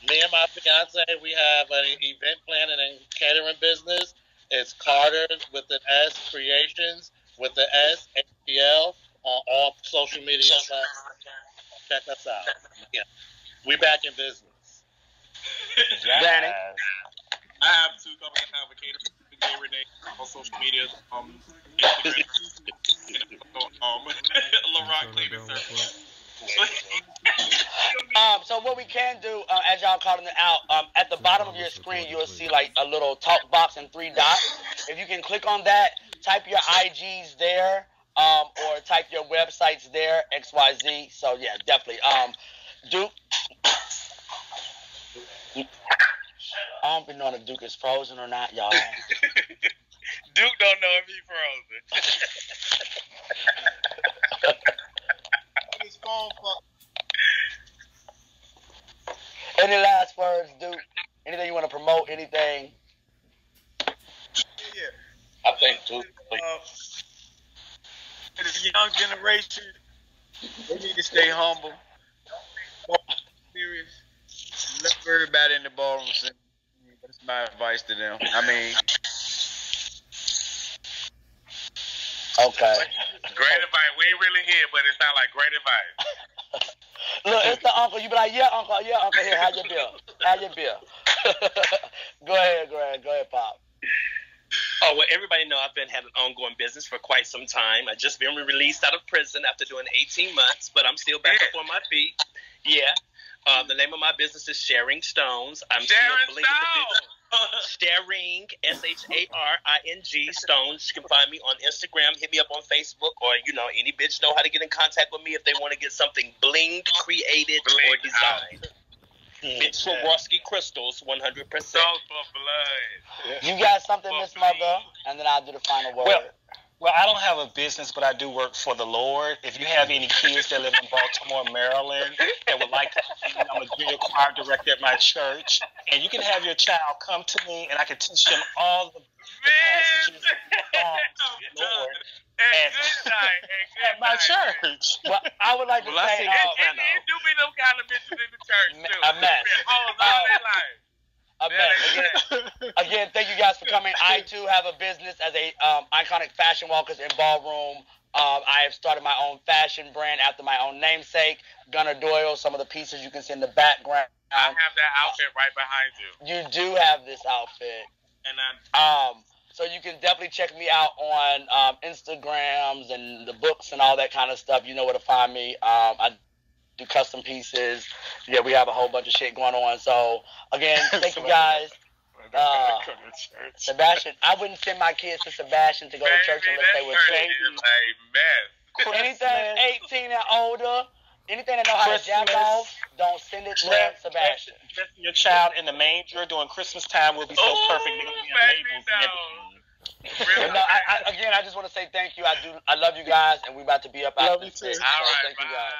Me and my fiance, we have an event planning and catering business. It's Carter with an S Creations with the S ATL on all social media platforms. Check us out. Yeah. We back in business. Danny. I have two companies. I have a catering Gay Renee on social media. Instagram. LaRock Cleaning Service. So what we can do, as y'all calling it out, at the bottom of your screen, you'll see like a little talk box and 3 dots. If you can click on that, type your IGs there, or type your websites there, XYZ. So yeah, definitely. Duke. I don't even know if Duke is frozen or not, y'all. Duke don't know if he's frozen. His phone Any last words, Duke? Anything you want to promote? Anything? I think too. The young generation, they need to stay humble, serious, let everybody in the ballroom sing. That's my advice to them. I mean, Okay. Great advice. We ain't really here, but it sounds like great advice. Look, it's the uncle. You be like, yeah, uncle, here, have your beer. Have your beer. Go ahead, Greg. Go ahead, Pop. Oh, well, everybody know I've been having ongoing business for quite some time. I just been released out of prison after doing 18 months, but I'm still back up on my feet. Yeah. The name of my business is Sharing Stones. I'm still believing the business. Sharing, SHARING Stones. You can find me on Instagram. Hit me up on Facebook, or any bitch know how to get in contact with me if they want to get something blinged, created, or designed. Bitch Swarovski crystals, 100%. Souls for blood. You got something, Miss Mother, and then I'll do the final word. Well, I don't have a business, but I do work for the Lord. If you have any kids that live in Baltimore, Maryland, that would like to see me, I'm a junior choir director at my church. And you can have your child come to me, and I can teach them all the passages of the Lord at my church. Well, I would like to say, it do be them kind of bitches in the church, too. A mess. Again, thank you guys for coming. I too have a business as a Iconic Fashion Walkers in Ballroom. I have started my own fashion brand after my own namesake, Gunnar Doyle. Some of the pieces you can see in the background. I have that outfit right behind you. You do have this outfit, and so you can definitely check me out on Instagrams and the books and all that kind of stuff. You know where to find me. I do custom pieces. Yeah, we have a whole bunch of shit going on. So again, thank you guys. Sebastian, I wouldn't send my kids to Sebastian to go to church unless they were anything 18 and older, anything that know how to jack off, don't send it to Sebastian. Your child in the manger during Christmas time will be so perfect. They're gonna be on labels and everything. I just want to say thank you. I love you guys, and we about to be up out of this. All right, thank you guys.